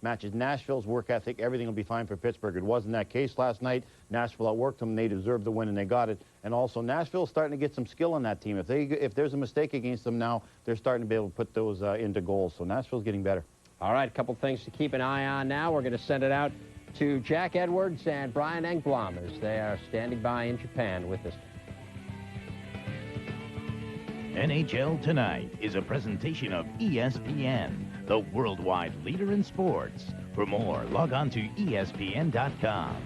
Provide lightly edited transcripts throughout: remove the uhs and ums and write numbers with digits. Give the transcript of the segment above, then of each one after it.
matches Nashville's work ethic, everything will be fine for Pittsburgh. It wasn't that case last night. Nashville outworked them. They deserved the win, and they got it. And also, Nashville's starting to get some skill on that team. If there's a mistake against them now, they're starting to be able to put those into goals. So Nashville's getting better. All right, a couple things to keep an eye on now. We're going to send it out to Jack Edwards and Brian Engblom as they are standing by in Japan with us. NHL Tonight is a presentation of ESPN, the worldwide leader in sports. For more, log on to ESPN.com.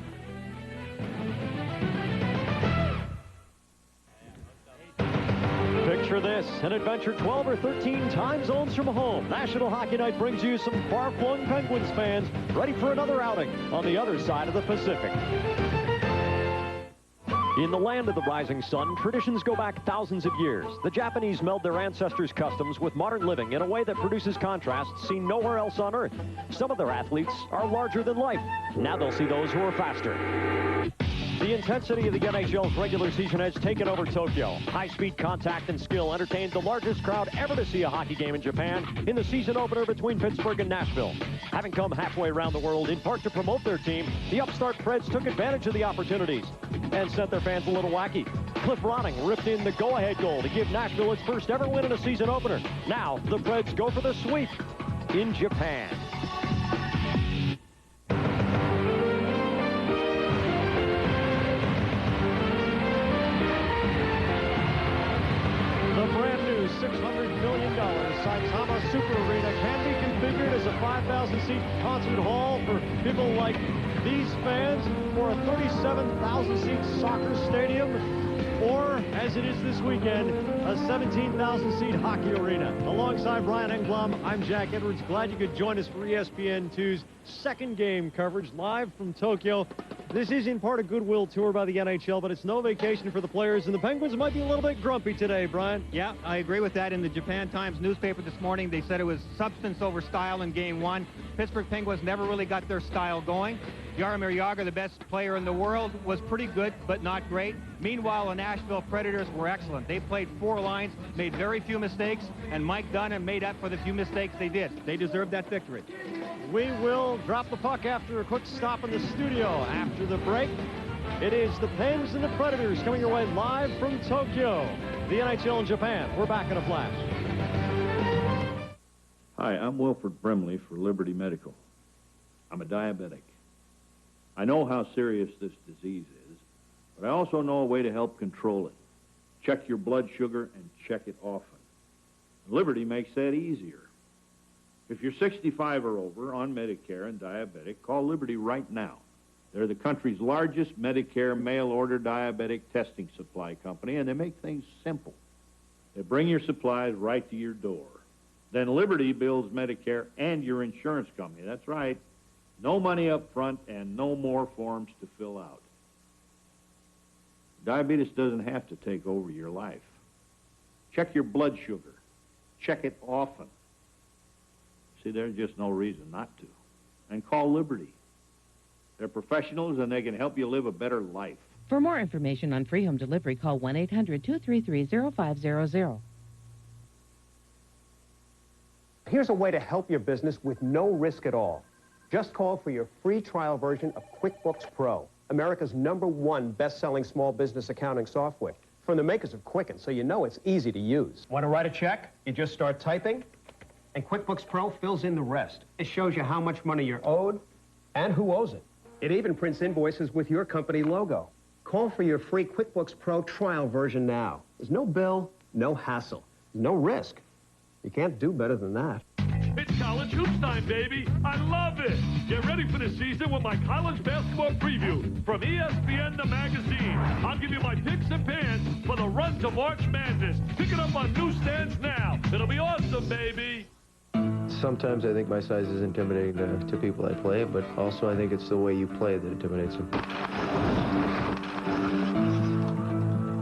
Picture this, an adventure 12 or 13 time zones from home. National Hockey Night brings you some far-flung Penguins fans ready for another outing on the other side of the Pacific. In the land of the rising sun, traditions go back thousands of years. The Japanese meld their ancestors' customs with modern living in a way that produces contrasts seen nowhere else on Earth. Some of their athletes are larger than life. Now they'll see those who are faster. The intensity of the NHL's regular season has taken over Tokyo. High-speed contact and skill entertained the largest crowd ever to see a hockey game in Japan in the season opener between Pittsburgh and Nashville. Having come halfway around the world in part to promote their team, the upstart Preds took advantage of the opportunities and sent their fans a little wacky. Cliff Ronning ripped in the go-ahead goal to give Nashville its first ever win in a season opener. Now the Preds go for the sweep in Japan. $600 million Saitama Super Arena can be configured as a 5,000-seat concert hall for people like these fans, or a 37,000-seat soccer stadium, or, as it is this weekend, a 17,000-seat hockey arena. Alongside Brian Engblom, I'm Jack Edwards. Glad you could join us for ESPN2's second game coverage live from Tokyo. This is in part a goodwill tour by the NHL, but it's no vacation for the players, and the Penguins might be a little bit grumpy today, Brian. Yeah, I agree with that. In the Japan Times newspaper this morning, they said it was substance over style in Game 1. Pittsburgh Penguins never really got their style going. Jaromir Jagr, the best player in the world, was pretty good, but not great. Meanwhile, the Nashville Predators were excellent. They played 4 lines, made very few mistakes, and Mike Dunn made up for the few mistakes they did. They deserved that victory. We will drop the puck after a quick stop in the studio. After the break, it is the Pens and the Predators coming your way live from Tokyo. The NHL in Japan. We're back in a flash. Hi, I'm Wilford Brimley for Liberty Medical. I'm a diabetic. I know how serious this disease is, but I also know a way to help control it. Check your blood sugar and check it often. Liberty makes that easier. If you're 65 or over, on Medicare and diabetic, call Liberty right now. They're the country's largest Medicare mail-order diabetic testing supply company, and they make things simple. They bring your supplies right to your door. Then Liberty bills Medicare and your insurance company. That's right. No money up front and no more forms to fill out. Diabetes doesn't have to take over your life. Check your blood sugar. Check it often. See, there's just no reason not to. And call Liberty. They're professionals and they can help you live a better life. For more information on free home delivery, call 1-800-233-0500. Here's a way to help your business with no risk at all. Just call for your free trial version of QuickBooks Pro, America's #1 best-selling small business accounting software. From the makers of Quicken, so you know it's easy to use. Want to write a check? You just start typing, and QuickBooks Pro fills in the rest. It shows you how much money you're owed and who owes it. It even prints invoices with your company logo. Call for your free QuickBooks Pro trial version now. There's no bill, no hassle, no risk. You can't do better than that. It's college hoops time, baby. I love it. Get ready for the season with my college basketball preview from ESPN the magazine. I'll give you my picks and pans for the run to March Madness. Pick it up on newsstands now. It'll be awesome, baby. Sometimes I think my size is intimidating to people I play, but also I think it's the way you play that intimidates them.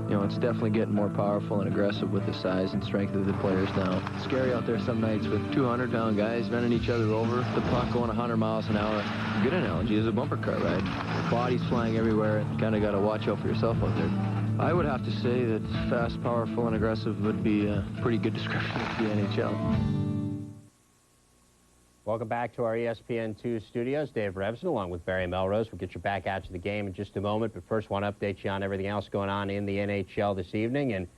You know, it's definitely getting more powerful and aggressive with the size and strength of the players now. It's scary out there some nights with 200-pound guys running each other over, the puck going 100 miles an hour. A good analogy is a bumper car ride. Bodies flying everywhere, and kind of got to watch out for yourself out there. I would have to say that fast, powerful, and aggressive would be a pretty good description of the NHL. Welcome back to our ESPN2 studios. Dave Revson along with Barry Melrose. We'll get you back out to the game in just a moment, but first want to update you on everything else going on in the NHL this evening. And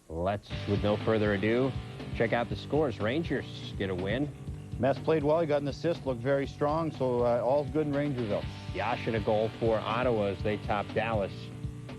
let's, with no further ado, check out the scores. Rangers get a win. Mess played well. He got an assist, looked very strong, so all's good in Rangers though. Yashin a goal for Ottawa as they top Dallas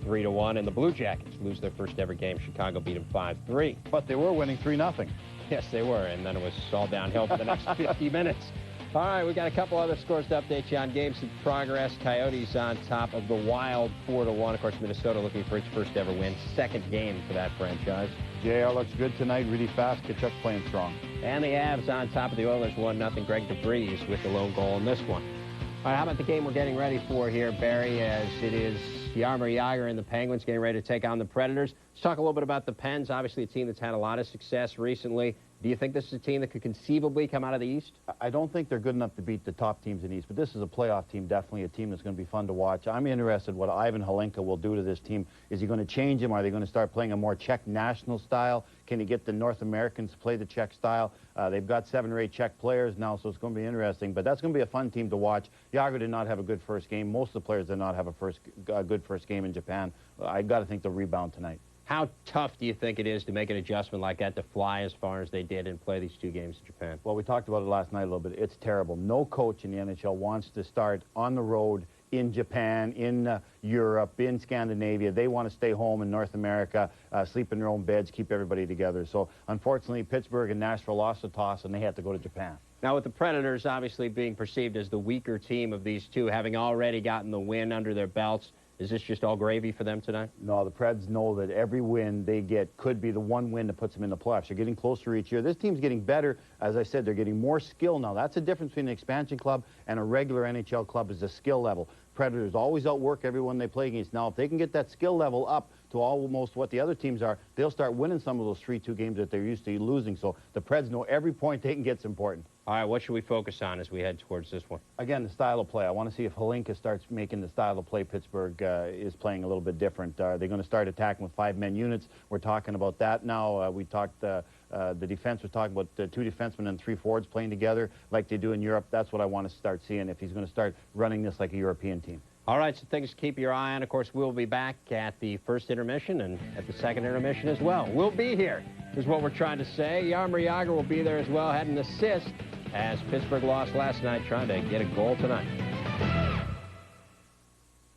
3-1, and the Blue Jackets lose their first ever game. Chicago beat them 5-3. But they were winning 3-0. Yes, they were, and then it was all downhill for the next 50 minutes. All right, we got a couple other scores to update you on. Games in progress. Coyotes on top of the Wild 4-1. Of course, Minnesota looking for its first ever win. Second game for that franchise. JR looks good tonight, really fast. Kachuk playing strong. And the Avs on top of the Oilers 1-0. Greg DeVries with the lone goal in this one. All right, how about the game we're getting ready for here, Barry, as it is Jaromir Jagr and the Penguins getting ready to take on the Predators. Let's talk a little bit about the Pens, obviously a team that's had a lot of success recently. Do you think this is a team that could conceivably come out of the East? I don't think they're good enough to beat the top teams in the East, but this is a playoff team, definitely a team that's going to be fun to watch. I'm interested what Ivan Halinka will do to this team. Is he going to change him? Are they going to start playing a more Czech national style? Can he get the North Americans to play the Czech style? They've got 7 or 8 Czech players now, so it's going to be interesting. But that's going to be a fun team to watch. Jagr did not have a good first game. Most of the players did not have a good first game in Japan. I got to think they'll rebound tonight. How tough do you think it is to make an adjustment like that, to fly as far as they did and play these 2 games in Japan? Well, we talked about it last night a little bit. It's terrible. No coach in the NHL wants to start on the road in Japan, in Europe, in Scandinavia. They want to stay home in North America, sleep in their own beds, keep everybody together. So, unfortunately, Pittsburgh and Nashville lost the toss, and they had to go to Japan. Now, with the Predators obviously being perceived as the weaker team of these two, having already gotten the win under their belts, is this just all gravy for them tonight? No, the Preds know that every win they get could be the one win that puts them in the playoffs. They're getting closer each year. This team's getting better. As I said, they're getting more skill now. That's the difference between an expansion club and a regular NHL club, is the skill level. Predators always outwork everyone they play against. Now, if they can get that skill level up to almost what the other teams are, they'll start winning some of those 3-2 games that they're used to losing. So the Preds know every point they can get is important. All right, what should we focus on as we head towards this one? Again, the style of play. I want to see if Halinka starts making the style of play Pittsburgh is playing a little bit different. They're going to start attacking with 5-man units. We're talking about that now. We talked, the defense was talking about 2 defensemen and 3 forwards playing together like they do in Europe. That's what I want to start seeing if he's going to start running this like a European team. All right, so things to keep your eye on. Of course, we'll be back at the first intermission and at the second intermission as well. We'll be here, is what we're trying to say. Jaromir Jagr will be there as well, had an assist as Pittsburgh lost last night, trying to get a goal tonight.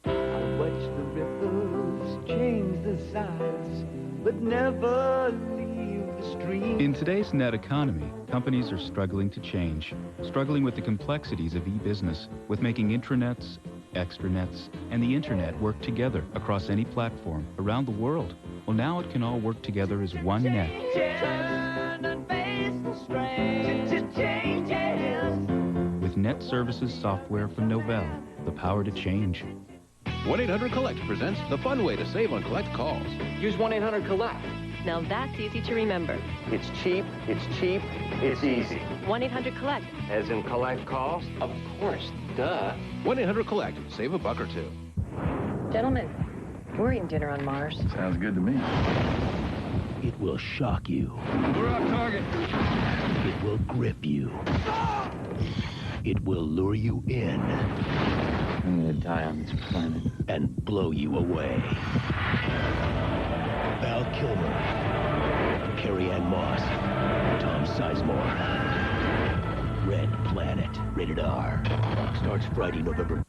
I watch the ripples change the size, but never leave the stream. In today's net economy, companies are struggling to change, struggling with the complexities of e-business, with making intranets, extranets, and the internet work together across any platform around the world. Well, now it can all work together as one net. With Net Services software from Novell, the power to change. 1-800-COLLECT presents the fun way to save on collect calls. Use 1-800-COLLECT. Now that's easy to remember. It's cheap, it's easy. 1-800-COLLECT. As in collect calls? Of course, duh. 1-800-COLLECT. Save $1 or $2. Gentlemen, we're eating dinner on Mars. Sounds good to me. It will shock you. We're off target. It will grip you. It will lure you in. I'm gonna die on this planet. And blow you away. Val Kilmer, Carrie Ann Moss, Tom Sizemore. Red Planet, rated R. Starts Friday, November.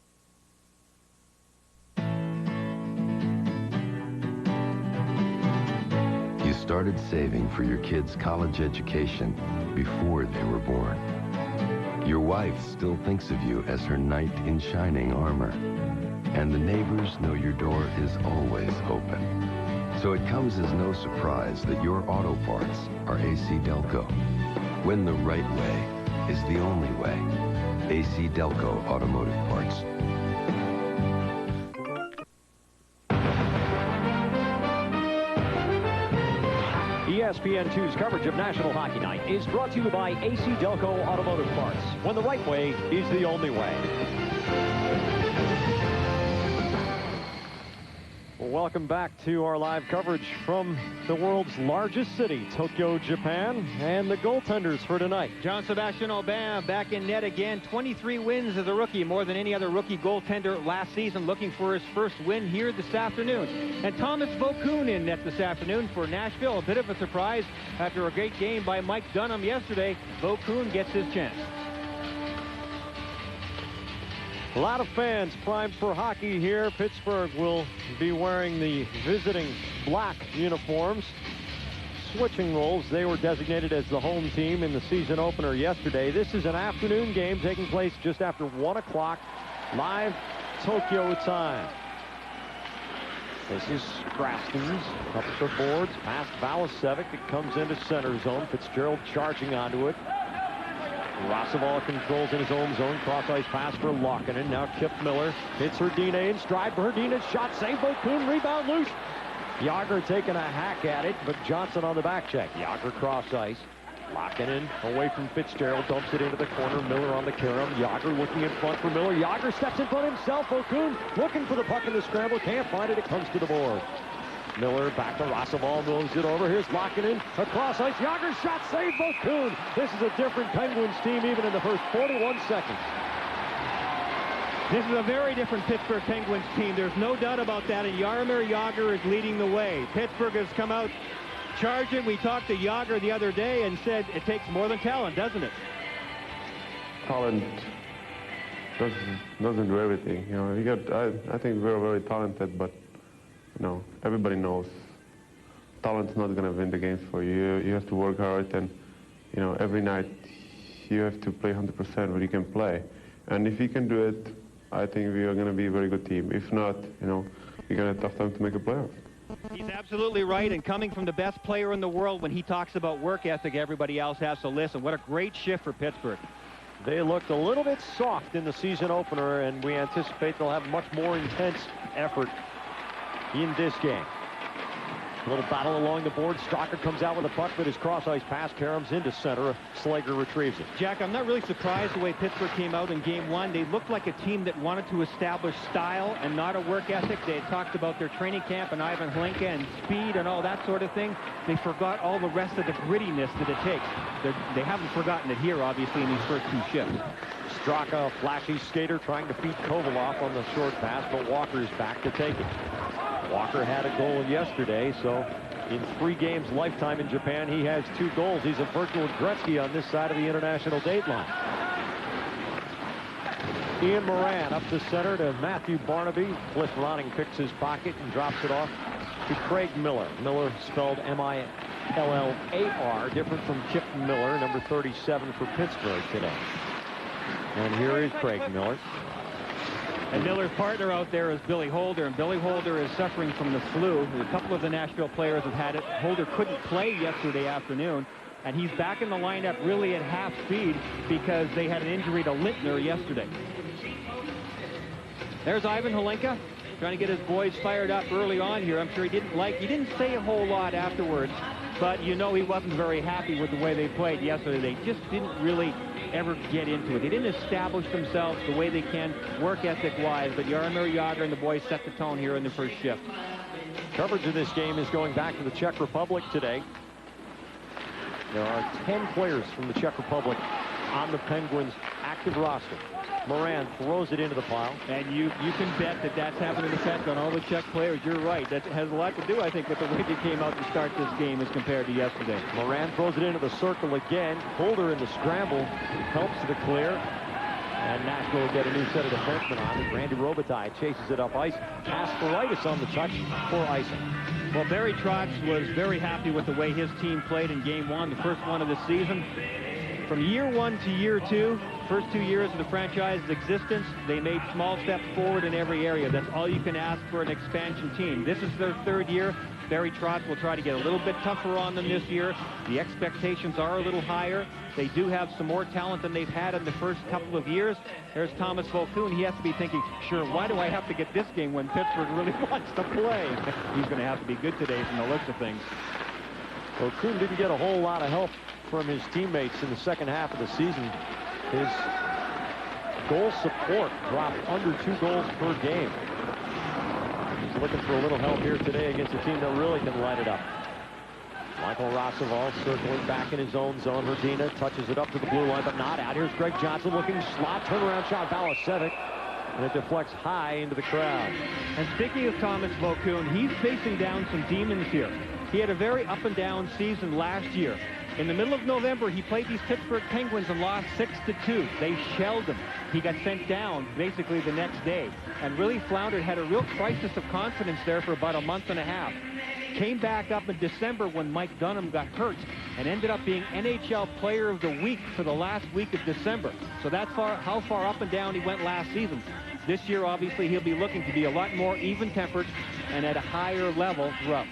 You started saving for your kids' college education before they were born. Your wife still thinks of you as her knight in shining armor. And the neighbors know your door is always open. So it comes as no surprise that your auto parts are AC Delco. When the right way is the only way. AC Delco Automotive Parts. ESPN2's coverage of National Hockey Night is brought to you by AC Delco Automotive Parts, when the right way is the only way. Well, welcome back to our live coverage from the world's largest city, Tokyo, Japan, and the goaltenders for tonight. Jean-Sébastien Aubin back in net again. 23 wins as a rookie, more than any other rookie goaltender last season, looking for his first win here this afternoon. And Thomas Vokoun in net this afternoon for Nashville. A bit of a surprise after a great game by Mike Dunham yesterday. Vokoun gets his chance. A lot of fans primed for hockey here. Pittsburgh will be wearing the visiting black uniforms. Switching roles, they were designated as the home team in the season opener yesterday. This is an afternoon game taking place just after 1 o'clock, live Tokyo time. This is Grafton's up the boards, past Valasevic. It comes into center zone. Fitzgerald charging onto it. Rossavall controls in his own zone. Cross-ice pass for Laukkanen. Now Kip Miller hits Herdina in stride. Herdina's shot save. Vokoun rebound loose. Yager taking a hack at it, but Johnson on the back check. Yager cross-ice. Laukkanen away from Fitzgerald. Dumps it into the corner. Miller on the carom. Yager looking in front for Miller. Yager steps in front himself. Vokoun looking for the puck in the scramble. Can't find it. It comes to the board. Miller back to Rossavall, moves it over. Here's Laukkanen across ice. Yager's shot save. Vokoun. This is a different Penguins team even in the first 41 seconds. This is a very different Pittsburgh Penguins team. There's no doubt about that, and Jaromir Jagr is leading the way. Pittsburgh has come out charging. We talked to Jagr the other day and said it takes more than talent, doesn't it? Talent doesn't do everything. You know, I think we're very talented, but you know, everybody knows talent's not going to win the games for you. You have to work hard, and you know, every night you have to play 100% what you can play. And if you can do it, I think we are going to be a very good team. If not, you know, you're going to have a tough time to make a playoff. He's absolutely right, and coming from the best player in the world, when he talks about work ethic, everybody else has to listen. What a great shift for Pittsburgh. They looked a little bit soft in the season opener, and we anticipate they'll have much more intense effort in this game. A little battle along the board. Straka comes out with a puck, but his cross-ice pass caroms into center. Slager retrieves it. Jack, I'm not really surprised the way Pittsburgh came out in Game 1. They looked like a team that wanted to establish style and not a work ethic. They had talked about their training camp and Ivan Hlinka and speed and all that sort of thing. They forgot all the rest of the grittiness that it takes. They haven't forgotten it here, obviously, in these first two shifts. Straka, a flashy skater, trying to feed Kovalov on the short pass, but Walker's back to take it. Walker had a goal yesterday, so in 3 games lifetime in Japan, he has 2 goals. He's a virtual Gretzky on this side of the international date line. Ian Moran up the center to Matthew Barnaby. Cliff Ronning picks his pocket and drops it off to Craig Miller. Miller spelled M-I-L-L-A-R, different from Kip Miller, number 37 for Pittsburgh today. And here is Craig Miller. And Miller's partner out there is Billy Holder, and Billy Holder is suffering from the flu. A couple of the Nashville players have had it. Holder couldn't play yesterday afternoon, and he's back in the lineup really at half speed because they had an injury to Lintner yesterday. There's Ivan Hlinka trying to get his boys fired up early on here. I'm sure he didn't say a whole lot afterwards, but you know he wasn't very happy with the way they played yesterday. They just didn't really ever get into it. They didn't establish themselves the way they can work ethic-wise, but Jaromir Jagr and the boys set the tone here in the first shift. Coverage of this game is going back to the Czech Republic today. There are 10 players from the Czech Republic on the Penguins' active roster. Moran throws it into the pile. And you can bet that that's having an effect on all the Czech players. You're right. That has a lot to do, I think, with the way they came out to start this game as compared to yesterday. Moran throws it into the circle again. Holder in the scramble helps the clear. And Nashville will get a new set of defensemen on it. Randy Robitaille chases it up ice. Kasparaitis on the touch for icing. Well, Barry Trotz was very happy with the way his team played in Game 1, the first one of the season. From year 1 to year 2, first 2 years of the franchise's existence, they made small steps forward in every area. That's all you can ask for an expansion team. This is their 3rd year. Barry Trotz will try to get a little bit tougher on them this year. The expectations are a little higher. They do have some more talent than they've had in the first couple of years. There's Thomas Vokoun. He has to be thinking, sure, why do I have to get this game when Pittsburgh really wants to play? He's going to have to be good today from the looks of things. Vokoun didn't get a whole lot of help from his teammates in the second half of the season. His goal support dropped under 2 goals per game. looking for a little help here today against a team that really can light it up. Michael Rossival circling back in his own zone. Hrdina touches it up to the blue line, but not out. Here's Greg Johnson looking slot, turnaround shot, Balasevic, and it deflects high into the crowd. And speaking of Thomas Vokoun, he's facing down some demons here. He had a very up and down season last year. In the middle of November, he played these Pittsburgh Penguins and lost 6-2. They shelled him. He got sent down basically the next day and really floundered, had a real crisis of confidence there for about a month and a half. Came back up in December when Mike Dunham got hurt and ended up being NHL Player of the Week for the last week of December. So that's how far up and down he went last season. This year, obviously, he'll be looking to be a lot more even-tempered and at a higher level throughout.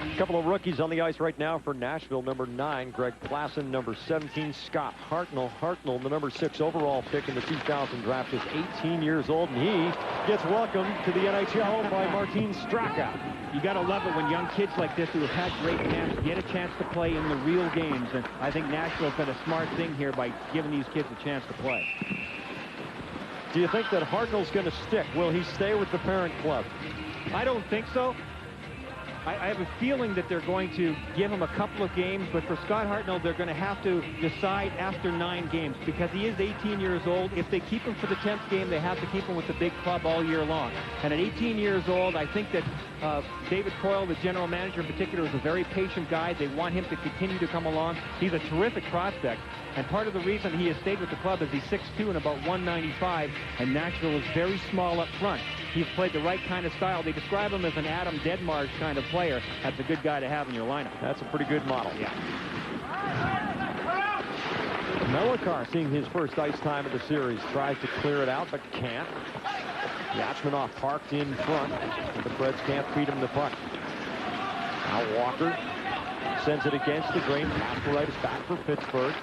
A couple of rookies on the ice right now for Nashville. Number 9, Greg Klassen. Number 17, Scott Hartnell. Hartnell, the number 6 overall pick in the 2000 draft, is 18 years old, and he gets welcomed to the NHL by Martin Straka. You got to love it when young kids like this who have had great camps get a chance to play in the real games. And I think Nashville's done a smart thing here by giving these kids a chance to play. Do you think that Hartnell's going to stick? Will he stay with the parent club? I don't think so. I have a feeling that they're going to give him a couple of games, but for Scott Hartnell, they're going to have to decide after 9 games because he is 18 years old. If they keep him for the 10th game, they have to keep him with the big club all year long. And at 18 years old, I think that David Coyle, the general manager in particular, is a very patient guy. They want him to continue to come along. He's a terrific prospect. And part of the reason he has stayed with the club is he's 6'2" and about 195, and Nashville is very small up front. He's played the right kind of style. They describe him as an Adam Deadmarsh kind of player. That's a good guy to have in your lineup. That's a pretty good model. Yeah. Melikar seeing his first ice time of the series. Tries to clear it out, but can't. Yachmanov parked in front. The Preds can't feed him the puck. Now Walker sends it against the grain. Pastoritis back for Pittsburgh.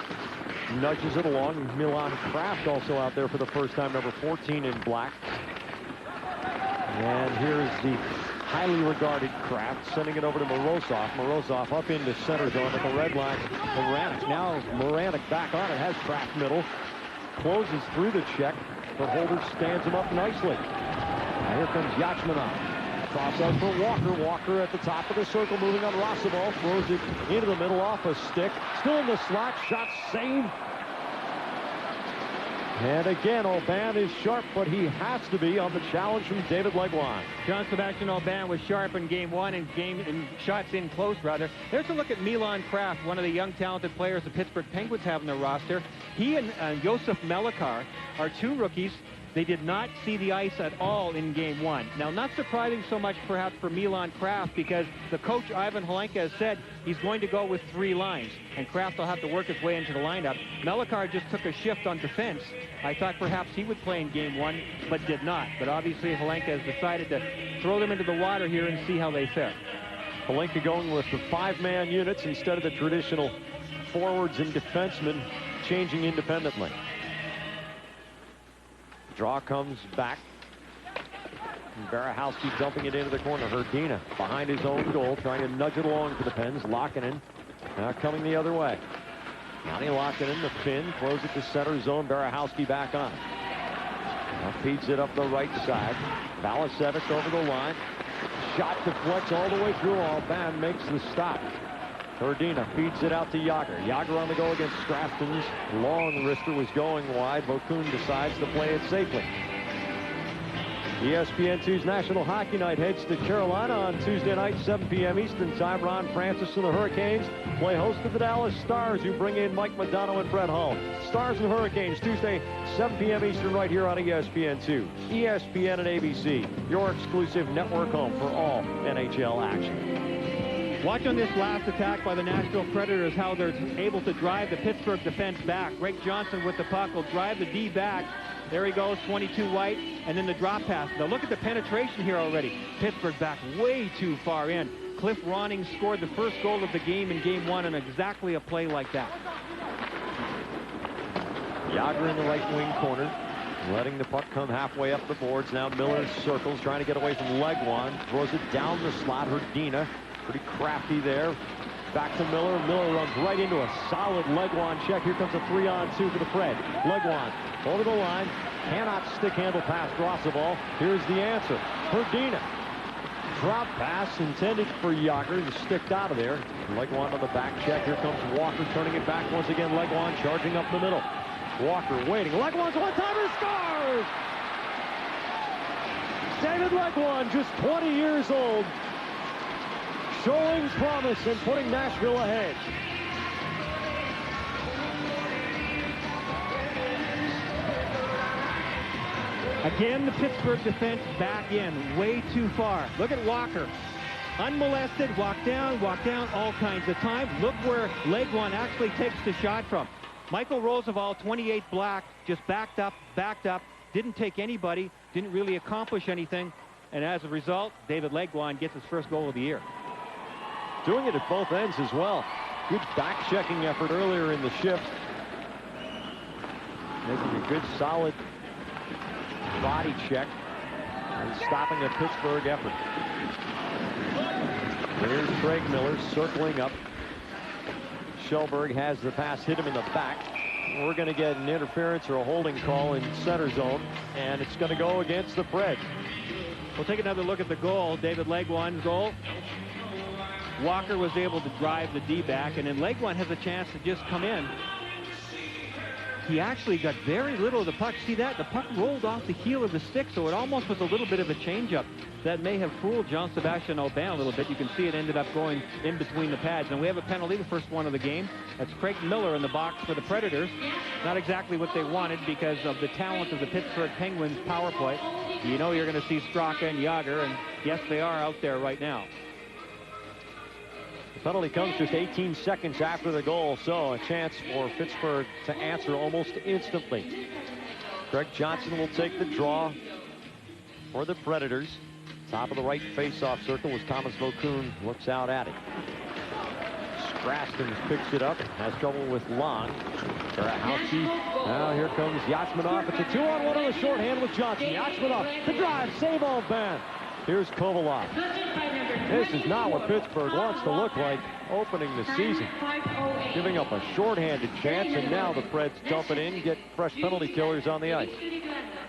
Nudges it along. Milan Kraft also out there for the first time, number 14 in black. And here's the highly regarded Kraft sending it over to Morozov. Morozov up into center zone at the red line. Moranic. Now Moranic back on it. Has Kraft middle. Closes through the check, but Holder stands him up nicely. Now here comes Yachmanov. Cross out for Walker. Walker at the top of the circle, moving on Rossival. Throws it into the middle off a stick. Still in the slot. Shot saved. And again, Aubin is sharp, but he has to be on the challenge from David Legwand. Jean-Sébastien Aubin was sharp in game 1 and shots in close, rather. There's a look at Milan Kraft, one of the young, talented players the Pittsburgh Penguins have in their roster. He and Josef Melikar are 2 rookies. They did not see the ice at all in game 1. Now, not surprising so much perhaps for Milan Kraft because the coach Ivan Holenka has said he's going to go with 3 lines, and Kraft will have to work his way into the lineup. Melikar just took a shift on defense. I thought perhaps he would play in game 1, but did not. But obviously Holenka has decided to throw them into the water here and see how they fare. Holenka going with the 5-man units instead of the traditional forwards and defensemen changing independently. Draw comes back. Barahowski dumping it into the corner. Hrdina behind his own goal, trying to nudge it along to the Pens. Laakkonen now coming the other way. Johnny Laakkonen, the Finn, close it to center zone. Barahowski back on. Now feeds it up the right side. Balasevic over the line. Shot deflects all the way through. Aubin makes the stop. Hrdina feeds it out to Jágr. Jágr on the go against Strafton's long wrister was going wide. Vokoun decides to play it safely. ESPN2's National Hockey Night heads to Carolina on Tuesday night, 7 p.m. Eastern Time. Ron Francis and the Hurricanes play host to the Dallas Stars, who bring in Mike Modano and Brett Hull. Stars and Hurricanes, Tuesday, 7 p.m. Eastern, right here on ESPN2. ESPN and ABC, your exclusive network home for all NHL action. Watch on this last attack by the Nashville Predators how they're able to drive the Pittsburgh defense back. Greg Johnson with the puck will drive the D back. There he goes, 22 White, and then the drop pass. Now look at the penetration here already. Pittsburgh back way too far in. Cliff Ronning scored the first goal of the game in game 1 on exactly a play like that. Jágr in the right wing corner, letting the puck come halfway up the boards. Now Miller circles, trying to get away from Legwand. Throws it down the slot. Hrdina, pretty crafty there. Back to Miller. Miller runs right into a solid Legwand check. Here comes a 3-on-2 for the Pred. Legwand over the line. Cannot stick handle past Rossival. Here's the answer. Perdina. Drop pass intended for Yager. He sticked out of there. Legwand on the back check. Here comes Walker turning it back once again. Legwand charging up the middle. Walker waiting. Legwand's one-timer, scores! David Legwand, just 20 years old, showing promise and putting Nashville ahead. Again, the Pittsburgh defense back in way too far. Look at Walker. Unmolested, walk down, all kinds of time. Look where Legwand actually takes the shot from. Michael Roosevelt, 28 black, just backed up, didn't take anybody, didn't really accomplish anything, and as a result, David Legwand gets his first goal of the year. Doing it at both ends as well. Good back-checking effort earlier in the shift. Making a good, solid body check and stopping a Pittsburgh effort. Here's Craig Miller circling up. Schellberg has the pass, hit him in the back. We're going to get an interference or a holding call in center zone, and it's going to go against the Preds. We'll take another look at the goal. David Legwand's goal. Walker was able to drive the D back, and then Legwand has a chance to just come in. He actually got very little of the puck. See that? The puck rolled off the heel of the stick, so it almost was a little bit of a changeup. That may have fooled Jean-Sébastien Aubin a little bit. You can see it ended up going in between the pads. And we have a penalty, the first one of the game. That's Craig Miller in the box for the Predators. Not exactly what they wanted because of the talent of the Pittsburgh Penguins power play. You know you're going to see Straka and Yager, and yes, they are out there right now. The penalty comes just 18 seconds after the goal, so a chance for Pittsburgh to answer almost instantly. Greg Johnson will take the draw for the Predators. Top of the right face-off circle as Thomas Vokoun looks out at it. Straston picks it up, has trouble with Long. Barahowski. Now here comes Yachmanov. It's a 2-on-1 on the shorthand with Johnson. Yachmanov, the drive, save all band. Here's Kovalov. This is not what Pittsburgh wants to look like opening the season. Giving up a shorthanded chance, and now the Preds dump it in, get fresh penalty killers on the ice.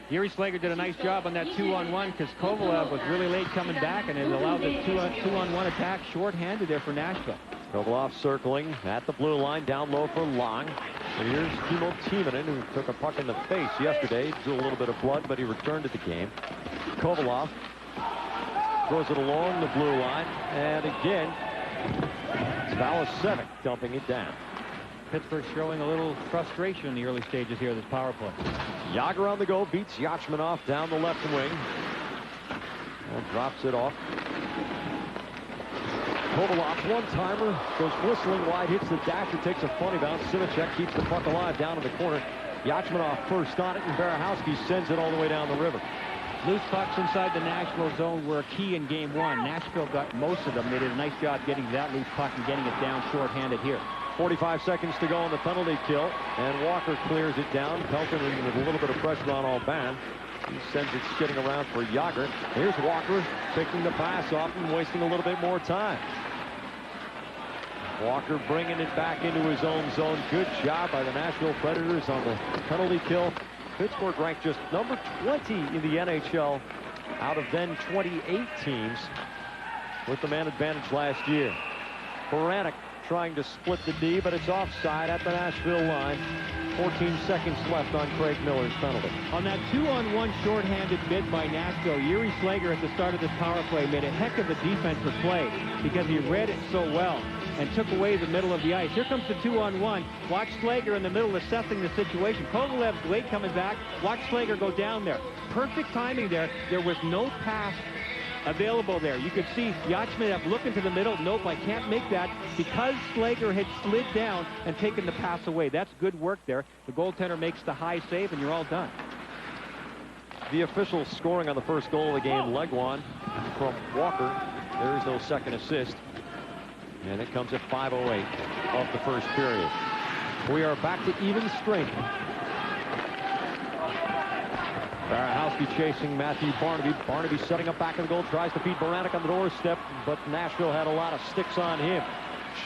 Yuri Slager did a nice job on that 2-on-1 because Kovalev was really late coming back, and it allowed the 2-on-1 attack shorthanded there for Nashville. Kovalov circling at the blue line, down low for Long. And here's Timo Timonen, who took a puck in the face yesterday. Drew a little bit of blood, but he returned to the game. Kovalov throws it along the blue line, and again, it's Valasevic dumping it down. Pittsburgh showing a little frustration in the early stages here of this power play. Yager on the go, beats Yachmanov down the left wing. And drops it off. Kovalov, one-timer, goes whistling wide, hits the dasher, takes a funny bounce. Simicek keeps the puck alive down in the corner. Yachmanov first on it, and Barahowski sends it all the way down the river. Loose pucks inside the Nashville zone were key in game one. Nashville got most of them. They did a nice job getting that loose puck and getting it down shorthanded here. 45 seconds to go on the penalty kill, and Walker clears it down. Pelton with a little bit of pressure on Aubin. He sends it skidding around for Yager. Here's Walker picking the pass off and wasting a little bit more time. Walker bringing it back into his own zone. Good job by the Nashville Predators on the penalty kill. Pittsburgh ranked just number 20 in the NHL out of then 28 teams with the man advantage last year. Baranek trying to split the D, but it's offside at the Nashville line. 14 seconds left on Craig Miller's penalty. On that 2-on-1 shorthanded bid by Nashville, Yuri Slager at the start of this power play made a heck of a defensive play because he read it so well and took away the middle of the ice. Here comes the 2-on-1. Watch Slager in the middle assessing the situation. Kovalev's late coming back. Watch Slager go down there. Perfect timing there. There was no pass available there. You could see Yachmanov looking to the middle. Nope, I can't make that because Slager had slid down and taken the pass away. That's good work there. The goaltender makes the high save, and you're all done. The official scoring on the first goal of the game, Legwand from Walker. There's no second assist. And it comes at 5:08 of the first period. We are back to even strength. Barahowski chasing Matthew Barnaby. Barnaby setting up back of the goal, tries to feed Baranek on the doorstep, but Nashville had a lot of sticks on him.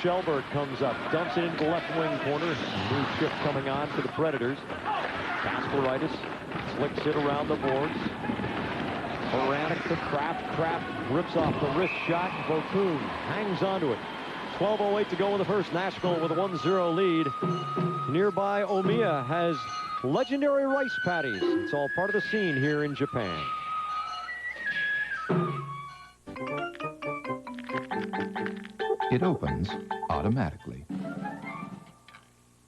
Schellberg comes up, dumps it into the left wing corner. New shift coming on for the Predators. Kasparaitis flicks it around the boards. Baranek to Kraft. Kraft rips off the wrist shot. Vokoun hangs onto it. 12:08 to go in the first. Nashville with a 1-0 lead. Nearby, Omiya has legendary rice patties. It's all part of the scene here in Japan. It opens automatically.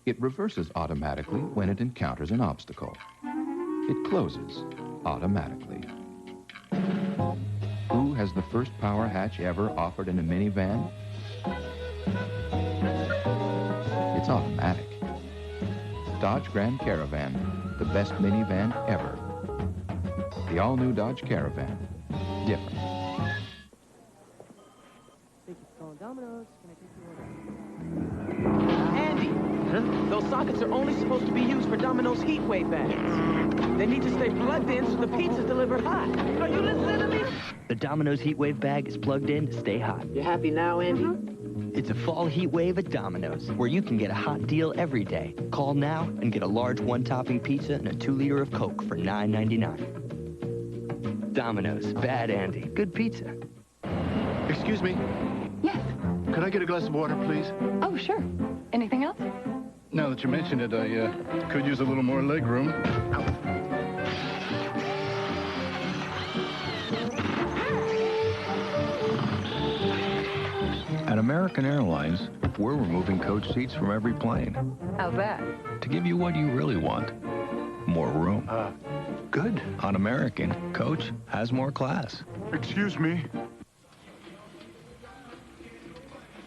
It reverses automatically when it encounters an obstacle. It closes automatically. Who has the first power hatch ever offered in a minivan? It's automatic. Dodge Grand Caravan, the best minivan ever. The all-new Dodge Caravan. Different. Andy, those sockets are only supposed to be used for Domino's heat wave bags. They need to stay plugged in so the pizza's delivered hot. Are you listening to me? The Domino's heat wave bag is plugged in to stay hot. You happy now, Andy? It's a fall heat wave at Domino's, where you can get a hot deal every day. Call now and get a large one-topping pizza and a 2-liter of Coke for $9.99. Domino's, bad Andy, good pizza. Excuse me? Yes. Could I get a glass of water, please? Oh, sure. Anything else? Now that you mention it, I could use a little more leg room. At American Airlines, we're removing coach seats from every plane How's that? to give you what you really want. More room. Good. On American, coach has more class. Excuse me.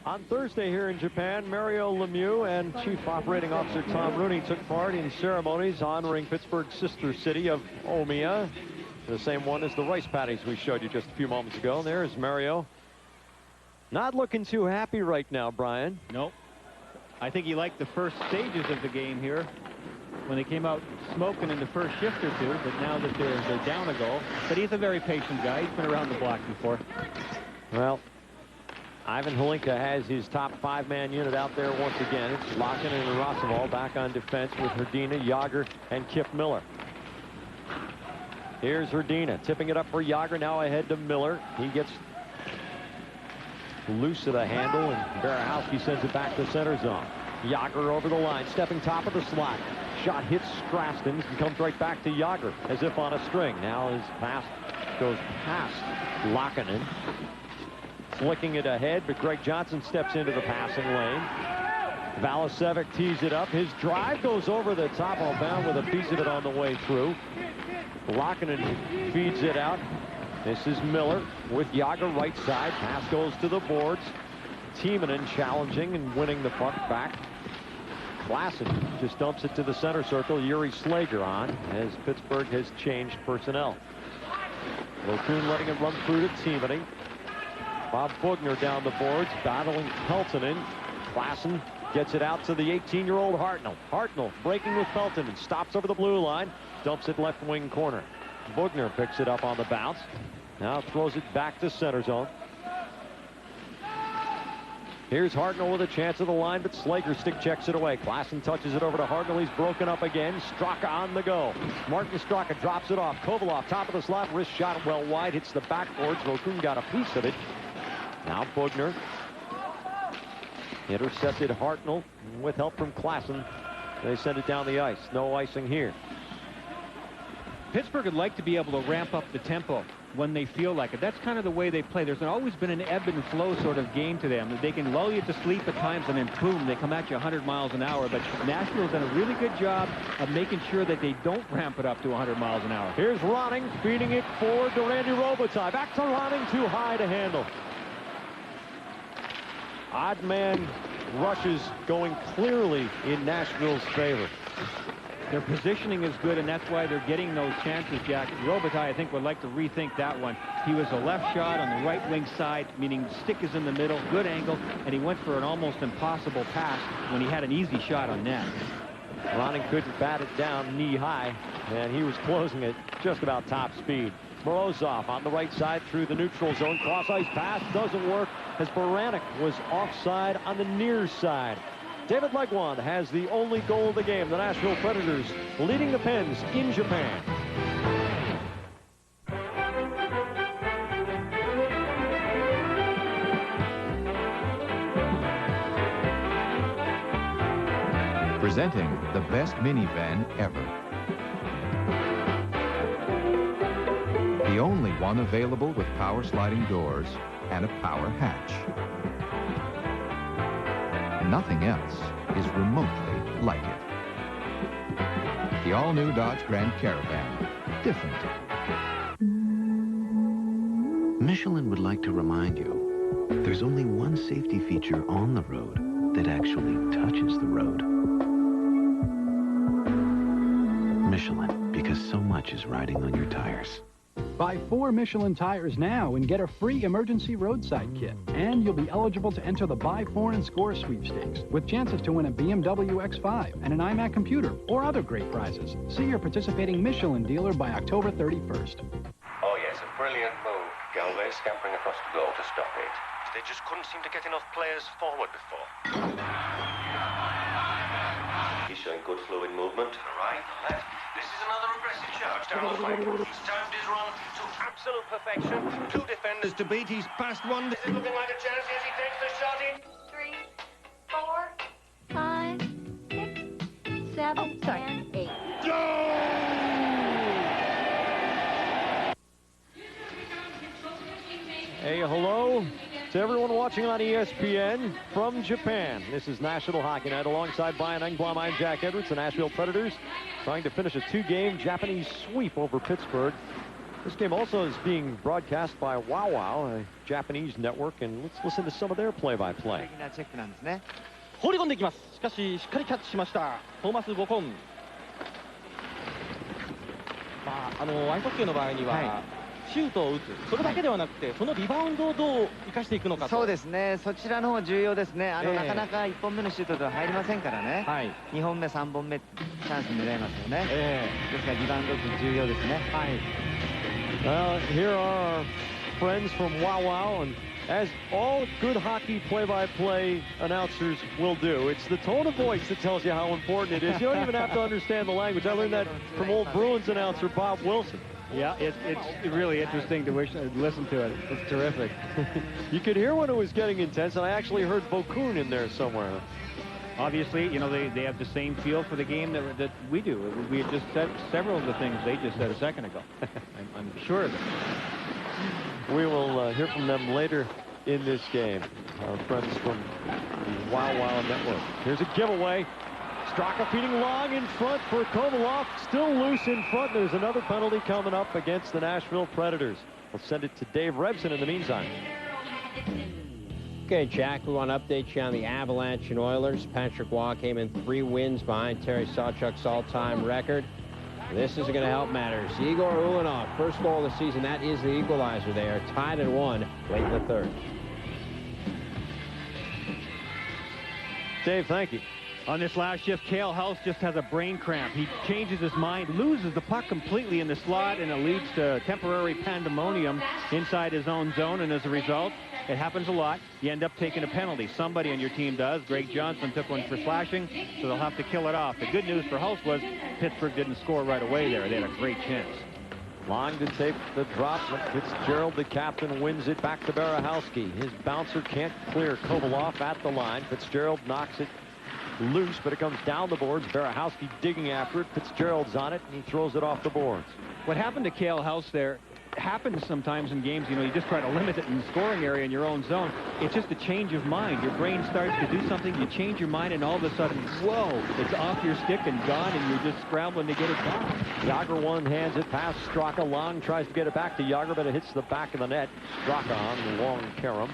On Thursday here in Japan, Mario Lemieux and Chief Operating Officer Tom Rooney took part in ceremonies honoring Pittsburgh's sister city of Omiya, the same one as the rice patties we showed you just a few moments ago. And there's Mario. Not looking too happy right now, Brian. Nope. I think he liked the first stages of the game here when they came out smoking in the first shift or two, but now that they're down a goal. But he's a very patient guy. He's been around the block before. Well, Ivan Holinka has his top 5-man unit out there once again. It's Lakin and Rossovall back on defense with Hrdina, Yager, and Kip Miller. Here's Hrdina tipping it up for Yager. Now ahead to Miller. He gets loose of the handle, and Barahowski sends it back to center zone. Yager over the line, stepping top of the slot. Shot hits Straston and comes right back to Yager as if on a string. Now his pass goes past Lakinen. Flicking it ahead, but Greg Johnson steps into the passing lane. Valisevic tees it up. His drive goes over the top of bound with a piece of it on the way through. Lakinen feeds it out. This is Miller with Yager right side. Pass goes to the boards. Timonen challenging and winning the puck back. Klassen just dumps it to the center circle. Yuri Slager on as Pittsburgh has changed personnel. Vokoun letting it run through to Timonen. Bob Bugner down the boards, battling Peltonen. Klassen gets it out to the 18-year-old Hartnell. Hartnell breaking with Peltonen, stops over the blue line, dumps it left wing corner. Bugner picks it up on the bounce. Now throws it back to center zone. Here's Hartnell with a chance of the line, but Slager stick checks it away. Klassen touches it over to Hartnell. He's broken up again. Straka on the go. Martin Straka drops it off. Kovalov, top of the slot, wrist shot well wide, hits the backboards. Vokoun got a piece of it. Now Bugner intercepted Hartnell with help from Klassen. They send it down the ice. No icing here. Pittsburgh would like to be able to ramp up the tempo when they feel like it. That's kind of the way they play. There's always been an ebb and flow sort of game to them. They can lull you to sleep at times, and then boom, they come at you 100 miles an hour. But Nashville's done a really good job of making sure that they don't ramp it up to 100 miles an hour. Here's Ronning feeding it forward to Randy Robitaille. Back to Ronning, too high to handle. Odd man rushes going clearly in Nashville's favor. Their positioning is good, and that's why they're getting those chances, Jack. Robitaille, I think, would like to rethink that one. He was a left shot on the right wing side, meaning the stick is in the middle, good angle, and he went for an almost impossible pass when he had an easy shot on net. Ronning couldn't bat it down knee high, and he was closing it just about top speed. Morozov on the right side through the neutral zone. Cross-ice pass doesn't work as Baranek was offside on the near side. David Legwand has the only goal of the game. The Nashville Predators leading the Pens in Japan. Presenting the best minivan ever. The only one available with power sliding doors and a power hatch. Nothing else is remotely like it. The all-new Dodge Grand Caravan. Different. Michelin would like to remind you, there's only one safety feature on the road that actually touches the road. Michelin, because so much is riding on your tires. Buy 4 Michelin tires now and get a free emergency roadside kit. And you'll be eligible to enter the Buy 4 and Score sweepstakes with chances to win a BMW X5 and an iMac computer or other great prizes. See your participating Michelin dealer by October 31st. Oh yes, a brilliant move. Galway scampering across the goal to stop it. They just couldn't seem to get enough players forward before. He's showing good fluid movement. The right, the left. This is another aggressive charge down the flank. He's timed his run to absolute perfection. 2 defenders to beat. He's passed one. This is looking like a chance as he takes the shot in. 3, 4, 5, 6, 7, and 8. Hey, hello to everyone watching on ESPN from Japan. This is National Hockey Night alongside Brian Engblom. I'm Jack Edwards. The Nashville Predators trying to finish a 2-game Japanese sweep over Pittsburgh. This game also is being broadcast by WOW, a Japanese network, and let's listen to some of their play-by-play. 放り込んでいきます。しかし、しっかりキャッチしました。トーマス・ボコン。アイスホッケーの場合には、シュートを打つ、それだけではなくて、そのリバウンドをどう生かしていくのかと。そうですね、そちらの方が重要ですね。なかなか1本目のシュートでは入りませんからね。2本目、3本目、チャンス狙いますよね。ですからリバウンドって重要ですね。Here are our friends from WOW, and as all good hockey play-by-play announcers will do, it's the tone of voice that tells you how important it is. You don't even have to understand the language. I learned that from old Bruins announcer Bob Wilson. Yeah, it's really interesting to listen to it. It's terrific. You could hear when it was getting intense, and I actually heard Bokun in there somewhere. Obviously, you know, they have the same feel for the game that we do. We had just said several of the things they just said a second ago. I'm sure of it. We will hear from them later in this game. Our friends from the WOW Network. Here's a giveaway. Straka feeding long in front for Kovalov. Still loose in front. There's another penalty coming up against the Nashville Predators. We'll send it to Dave Rebson in the meantime. Okay, Jack, we want to update you on the Avalanche and Oilers. Patrick Waugh came in 3 wins behind Terry Sawchuk's all-time record. This is going to help matters. Igor Ulanov, first goal of the season. That is the equalizer. They are tied at 1 late in the 3rd. Dave, thank you. On this last shift, Cale House just has a brain cramp. He changes his mind, loses the puck completely in the slot, and it leads to temporary pandemonium inside his own zone. And as a result, it happens a lot. You end up taking a penalty. Somebody on your team does. Greg Johnson took one for slashing, so they'll have to kill it off. The good news for House was Pittsburgh didn't score right away there. They had a great chance. Long to take the drop. Fitzgerald, the captain, wins it back to Barahowski. His bouncer can't clear Kovalov at the line. Fitzgerald knocks it loose, but it comes down the boards. Barahowski digging after it. Fitzgerald's on it, and he throws it off the boards. What happened to Cale House there happens sometimes in games. You know, you just try to limit it in the scoring area in your own zone. It's just a change of mind. Your brain starts to do something, you change your mind, and all of a sudden, whoa, it's off your stick and gone, and you're just scrambling to get it back. Yager hands it past Straka. Long tries to get it back to Yager, but it hits the back of the net. Straka on the long carom.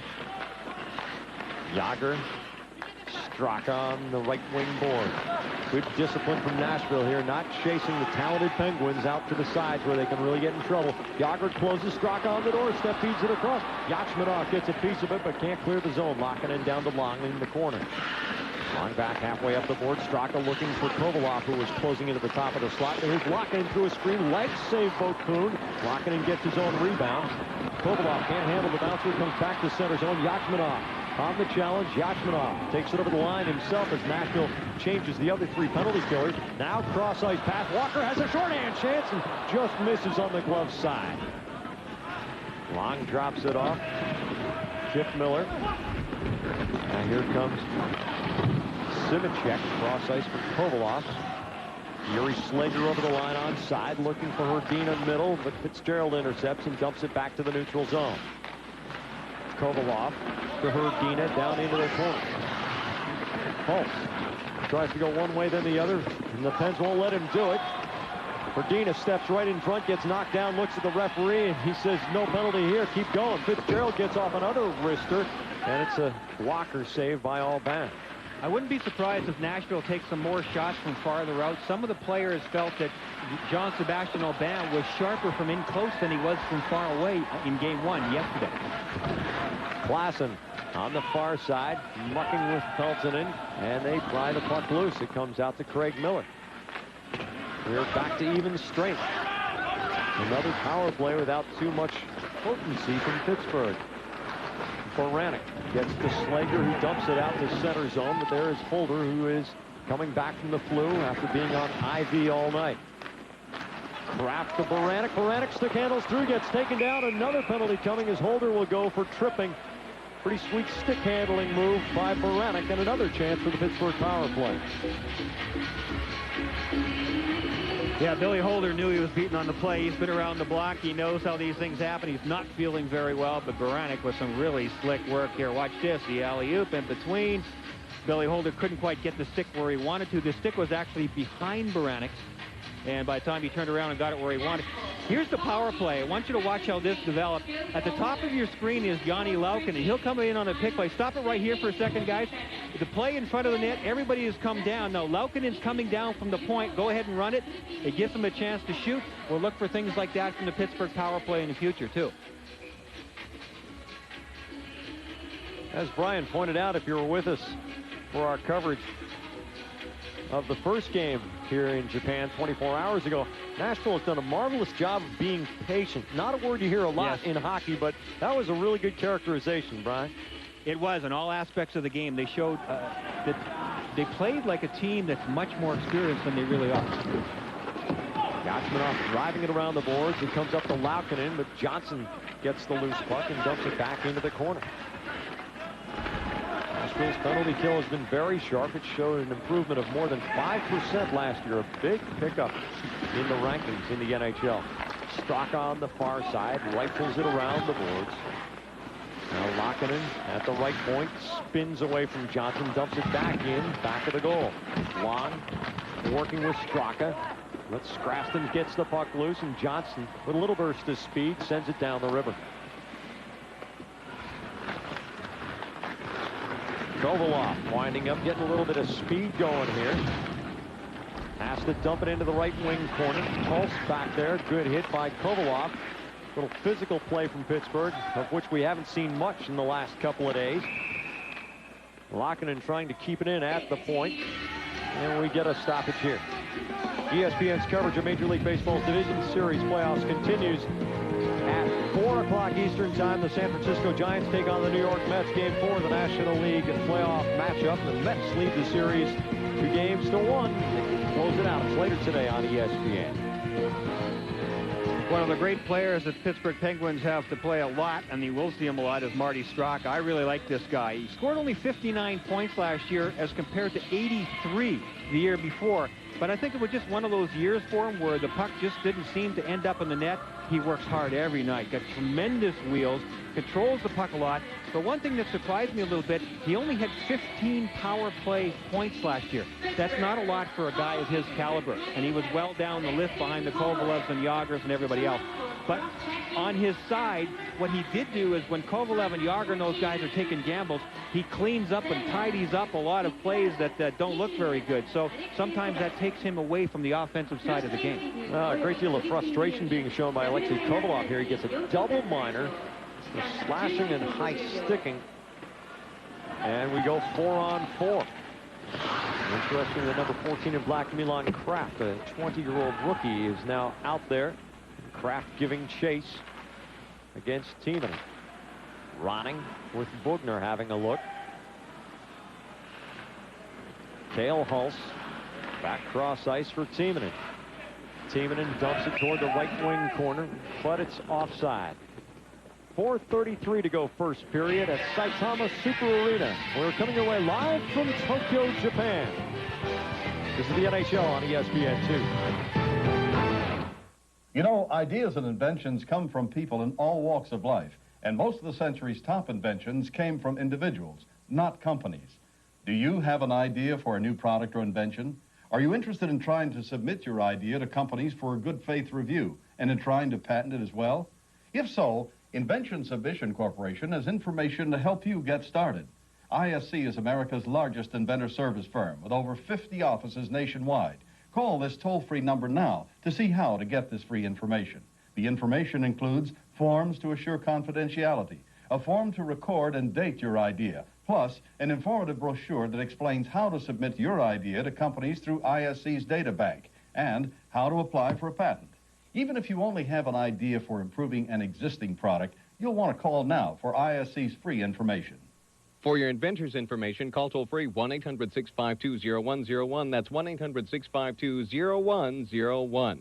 Yager. Straka on the right wing board. Good discipline from Nashville here, not chasing the talented Penguins out to the sides where they can really get in trouble. Yager closes Straka on the doorstep, feeds it across. Yachmanov gets a piece of it, but can't clear the zone, locking it down to Long in the corner. Long back halfway up the board. Straka looking for Kovalov, who was closing into the top of the slot. There's Lokinen through a screen. Legs save Bokun. Lokinen gets his own rebound. Kovalov can't handle the bouncer. Comes back to center zone. Yachmanov on the challenge. Yachmanov takes it over the line himself as Nashville changes the other 3 penalty killers. Now cross-ice pass. Walker has a shorthand chance and just misses on the glove side. Long drops it off. Chip Miller. And here comes Simicek, cross ice for Kovalov. Yuri Slager over the line onside, looking for Herdina middle, but Fitzgerald intercepts and dumps it back to the neutral zone. Kovalov to Herdina down into the corner. Holtz tries to go one way, then the other, and the Pens won't let him do it. Herdina steps right in front, gets knocked down, looks at the referee, and he says, no penalty here, keep going. Fitzgerald gets off another wrister, and it's a blocker save by Aubin. I wouldn't be surprised if Nashville takes some more shots from farther out. Some of the players felt that Jean-Sebastien Aubin was sharper from in close than he was from far away in Game 1 yesterday. Klassen on the far side, mucking with Peltonen, and they pry the puck loose. It comes out to Craig Miller. We're back to even strength. Another power play without too much potency from Pittsburgh. Baranek gets to Slager, who dumps it out to center zone, but there is Holder, who is coming back from the flu after being on IV all night. Kraft to Baranek. Baranek stick handles through, gets taken down. Another penalty coming as Holder will go for tripping. Pretty sweet stick handling move by Baranek, and another chance for the Pittsburgh power play. Yeah, Billy Holder knew he was beaten on the play. He's been around the block. He knows how these things happen. He's not feeling very well, but Baranek with some really slick work here. Watch this, the alley-oop in between. Billy Holder couldn't quite get the stick where he wanted to. The stick was actually behind Baranek, and by the time he turned around and got it where he wanted. Here's the power play. I want you to watch how this developed. At the top of your screen is Yanni Laukkanen. He'll come in on a pick play. Stop it right here for a second, guys. The play in front of the net, everybody has come down. Now, Laukkanen's coming down from the point. Go ahead and run it. It gives him a chance to shoot. We'll look for things like that from the Pittsburgh power play in the future, too. As Brian pointed out, if you were with us for our coverage of the first game here in Japan 24 hours ago, Nashville has done a marvelous job of being patient. Not a word you hear a lot in hockey, but that was a really good characterization, Brian. It was in all aspects of the game. They showed that they played like a team that's much more experienced than they really are. Yachmanov driving it around the boards. It comes up to Laukkanen, but Johnson gets the loose puck and dumps it back into the corner. Nashville's penalty kill has been very sharp. It showed an improvement of more than 5% last year. A big pickup in the rankings in the NHL. Straka on the far side, rifles it around the boards. Now Laukkanen at the right point, spins away from Johnson, dumps it back in, back of the goal. Long working with Straka. But Scraston gets the puck loose, and Johnson, with a little burst of speed, sends it down the river. Kovalov winding up, getting a little bit of speed going here. Has to dump it into the right wing corner. Pulse back there. Good hit by Kovalov. Little physical play from Pittsburgh, of which we haven't seen much in the last couple of days. Laukkanen trying to keep it in at the point. And we get a stoppage here. ESPN's coverage of Major League Baseball's Division Series playoffs continues. At 4 o'clock Eastern time, the San Francisco Giants take on the New York Mets. Game 4 of the National League playoff matchup. The Mets lead the series 2-1. They close it out. It's later today on ESPN. One of the great players that Pittsburgh Penguins have to play a lot, and you will see him a lot, is Marty Straka. I really like this guy. He scored only 59 points last year as compared to 83 the year before. But I think it was just one of those years for him where the puck just didn't seem to end up in the net. He works hard every night, got tremendous wheels, controls the puck a lot. But one thing that surprised me a little bit, he only had 15 power play points last year. That's not a lot for a guy of his caliber. And he was well down the list behind the Kovalevs and Jagrs and everybody else. But on his side, what he did do is when Kovalev and Jagr and those guys are taking gambles, he cleans up and tidies up a lot of plays that don't look very good. So sometimes that takes him away from the offensive side of the game. A great deal of frustration being shown by Alexei Kovalov here. He gets a double minor, slashing and high sticking. And we go 4-on-4. Interesting, the number 14 in black, Milan Kraft, a 20-year-old rookie, is now out there. Kraft giving chase against Tiemann. Ronning with Bugner having a look. Cale Hulse back cross ice for Tiemann. Tiemann dumps it toward the right wing corner, but it's offside. 4:33 to go first period at Saitama Super Arena. We're coming your way live from Tokyo, Japan. This is the NHL on ESPN2. You know, ideas and inventions come from people in all walks of life, and most of the century's top inventions came from individuals, not companies. Do you have an idea for a new product or invention? Are you interested in trying to submit your idea to companies for a good faith review and in trying to patent it as well? If so, Invention Submission Corporation has information to help you get started. ISC is America's largest inventor service firm with over 50 offices nationwide. Call this toll-free number now to see how to get this free information. The information includes forms to assure confidentiality, a form to record and date your idea, plus an informative brochure that explains how to submit your idea to companies through ISC's data bank and how to apply for a patent. Even if you only have an idea for improving an existing product, you'll want to call now for ISC's free information. For your inventor's information, call toll-free 1-800-652-0101. That's 1-800-652-0101.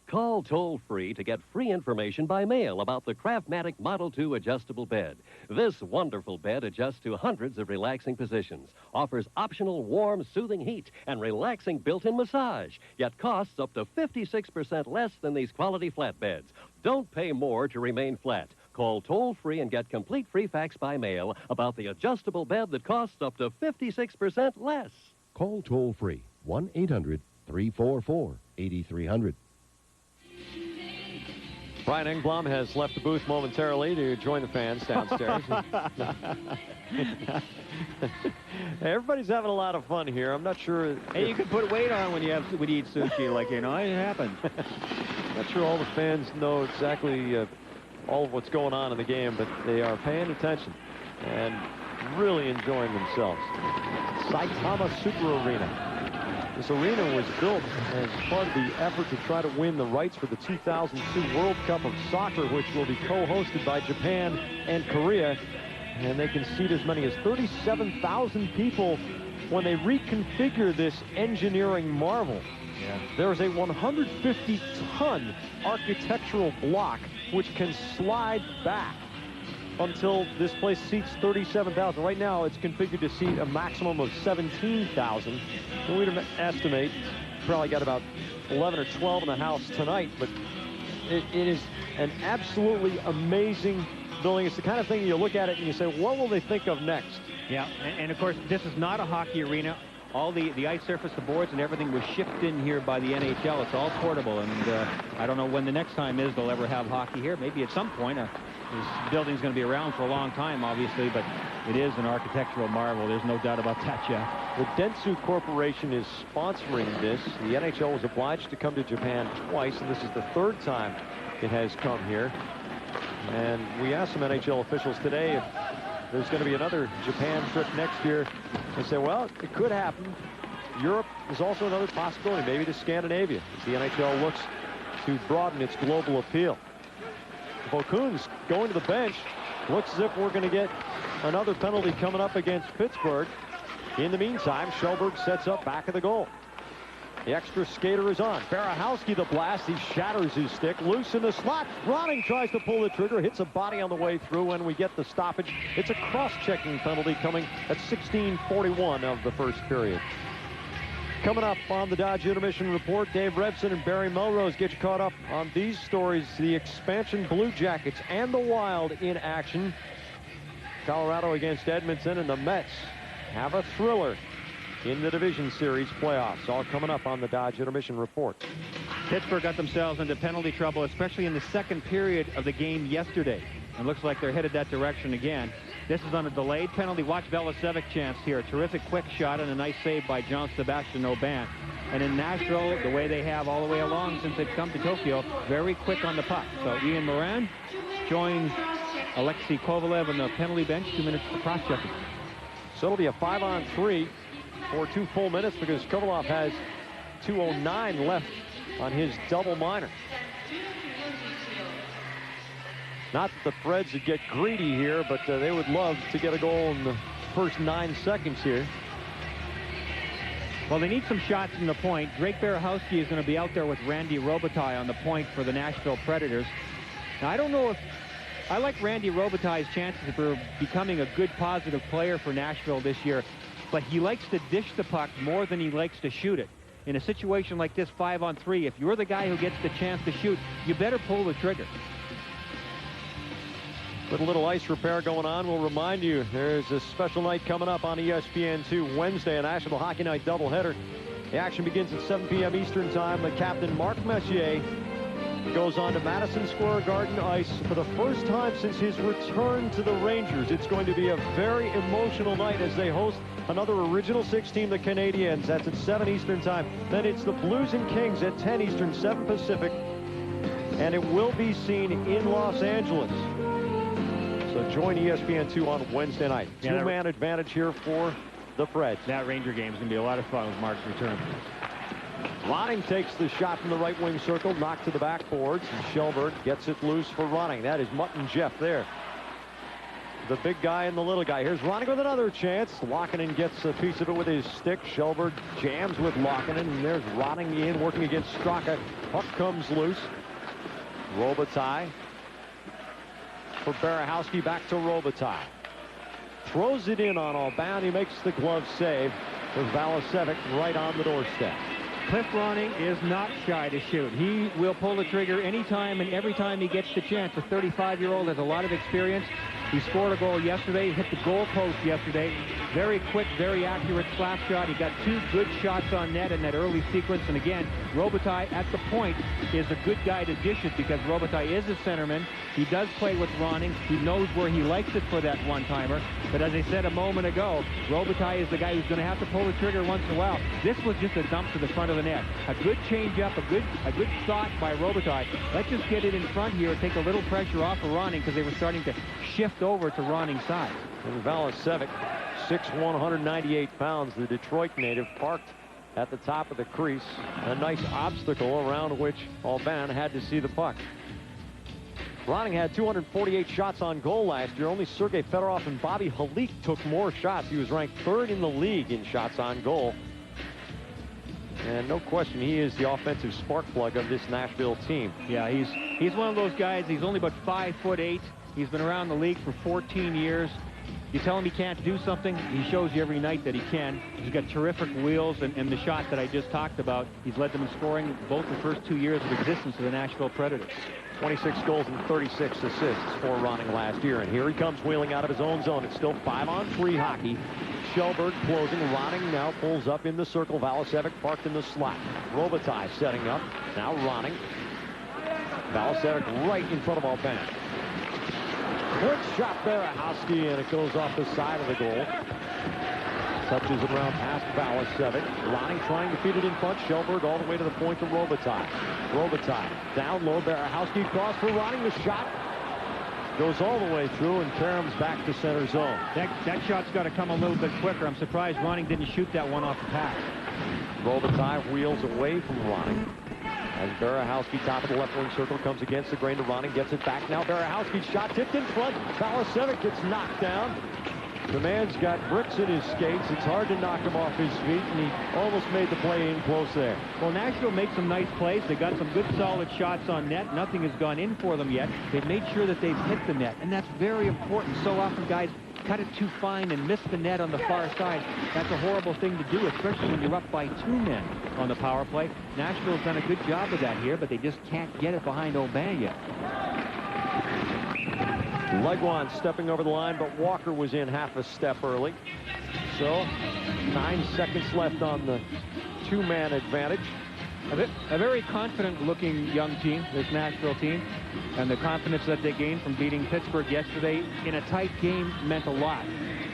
Call toll-free to get free information by mail about the Craftmatic Model 2 adjustable bed. This wonderful bed adjusts to hundreds of relaxing positions, offers optional warm, soothing heat, and relaxing built-in massage, yet costs up to 56% less than these quality flat beds. Don't pay more to remain flat. Call toll-free and get complete free facts by mail about the adjustable bed that costs up to 56% less. Call toll-free 1-800-344-8300. Brian Engblom has left the booth momentarily to join the fans downstairs. Everybody's having a lot of fun here. I'm not sure. Hey, you can put weight on when you eat sushi, like, you know, it happens. Not sure all the fans know exactly all of what's going on in the game, but they are paying attention and really enjoying themselves. Saitama Super Arena. This arena was built as part of the effort to try to win the rights for the 2002 World Cup of Soccer, which will be co-hosted by Japan and Korea. And they can seat as many as 37,000 people when they reconfigure this engineering marvel. Yeah. There's a 150-ton architectural block which can slide back until this place seats 37,000. Right now, it's configured to seat a maximum of 17,000. And we'd estimate probably got about 11 or 12 in the house tonight. But it is an absolutely amazing building. It's the kind of thing you look at it and you say, what will they think of next? Yeah, and of course, this is not a hockey arena. All the ice surface, the boards, and everything was shipped in here by the NHL. It's all portable, and I don't know when the next time is they'll ever have hockey here. Maybe at some point. This building's going to be around for a long time, obviously, but it is an architectural marvel. There's no doubt about that, Jeff. The Dentsu Corporation is sponsoring this. The NHL was obliged to come to Japan twice, and this is the third time it has come here. And we asked some NHL officials today if there's going to be another Japan trip next year. They say, well, it could happen. Europe is also another possibility, maybe to Scandinavia, as the NHL looks to broaden its global appeal. Vokun's going to the bench. Looks as if we're going to get another penalty coming up against Pittsburgh. In the meantime, Shelberg sets up back of the goal. The extra skater is on. Barahowski the blast. He shatters his stick. Loose in the slot. Ronning tries to pull the trigger. Hits a body on the way through, and we get the stoppage. It's a cross-checking penalty coming at 16:41 of the first period. Coming up on the Dodge Intermission Report, Dave Revson and Barry Melrose get you caught up on these stories. The expansion Blue Jackets and the Wild in action. Colorado against Edmonton, and the Mets have a thriller in the Division Series playoffs. All coming up on the Dodge Intermission Report. Pittsburgh got themselves into penalty trouble, especially in the second period of the game yesterday. It looks like they're headed that direction again. This is on a delayed penalty. Watch Velicevic chance here. A terrific quick shot and a nice save by John Sebastian Aubin. And in Nashville, the way they have all the way along since they've come to Tokyo, very quick on the puck. So Ian Moran joins Alexei Kovalev on the penalty bench. 2 minutes for cross-checking. So it'll be a 5-on-3 for 2 full minutes because Kovalev has 2:09 left on his double minor. Not that the Preds would get greedy here, but they would love to get a goal in the first 9 seconds here. Well, they need some shots from the point. Drake Barahowski is going to be out there with Randy Robitaille on the point for the Nashville Predators. Now, I don't know if I like Randy Robitaille's chances for becoming a good, positive player for Nashville this year, but he likes to dish the puck more than he likes to shoot it. In a situation like this, 5-on-3, if you're the guy who gets the chance to shoot, you better pull the trigger. With a little ice repair going on, we'll remind you there's a special night coming up on ESPN2 Wednesday, a National Hockey Night doubleheader. The action begins at 7 p.m. Eastern Time. The captain, Mark Messier, goes on to Madison Square Garden ice for the first time since his return to the Rangers. It's going to be a very emotional night as they host another Original Six team, the Canadiens. That's at 7 Eastern Time. Then it's the Blues and Kings at 10 Eastern, 7 Pacific. And it will be seen in Los Angeles. So join ESPN2 on Wednesday night. Two-man advantage here for the Preds. That Ranger game is going to be a lot of fun with Mark's return. Ronning takes the shot from the right wing circle, knocked to the backboards, and Shelberg gets it loose for Ronning. That is Mutt and Jeff there. The big guy and the little guy. Here's Ronning with another chance. Lokkonen gets a piece of it with his stick. Shelberg jams with Lokkonen, and there's Ronning in, working against Straka. Puck comes loose. Robitaille for Barahowski, back to Robitaille. Throws it in on Aubin. He makes the glove save with Valasevic right on the doorstep. Cliff Ronning is not shy to shoot. He will pull the trigger anytime and every time he gets the chance. The 35-year-old has a lot of experience. He scored a goal yesterday, hit the goal post yesterday. Very quick, very accurate slap shot. He got 2 good shots on net in that early sequence. And again, Robitaille at the point is a good guy to dish it because Robitaille is a centerman. He does play with Ronning. He knows where he likes it for that one-timer. But as I said a moment ago, Robitaille is the guy who's going to have to pull the trigger once in a while. This was just a dump to the front of the net. A good change-up, a good thought by Robitaille. Let's just get it in front here and take a little pressure off of Ronning because they were starting to shift over to Ronning's side. And Valasevic, 6'1", 198 pounds, the Detroit native, parked at the top of the crease. A nice obstacle around which Aubin had to see the puck. Ronning had 248 shots on goal last year. Only Sergei Fedorov and Bobby Halik took more shots. He was ranked 3rd in the league in shots on goal. And no question, he is the offensive spark plug of this Nashville team. Yeah, he's one of those guys. He's only about 5'8". He's been around the league for 14 years. You tell him he can't do something, he shows you every night that he can. He's got terrific wheels, and the shot that I just talked about, he's led them in scoring both the first 2 years of existence of the Nashville Predators. 26 goals and 36 assists for Ronning last year. And here he comes wheeling out of his own zone. It's still 5-on-3 hockey. Shelberg closing. Ronning now pulls up in the circle. Valasevic parked in the slot. Robitaille setting up. Now Ronning. Valasevic right in front of Aubin. Quick shot, Barahowski, and it goes off the side of the goal. Touches it around past Valasevic. Ronning trying to feed it in front. Shelberg all the way to the point to Robitaille. Robitaille down low. Barahowski cross for Ronning. The shot goes all the way through, and Karam's back to center zone. That shot's got to come a little bit quicker. I'm surprised Ronning didn't shoot that one off the pass. Robitaille wheels away from Ronning. As Barahowski, top of the left wing circle, comes against the grain to Ronning, gets it back. Now Barahowski's shot tipped in front. Valasevic gets knocked down. The man's got bricks in his skates. It's hard to knock him off his feet, and he almost made the play in close there. Well, Nashville made some nice plays. They got some good, solid shots on net. Nothing has gone in for them yet. They've made sure that they've hit the net, and that's very important. So often guys cut it too fine and miss the net on the far side. That's a horrible thing to do, especially when you're up by 2 men on the power play. Nashville's done a good job of that here, but they just can't get it behind Aubin yet. Leguan stepping over the line, but Walker was in half a step early. So 9 seconds left on the 2-man advantage. A very confident-looking young team, this Nashville team, and the confidence that they gained from beating Pittsburgh yesterday in a tight game meant a lot.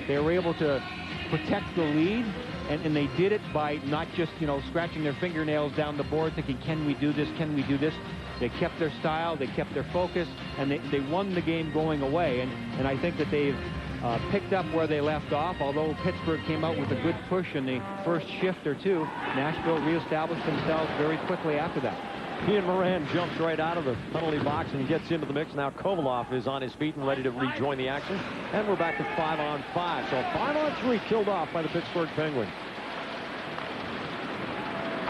They were able to protect the lead, and they did it by not just, scratching their fingernails down the board thinking, can we do this, can we do this? They kept their style, they kept their focus, and they won the game going away. And I think that they've picked up where they left off. Although Pittsburgh came out with a good push in the first shift or two, Nashville reestablished themselves very quickly after that. Ian Moran jumps right out of the penalty box and gets into the mix. Now Kovalov is on his feet and ready to rejoin the action. And we're back to 5-on-5. So 5-on-3 killed off by the Pittsburgh Penguins.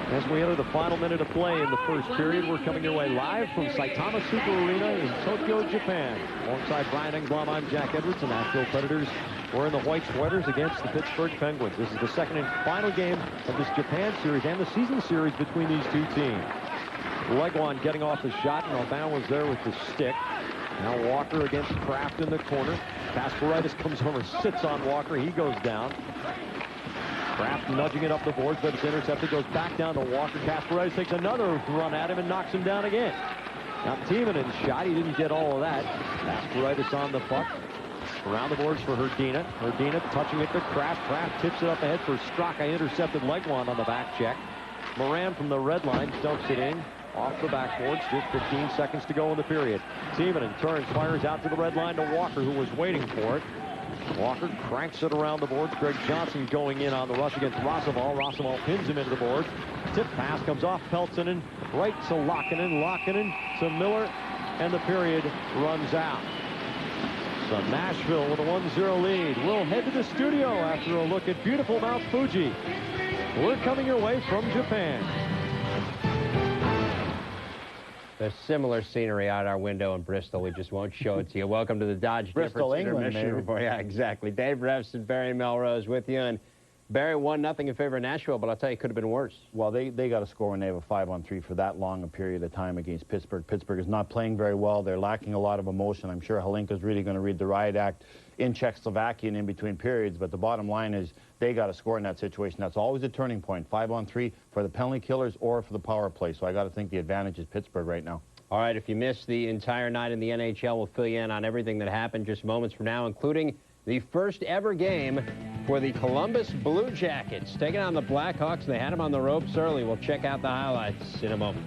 As we enter the final minute of play in the first period, we're coming your way live from Saitama Super Arena in Tokyo, Japan. Alongside Brian Engblom, I'm Jack Edwards. The Nashville Predators were in the white sweaters against the Pittsburgh Penguins. This is the second and final game of this Japan series and the season series between these two teams. Legwand getting off the shot, and Aubin was there with the stick. Now Walker against Kraft in the corner. Kasparaitis comes over, sits on Walker. He goes down. Kraft nudging it up the boards, but it's intercepted. Goes back down to Walker. Kasparaitis takes another run at him and knocks him down again. Now Timonin's shot, he didn't get all of that. Kasparaitis on the puck. Around the boards for Hrdina. Hrdina touching it to Kraft. Kraft tips it up ahead for Straka. Intercepted Legwand on the back check. Moran from the red line dumps it in. Off the backboards, just 15 seconds to go in the period. Timonin turns, fires out to the red line to Walker, who was waiting for it. Walker cranks it around the boards. Greg Johnson going in on the rush against Rossoval. Rossoval pins him into the boards. Tip pass comes off Peltonen, right to Laakkonen. Laakkonen to Miller, and the period runs out. So Nashville with a 1-0 lead. We'll head to the studio after a look at beautiful Mount Fuji. We're coming your way from Japan. There's similar scenery out our window in Bristol. We just won't show it to you. Welcome to the Dodge Bristol, England, report. Yeah, exactly. Dave Refson, Barry Melrose with you. And Barry 1-0 in favor of Nashville, but I'll tell you, it could have been worse. Well, they got to score when they have a 5-on-3 for that long a period of time against Pittsburgh. Pittsburgh is not playing very well. They're lacking a lot of emotion. I'm sure Halinka's really going to read the riot act in Czechoslovakia and in between periods, but the bottom line is they got to score in that situation. That's always a turning point, 5-on-3 for the penalty killers or for the power play. So I got to think the advantage is Pittsburgh right now. All right, if you missed the entire night in the NHL, we'll fill you in on everything that happened just moments from now, including the first ever game for the Columbus Blue Jackets. Taking on the Blackhawks, they had them on the ropes early. We'll check out the highlights in a moment.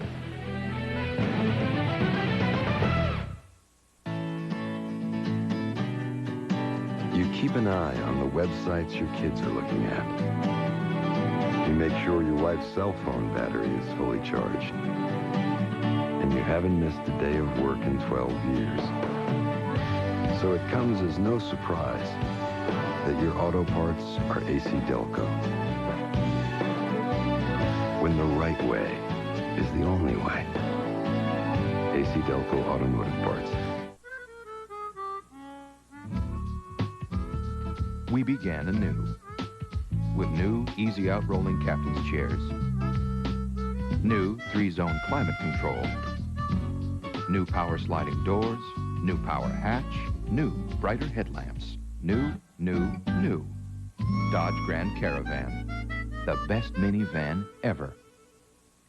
You keep an eye on the websites your kids are looking at. You make sure your wife's cell phone battery is fully charged. And you haven't missed a day of work in 12 years. So it comes as no surprise that your auto parts are AC Delco. When the right way is the only way. AC Delco Automotive Parts. We began anew with new easy-out rolling captain's chairs, new 3-zone climate control, new power sliding doors, new power hatch, new brighter headlamps, new. Dodge Grand Caravan, the best minivan ever.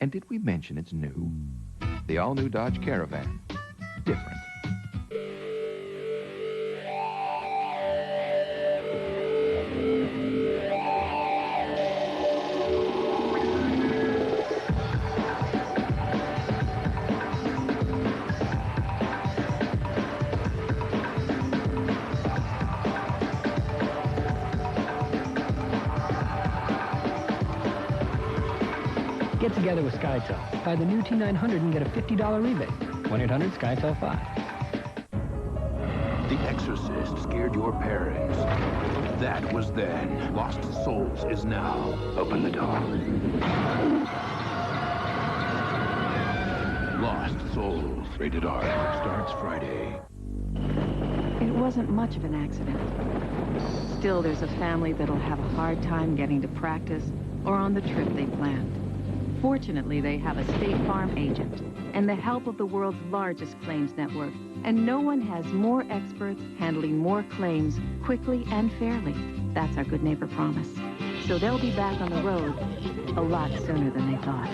And did we mention it's new? The all-new Dodge Caravan, different. Get together with SkyTel. Buy the new T900 and get a $50 rebate. 1-800-SkyTel-5. The Exorcist scared your parents. That was then. Lost Souls is now. Open the door. Lost Souls. Rated R. Starts Friday. It wasn't much of an accident. Still, there's a family that'll have a hard time getting to practice or on the trip they planned. Fortunately, they have a State Farm agent and the help of the world's largest claims network. And no one has more experts handling more claims quickly and fairly. That's our Good Neighbor promise. So they'll be back on the road a lot sooner than they thought.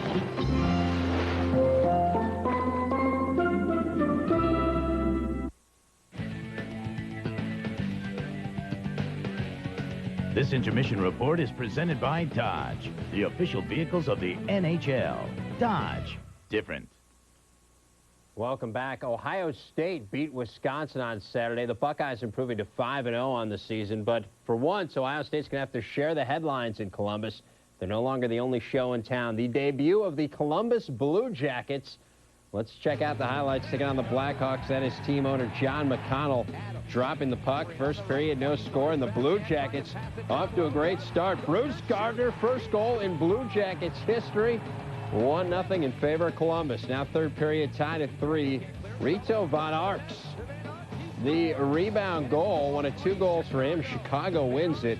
This intermission report is presented by Dodge, the official vehicles of the NHL. Dodge, different. Welcome back. Ohio State beat Wisconsin on Saturday. The Buckeyes improving to 5-0 on the season, but for once, Ohio State's going to have to share the headlines in Columbus. They're no longer the only show in town. The debut of the Columbus Blue Jackets Let's check out the highlights. Taking on the Blackhawks, that is team owner John McConnell dropping the puck. First period, no score, and the Blue Jackets off to a great start. Bruce Gardner, first goal in Blue Jackets history. 1-0 in favor of Columbus. Now third period, tied at 3. Rito Von Arx, the rebound goal, one of 2 goals for him. Chicago wins it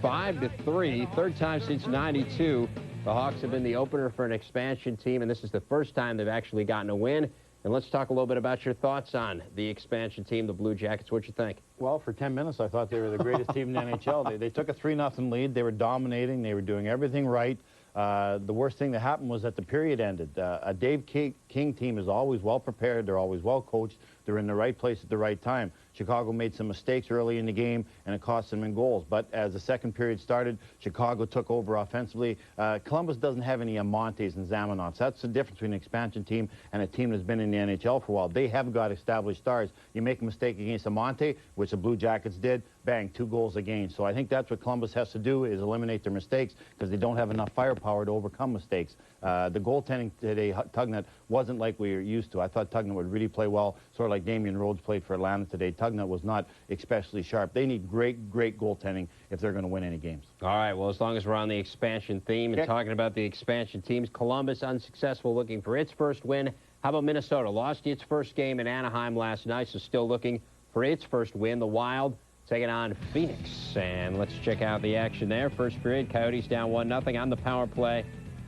5-3. Third time since '92. The Hawks have been the opener for an expansion team, and this is the first time they've actually gotten a win. And let's talk a little bit about your thoughts on the expansion team, the Blue Jackets. What you think? Well, for 10 minutes, I thought they were the greatest team in the NHL. They took a 3-0 lead. They were dominating. They were doing everything right. The worst thing that happened was that the period ended. A Dave King team is always well prepared. They're always well coached. They're in the right place at the right time. Chicago made some mistakes early in the game, and it cost them in goals. But as the second period started, Chicago took over offensively. Columbus doesn't have any Amontes and Zamenhofs. That's the difference between an expansion team and a team that's been in the NHL for a while. They have got established stars. You make a mistake against Amonte, which the Blue Jackets did, bang, 2 goals a game. So I think that's what Columbus has to do, is eliminate their mistakes, because they don't have enough firepower to overcome mistakes. The goaltending today, Tugnutt, wasn't like we were used to. I thought Tugnutt would really play well, sort of like Damian Rhodes played for Atlanta today. Tugnutt was not especially sharp. They need great goaltending if they're going to win any games. All right, well, as long as we're on the expansion theme and talking about the expansion teams, Columbus unsuccessful looking for its first win. How about Minnesota? Lost its first game in Anaheim last night, so still looking for its first win. The Wild taking on Phoenix. And let's check out the action there. First period, Coyotes down 1-0 on the power play.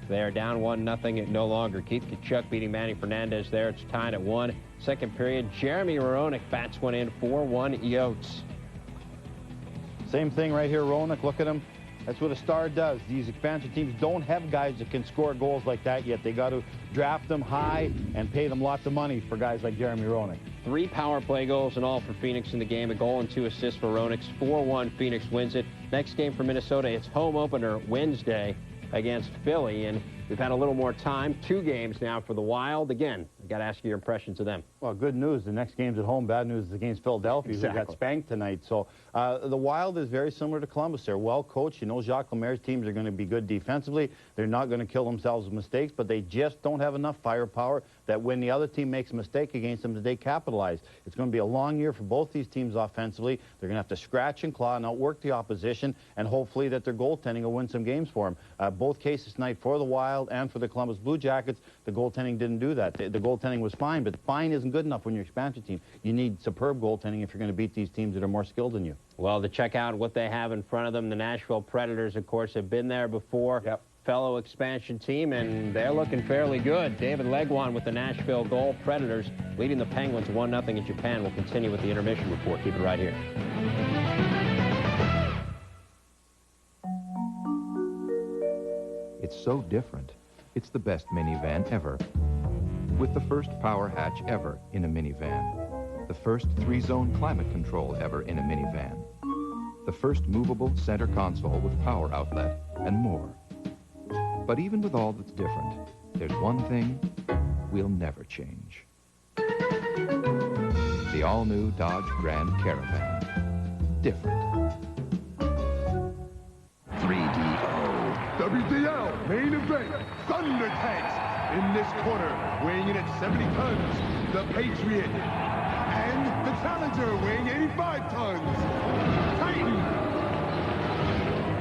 They're down 1-0 no longer. Keith Tkachuk beating Manny Fernandez there. It's tied at 1. Second period, Jeremy Roenick bats one in, 4-1 Yotes. Same thing right here, Roenick. Look at him. That's what a star does. These expansion teams don't have guys that can score goals like that yet. They got to draft them high and pay them lots of money for guys like Jeremy Roenick. 3 power play goals in all for Phoenix in the game. A goal and 2 assists for Roenick. 4-1 Phoenix wins it. Next game for Minnesota, it's home opener Wednesday against Philly, and we've had a little more time. 2 games now for the Wild. Again, I've got to ask you your impressions of them. Well, good news. The next game's at home. Bad news is against Philadelphia, Exactly. who got spanked tonight. So the Wild is very similar to Columbus. They're well coached. You know, Jacques Lemaire's teams are going to be good defensively. They're not going to kill themselves with mistakes, but they just don't have enough firepower that when the other team makes a mistake against them, that they capitalize. It's going to be a long year for both these teams offensively. They're going to have to scratch and claw and outwork the opposition, and hopefully that their goaltending will win some games for them. Both cases tonight for the Wild and for the Columbus Blue Jackets, the goaltending didn't do that. The goaltending was fine, but fine isn't good enough when you're an expansion team. You need superb goaltending if you're going to beat these teams that are more skilled than you. Well, to check out what they have in front of them, the Nashville Predators, of course, have been there before. Yep. Fellow expansion team, and they're looking fairly good. David Legwan with the Nashville goal. Predators leading the Penguins 1-0 in Japan. We'll continue with the intermission report. Keep it right here. It's so different. It's the best minivan ever. With the first power hatch ever in a minivan. The first 3-zone climate control ever in a minivan. The first movable center console with power outlet, and more. But even with all that's different, there's one thing we'll never change. The all-new Dodge Grand Caravan. Different. 3DO. WDL main event. Thunder Tanks. In this corner, weighing in at 70 tons, the Patriot. And the Challenger, weighing 85 tons. Titan.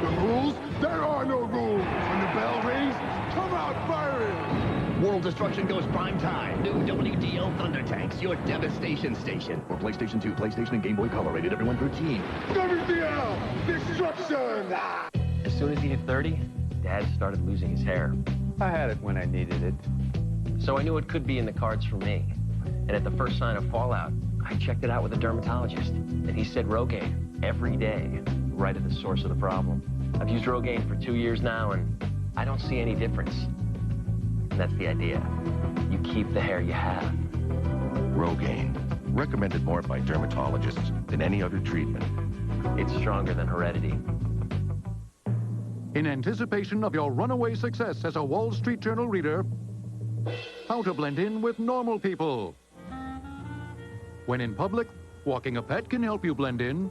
The rules? There are no rules. When the bell rings, come out firing. World Destruction goes prime time. New WDL Thunder Tanks, your devastation station. For PlayStation 2, PlayStation, and Game Boy Color, rated everyone 13. WDL Destruction! As soon as he hit 30, Dad started losing his hair. I had it when I needed it. So I knew it could be in the cards for me. And at the first sign of fallout, I checked it out with a dermatologist. And he said Rogaine every day, right at the source of the problem. I've used Rogaine for 2 years now, and I don't see any difference. And that's the idea. You keep the hair you have. Rogaine. Recommended more by dermatologists than any other treatment. It's stronger than heredity. In anticipation of your runaway success as a Wall Street Journal reader, how to blend in with normal people. When in public, walking a pet can help you blend in.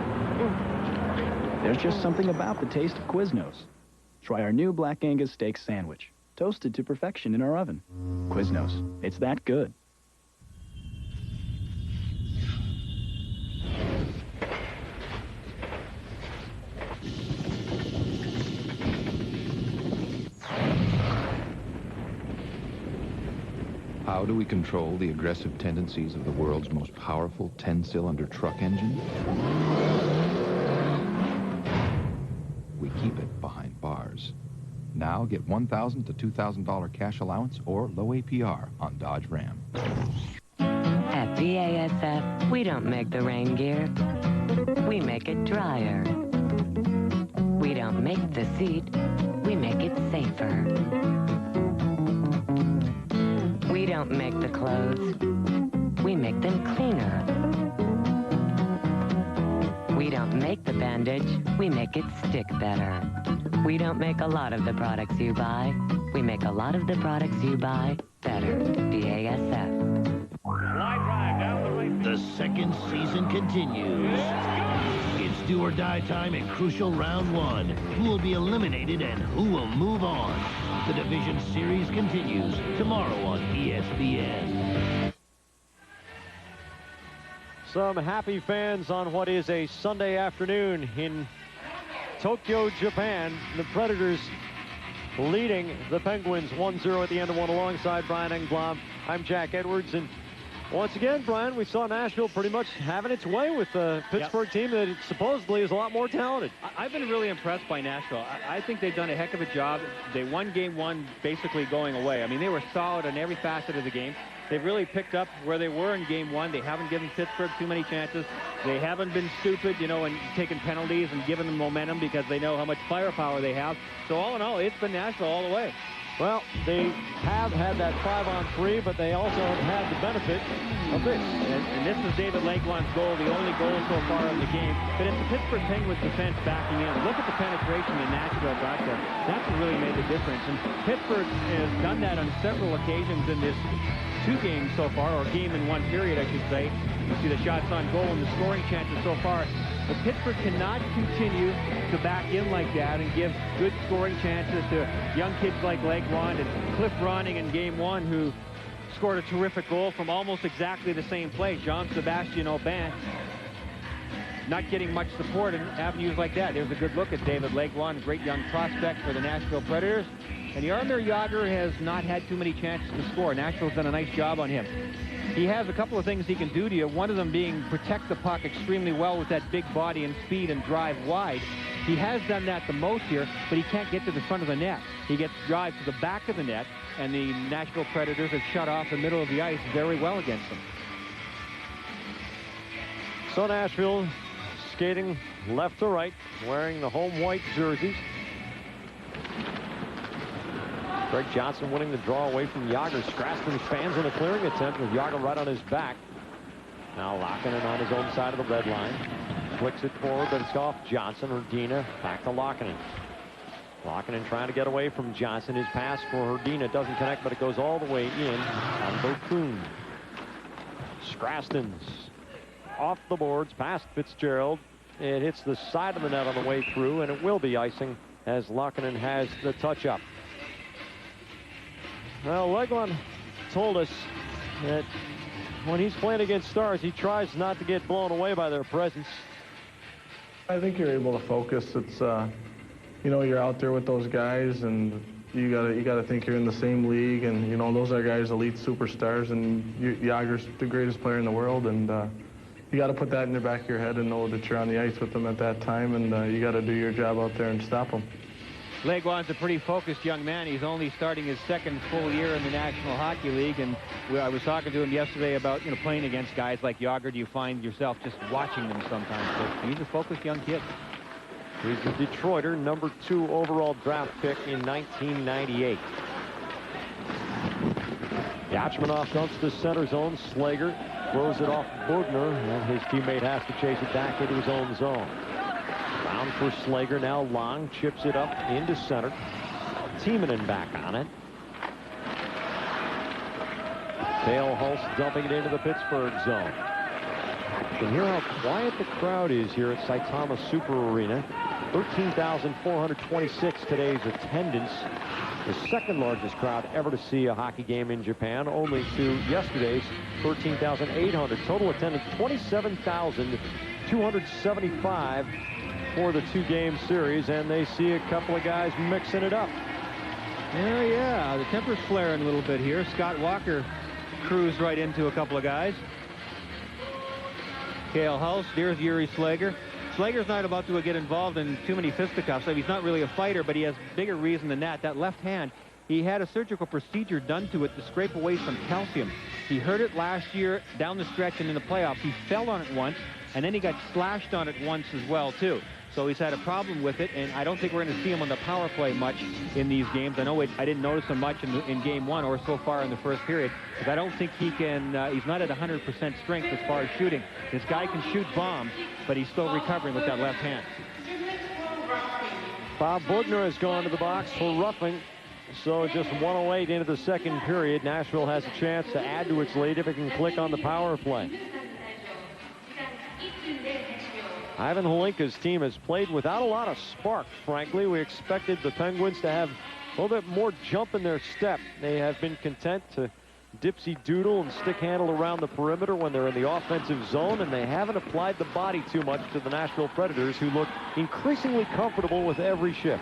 There's just something about the taste of Quiznos. Try our new Black Angus steak sandwich, toasted to perfection in our oven. Quiznos, it's that good. How do we control the aggressive tendencies of the world's most powerful 10-cylinder truck engine? We keep it behind bars. Now get $1,000 to $2,000 cash allowance or low APR on Dodge Ram. At BASF, we don't make the rain gear. We make it drier. We don't make the seat. We make it safer. We don't make the clothes. We make them cleaner. We don't make the bandage. We make it stick better. We don't make a lot of the products you buy. We make a lot of the products you buy better. BASF. The second season continues. It's do or die time in crucial round one. Who will be eliminated and who will move on? The division series continues tomorrow on ESPN. Some happy fans on what is a Sunday afternoon in Tokyo, Japan. The Predators leading the Penguins 1-0 at the end of one. Alongside Brian Engblom, I'm Jack Edwards. And once again, Brian, we saw Nashville pretty much having its way with the Pittsburgh team that supposedly is a lot more talented. I've been really impressed by Nashville. I think they've done a heck of a job. They won game one basically going away. I mean, they were solid in every facet of the game. They've really picked up where they were in game one. They haven't given Pittsburgh too many chances. They haven't been stupid, you know, and taking penalties and giving them momentum because they know how much firepower they have. So all in all, it's been Nashville all the way. Well, they have had that 5-on-3, but they also have had the benefit of this. And this is David Laguan's goal, the only goal so far in the game. But it's the Pittsburgh Penguins defense backing in. Look at the penetration in Nashville got there. That's what really made the difference. And Pittsburgh has done that on several occasions in this two games so far, or game in one period, I should say. You see the shots on goal and the scoring chances so far. But Pittsburgh cannot continue to back in like that and give good scoring chances to young kids like Laguan and Cliff Ronning in game one, who scored a terrific goal from almost exactly the same place. Jean-Sébastien Aubin not getting much support in avenues like that. There's a good look at David Laguan, great young prospect for the Nashville Predators. And Jaromir Jagr has not had too many chances to score. Nashville's done a nice job on him. He has a couple of things he can do to you, one of them being protect the puck extremely well with that big body and speed and drive wide. He has done that the most here, but he can't get to the front of the net. He gets drive to the back of the net, and the Nashville Predators have shut off the middle of the ice very well against him. So Nashville skating left to right, wearing the home white jerseys. Greg Johnson winning the draw away from Jagr. Straston fans in a clearing attempt with Jagr right on his back. Now Laakkonen on his own side of the red line. Flicks it forward, but it's off Johnson. Hrdina back to Laakkonen. Laakkonen trying to get away from Johnson. His pass for Hrdina doesn't connect, but it goes all the way in on Bokun. Straston's off the boards past Fitzgerald. It hits the side of the net on the way through, and it will be icing as Laakkonen has the touch-up. Well, Laguan told us that when he's playing against Stars, he tries not to get blown away by their presence. I think you're able to focus. It's, you know, you're out there with those guys, and you gotta think you're in the same league, and you know those are guys, elite superstars, and Jagr's the greatest player in the world, and you got to put that in the back of your head and know that you're on the ice with them at that time, and you got to do your job out there and stop them. Laguan's a pretty focused young man. He's only starting his second full year in the National Hockey League, and I was talking to him yesterday about, you know, playing against guys like Jagr. Do you find yourself just watching them sometimes? But he's a focused young kid. He's a Detroiter, number 2 overall draft pick in 1998. Yachmanov dumps the center zone. Slager throws it off Bugner, and his teammate has to chase it back into his own zone. Round for Slager. Now Long chips it up into center. Timonen back on it. Dale Hulse dumping it into the Pittsburgh zone. can hear how quiet the crowd is here at Saitama Super Arena. 13,426 today's attendance. The second largest crowd ever to see a hockey game in Japan, only to yesterday's 13,800. Total attendance 27,275 for the two-game series, and they see a couple of guys mixing it up. Yeah, the temper's flaring a little bit here. Scott Walker cruised right into a couple of guys. Cale Hulse, here's Yuri Slager. Slager's not about to get involved in too many fisticuffs. He's not really a fighter, but he has bigger reason than that. That left hand, he had a surgical procedure done to it to scrape away some calcium. He hurt it last year down the stretch and in the playoffs. He fell on it once, and then he got slashed on it once as well, too. So he's had a problem with it, and I don't think we're going to see him on the power play much in these games. I know I didn't notice him much in game one or so far in the first period, because I don't think he can, he's not at 100% strength as far as shooting. This guy can shoot bombs, but he's still recovering with that left hand. Bob Bugner has gone to the box for roughing. So just 1:08 into the second period. Nashville has a chance to add to its lead if it can click on the power play. Ivan Holinka's team has played without a lot of spark, frankly. We expected the Penguins to have a little bit more jump in their step. They have been content to dipsy-doodle and stick handle around the perimeter when they're in the offensive zone, and they haven't applied the body too much to the Nashville Predators, who look increasingly comfortable with every shift.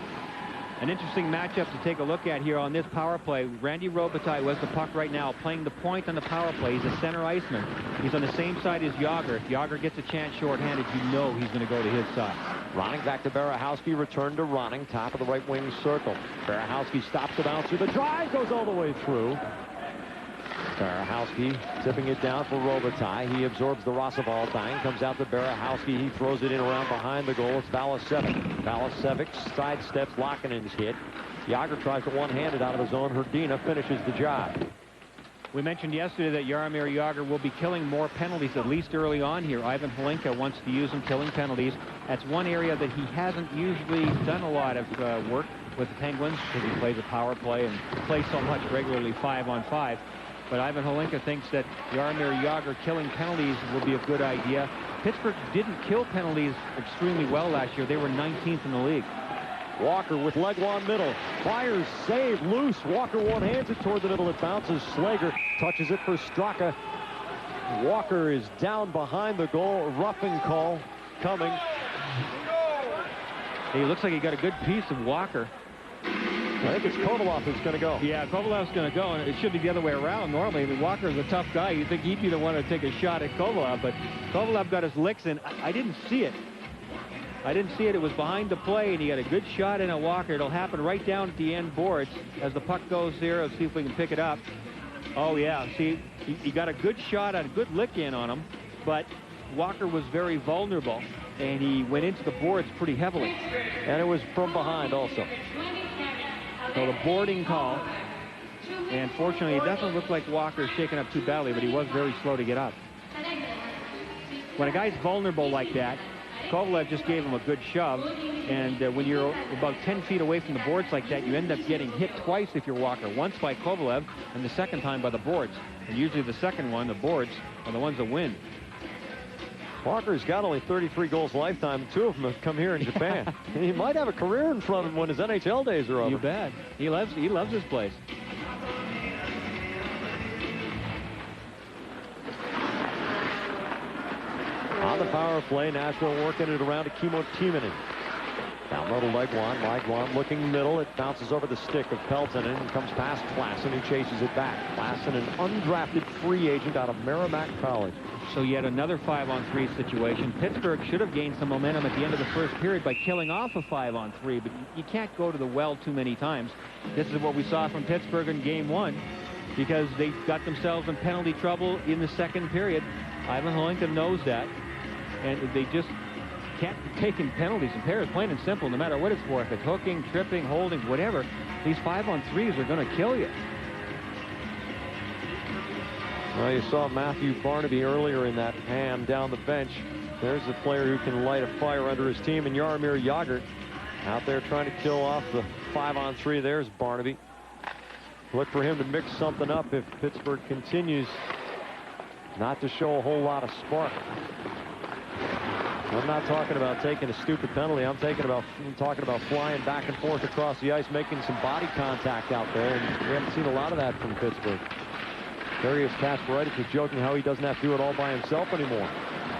An interesting matchup to take a look at here on this power play. Randy Robitaille was the puck right now, playing the point on the power play. He's a center iceman. He's on the same side as Jágr. If Jágr gets a chance shorthanded, you know he's going to go to his side. Ronning back to Berehowski, return to Ronning, top of the right wing circle. Berehowski stops the bounce through the drive, goes all the way through. Berehowski tipping it down for Robitaille. He absorbs the Roosevelt dying, comes out to Berehowski. He throws it in around behind the goal. It's Valasevic. Valasevic sidesteps Lakinen's hit. Jágr tries to one-handed out of his own. Hrdina finishes the job. We mentioned yesterday that Jaromir Jágr will be killing more penalties, at least early on here. Ivan Holinka wants to use him killing penalties. That's one area that he hasn't usually done a lot of work with the Penguins, because he plays a power play and plays so much regularly 5-on-5. But Ivan Holinka thinks that Jaromir Jágr killing penalties will be a good idea. Pittsburgh didn't kill penalties extremely well last year. They were 19th in the league. Walker with Legloire middle. Fires, save, loose. Walker one-hands it toward the middle. It bounces. Slager touches it for Straka. Walker is down behind the goal. Roughing call coming. He looks like he got a good piece of Walker. I think it's Kovalov who's going to go. Yeah, Kovalov's going to go, and it should be the other way around. Normally, I mean, Walker's a tough guy. You'd think he'd be the one to take a shot at Kovalov, but Kovalov got his licks in. I didn't see it. It was behind the play, and he got a good shot in at Walker. It'll happen right down at the end boards as the puck goes there. Let's see if we can pick it up. Oh, yeah. See, he got a good shot, a good lick in on him, but Walker was very vulnerable, and he went into the boards pretty heavily. And it was from behind also. So the boarding call, and fortunately it doesn't look like Walker's shaken up too badly, but he was very slow to get up. When a guy's vulnerable like that, Kovalev just gave him a good shove, and when you're about 10 feet away from the boards like that, you end up getting hit twice if you're Walker. Once by Kovalev, and the second time by the boards. And usually the second one, the boards, are the ones that win. Walker's got only 33 goals lifetime. 2 of them have come here in Japan. He might have a career in front of him when his NHL days are over. You bet. He loves this place. On the power play, Nashville working it around to Kimmo Timonen. Down low to Legloire. Legloire looking middle. It bounces over the stick of Peltonen and comes past Klassen, who chases it back. Klassen, an undrafted free agent out of Merrimack College. So yet another 5-on-3 situation. Pittsburgh should have gained some momentum at the end of the first period by killing off a 5-on-3, but you can't go to the well too many times. This is what we saw from Pittsburgh in game 1, because they got themselves in penalty trouble in the second period. Ivan Holinka knows that, and they just can't be taking penalties in pairs, plain and simple, no matter what it's for. If it's hooking, tripping, holding, whatever, these 5-on-3s are going to kill you. Well, you saw Matthew Barnaby earlier in that ham down the bench. There's a player who can light a fire under his team, and Jaromir Jágr out there trying to kill off the 5-on-3. There's Barnaby. Look for him to mix something up if Pittsburgh continues not to show a whole lot of spark. I'm not talking about taking a stupid penalty. I'm talking about flying back and forth across the ice, making some body contact out there, and we haven't seen a lot of that from Pittsburgh. Darius Kasparaitis was joking how he doesn't have to do it all by himself anymore.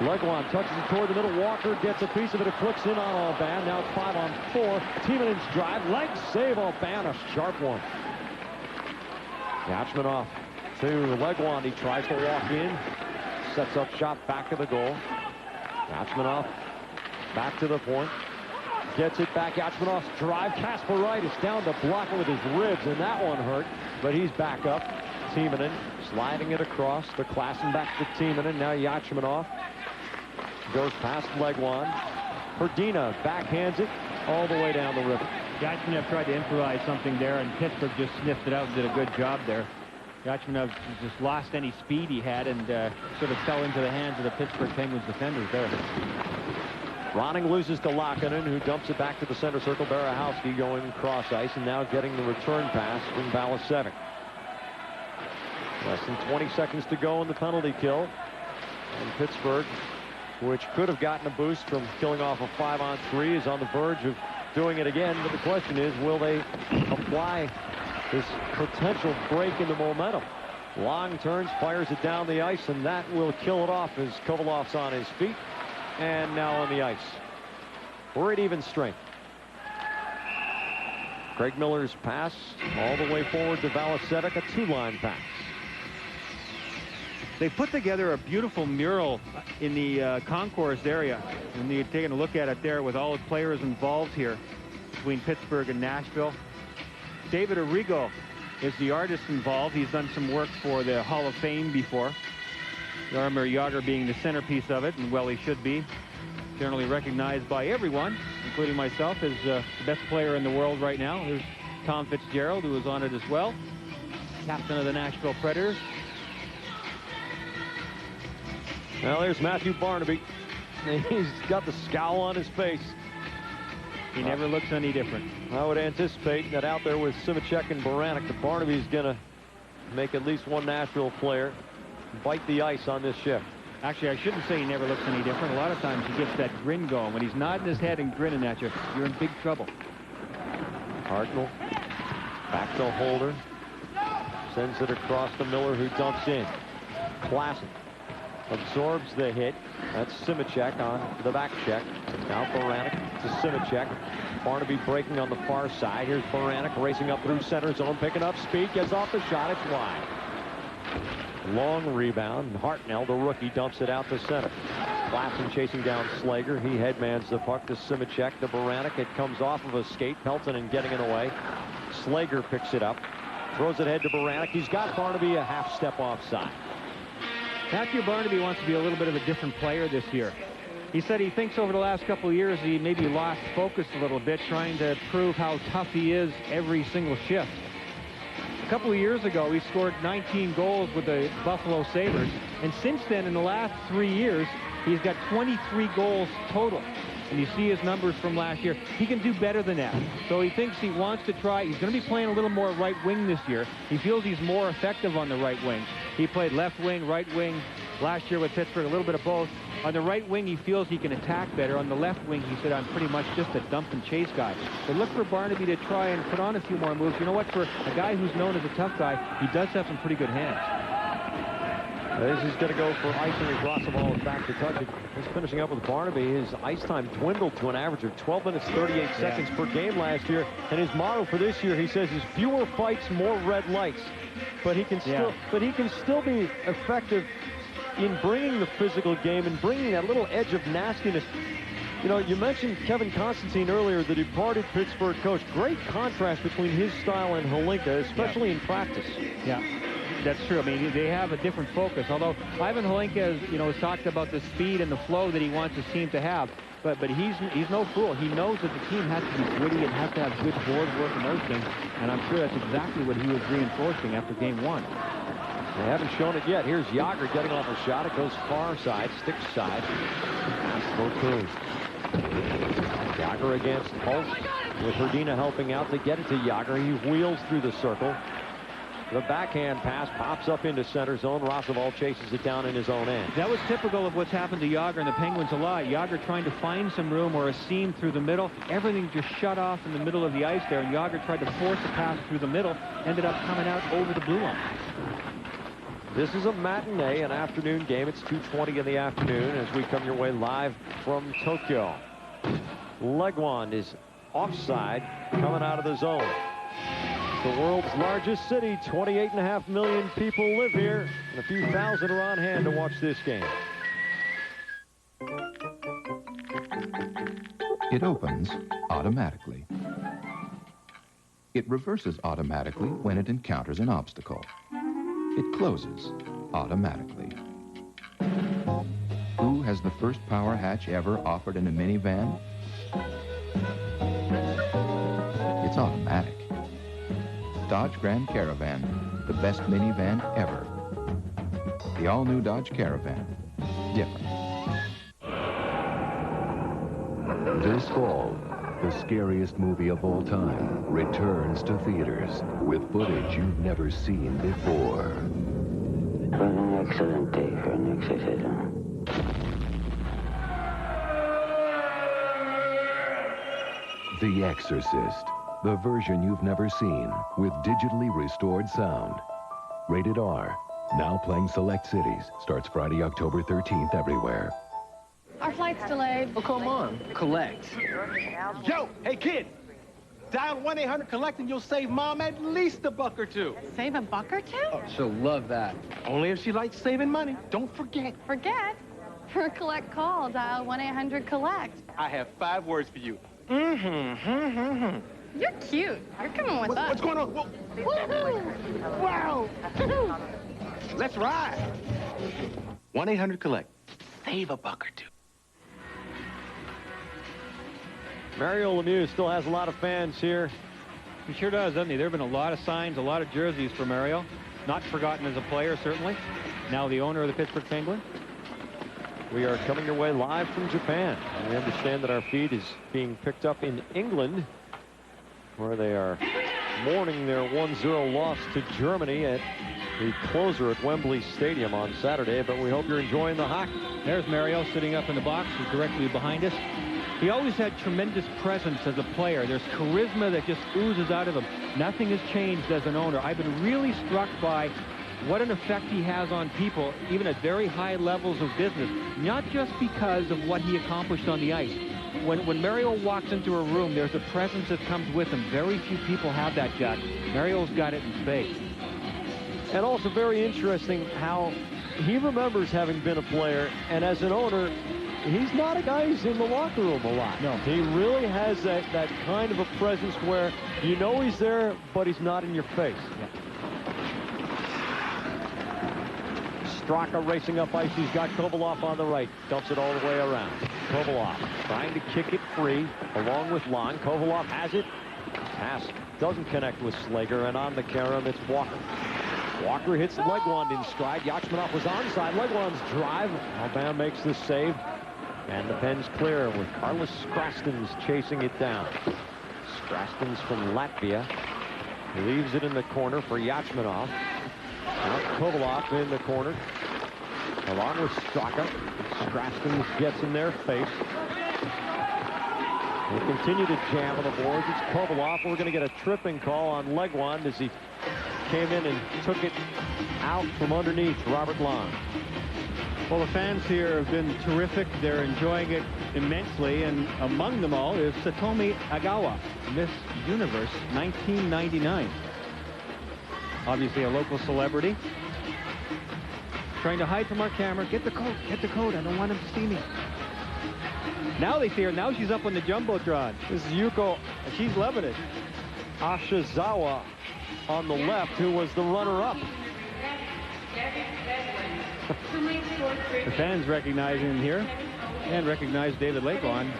Legwand touches it toward the middle. Walker gets a piece of it. It flicks in on Aubin. Now it's 5-on-4. Tiemanen's drive. Leg save. Aubin, a sharp one. Yachmanov to Legwand. He tries to walk in. Sets up shot back of the goal. Yachmanov back to the point. Gets it back. Yachmanov's drive. Kasparaitis down to block it with his ribs, and that one hurt. But he's back up. Tiemann sliding it across to Klassen, back to Tiemann. Now Yachmanov goes past Legwand. Hrdina backhands it all the way down the river. Yachmanov tried to improvise something there, and Pittsburgh just sniffed it out and did a good job there. Yachmanov just lost any speed he had and sort of fell into the hands of the Pittsburgh Penguins defenders there. Ronning loses to Laakkonen, who dumps it back to the center circle. Barahowski going cross ice and now getting the return pass from Balasevic. Less than 20 seconds to go in the penalty kill. And Pittsburgh, which could have gotten a boost from killing off a 5-on-3, is on the verge of doing it again. But the question is, will they apply this potential break in the momentum? Long turns, fires it down the ice, and that will kill it off as Kovalov's on his feet and now on the ice. We're at even strength. Craig Miller's pass all the way forward to Balasevic, a two-line pass. They put together a beautiful mural in the concourse area, and you're taking a look at it there with all the players involved here between Pittsburgh and Nashville. David Arrigo is the artist involved. He's done some work for the Hall of Fame before. Jaromir Jagr being the centerpiece of it, and well, he should be. Generally recognized by everyone, including myself, as the best player in the world right now. There's Tom Fitzgerald, who was on it as well. Captain of the Nashville Predators. Well, there's Matthew Barnaby. He's got the scowl on his face. He never looks any different. I would anticipate that out there with Simicek and Baranek, that Barnaby's going to make at least one Nashville player bite the ice on this shift. Actually, I shouldn't say he never looks any different. A lot of times he gets that grin going. When he's nodding his head and grinning at you, you're in big trouble. Hartnell back to Holder. Sends it across to Miller, who dumps in. Klassen absorbs the hit. That's Simicek on the back check. Now Baranek to Simicek. Barnaby breaking on the far side. Here's Baranek racing up through center zone, picking up speed, gets off the shot. It's wide. Long rebound. Hartnell, the rookie, dumps it out to center. Klassen chasing down Slager. He headmans the puck to Simicek, to Baranek. It comes off of a skate. Peltonen getting it away. Slager picks it up. Throws it ahead to Baranek. He's got Barnaby a half step offside. Matthew Barnaby wants to be a little bit of a different player this year. He said he thinks over the last couple of years he maybe lost focus a little bit, trying to prove how tough he is every single shift. A couple of years ago, he scored 19 goals with the Buffalo Sabres, and since then, in the last 3 years, he's got 23 goals total. And you see his numbers from last year. He can do better than that. So he thinks he wants to try. He's going to be playing a little more right wing this year. He feels he's more effective on the right wing. He played left wing, right wing last year with Pittsburgh, a little bit of both. On the right wing, he feels he can attack better. On the left wing, he said, I'm pretty much just a dump and chase guy. But look for Barnaby to try and put on a few more moves. You know what? For a guy who's known as a tough guy, he does have some pretty good hands. This is going to go for icing as Rossaball is back to touch it. Just finishing up with Barnaby. His ice time dwindled to an average of 12 minutes 38 seconds per game last year. And his motto for this year, he says, is fewer fights, more red lights. But he can still be effective in bringing the physical game and bringing that little edge of nastiness. You know, you mentioned Kevin Constantine earlier, the departed Pittsburgh coach. Great contrast between his style and Hlinka, especially in practice. Yeah. That's true. I mean, they have a different focus. Although Ivan Hlinka has talked about the speed and the flow that he wants his team to have. But he's no fool. He knows that the team has to be gritty and has to have good board work and those things. And I'm sure that's exactly what he was reinforcing after game one. They haven't shown it yet. Here's Jagr getting off a shot. It goes far side, stick side. Pass Jagr against Hulk, with Hrdina helping out to get it to Jagr. He wheels through the circle. The backhand pass pops up into center zone. Roosevelt chases it down in his own end. That was typical of what's happened to Yager and the Penguins a lot. Yager trying to find some room or a seam through the middle. Everything just shut off in the middle of the ice there, and Yager tried to force a pass through the middle, ended up coming out over the blue line. This is a matinee, an afternoon game. It's 2:20 in the afternoon as we come your way live from Tokyo. Legwand is offside coming out of the zone. The world's largest city, 28.5 million people live here, and a few thousand are on hand to watch this game. It opens automatically. It reverses automatically when it encounters an obstacle. It closes automatically. Who has the first power hatch ever offered in a minivan? It's automatic. Dodge Grand Caravan, the best minivan ever. The all-new Dodge Caravan. Different. This fall, the scariest movie of all time returns to theaters with footage you've never seen before. It was an excellent day for an exorcism. The Exorcist, the version you've never seen with digitally restored sound. Rated R, now playing select cities, starts Friday, October 13th everywhere. Our flight's delayed. Oh, come on. Collect. Yo, hey, kid. Dial 1-800-COLLECT and you'll save Mom at least $1 or $2. Save $1 or $2? Oh, she'll love that. Only if she likes saving money. Don't forget. Forget? For a collect call, dial 1-800-COLLECT. I have 5 words for you. You're cute. You're coming with us. What's going on? Woohoo! Wow! Let's ride. 1-800-COLLECT. Save $1 or $2. Mario Lemieux still has a lot of fans here. He sure does, doesn't he? There have been a lot of signs, a lot of jerseys for Mario. Not forgotten as a player, certainly. Now the owner of the Pittsburgh Penguins. We are coming your way live from Japan. We understand that our feed is being picked up in England, where they are mourning their 1-0 loss to Germany at the closer at Wembley Stadium on Saturday, but we hope you're enjoying the hockey. There's Mario sitting up in the box. He's directly behind us. He always had tremendous presence as a player. There's charisma that just oozes out of him. Nothing has changed as an owner. I've been really struck by what an effect he has on people, even at very high levels of business, not just because of what he accomplished on the ice. When Mario walks into a room, there's a presence that comes with him. Very few people have that, Jack. Mario's got it in spades. And also very interesting how he remembers having been a player, and as an owner, he's not a guy who's in the locker room a lot. No. He really has that kind of a presence where you know he's there, but he's not in your face. Yeah. Straka racing up ice. He's got Kovalov on the right. Dumps it all the way around. Kovalov trying to kick it free along with Lon. Kovalov has it. Pass doesn't connect with Slager, and on the carom, it's Walker. Walker hits Legwand in stride. Yachmanov was onside. Legwand's drive. Alabama makes the save. And the pen's clear with Carlos Strastens chasing it down. Strastens from Latvia. Leaves it in the corner for Yachmanov. Now Kovalov in the corner. Along with Straka. Strastens gets in their face. They continue to jam on the boards. It's Kovalov. We're going to get a tripping call on Legwand as he came in and took it out from underneath Robert Long. Well, the fans here have been terrific. They're enjoying it immensely, and among them all is Satomi Agawa, Miss Universe 1999. Obviously a local celebrity. Trying to hide from our camera. Get the coat, get the coat. I don't want him to see me. Now they see her. Now she's up on the Jumbotron. This is Yuko. She's loving it. Ashizawa on the left, who was the runner-up. The fans recognizing him here and recognize David Lakeon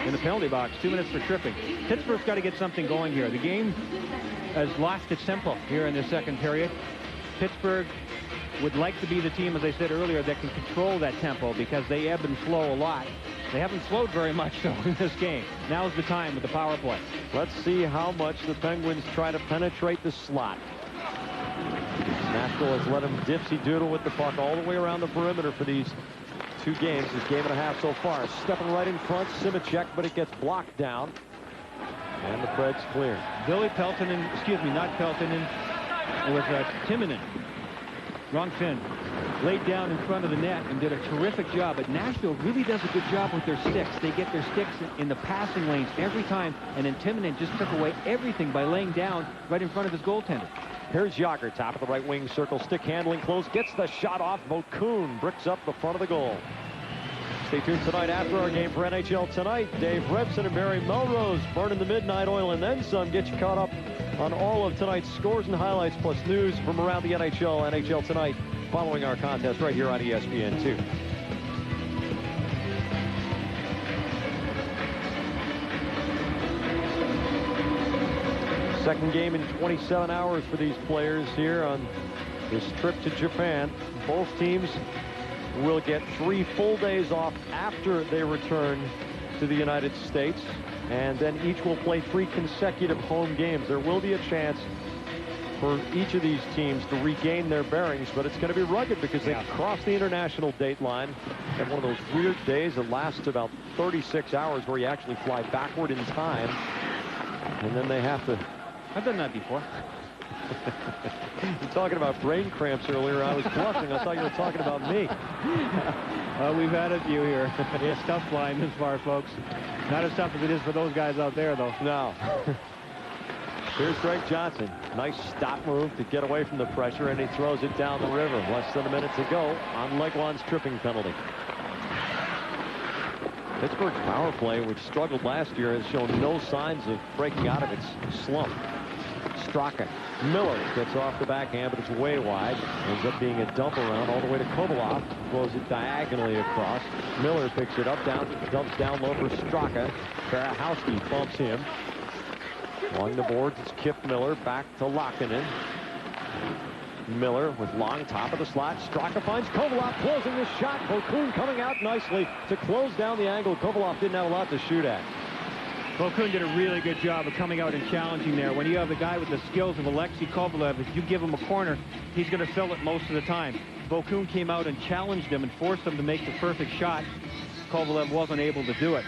in the penalty box. 2 minutes for tripping. Pittsburgh's got to get something going here. The game has lost its tempo here in the second period. Pittsburgh would like to be the team, as I said earlier, that can control that tempo because they ebb and flow a lot. They haven't slowed very much, though, in this game. Now's the time with the power play. Let's see how much the Penguins try to penetrate the slot. Nashville has let him dipsy-doodle with the puck all the way around the perimeter for these 2 games, this game and a half so far. Stepping right in front, Simicek, but it gets blocked down. And the Preds clear. Billy Peltonen, excuse me, not Peltonen, it was Timonen. Wrong fin. Laid down in front of the net and did a terrific job. But Nashville really does a good job with their sticks. They get their sticks in the passing lanes every time. And then Timonen just took away everything by laying down right in front of his goaltender. Here's Jágr, top of the right wing circle, stick handling close, gets the shot off. Vokoun bricks up the front of the goal. Stay tuned tonight after our game for NHL Tonight. Dave Rebson and Barry Melrose burning the midnight oil and then some. Get you caught up on all of tonight's scores and highlights, plus news from around the NHL. NHL Tonight, following our contest right here on ESPN2. Second game in 27 hours for these players here on this trip to Japan. Both teams will get 3 full days off after they return to the United States, and then each will play 3 consecutive home games. There will be a chance for each of these teams to regain their bearings, but it's going to be rugged because they cross the international date line at one of those weird days that lasts about 36 hours where you actually fly backward in time, and then they have to... I've done that before. You're talking about brain cramps earlier. I was blushing. I thought you were talking about me. We've had a few here. It's tough flying this far, folks. Not as tough as it is for those guys out there, though. No. Here's Greg Johnson. Nice stop move to get away from the pressure, and he throws it down the river. Less than a minute to go on Legwand's tripping penalty. Pittsburgh's power play, which struggled last year, has shown no signs of breaking out of its slump. Straka. Miller gets off the backhand, but it's way wide. Ends up being a dump around all the way to Kovalov. Throws it diagonally across. Miller picks it up, dumps down low for Straka. Barahowski bumps him. Along the boards, it's Kip Miller back to Laakkonen. Miller with long top of the slot. Straka finds Kovalov closing the shot. Vokoun coming out nicely to close down the angle. Kovalov didn't have a lot to shoot at. Vokoun did a really good job of coming out and challenging there. When you have a guy with the skills of Alexei Kovalev, if you give him a corner, he's going to fill it most of the time. Vokoun came out and challenged him and forced him to make the perfect shot. Kovalev wasn't able to do it.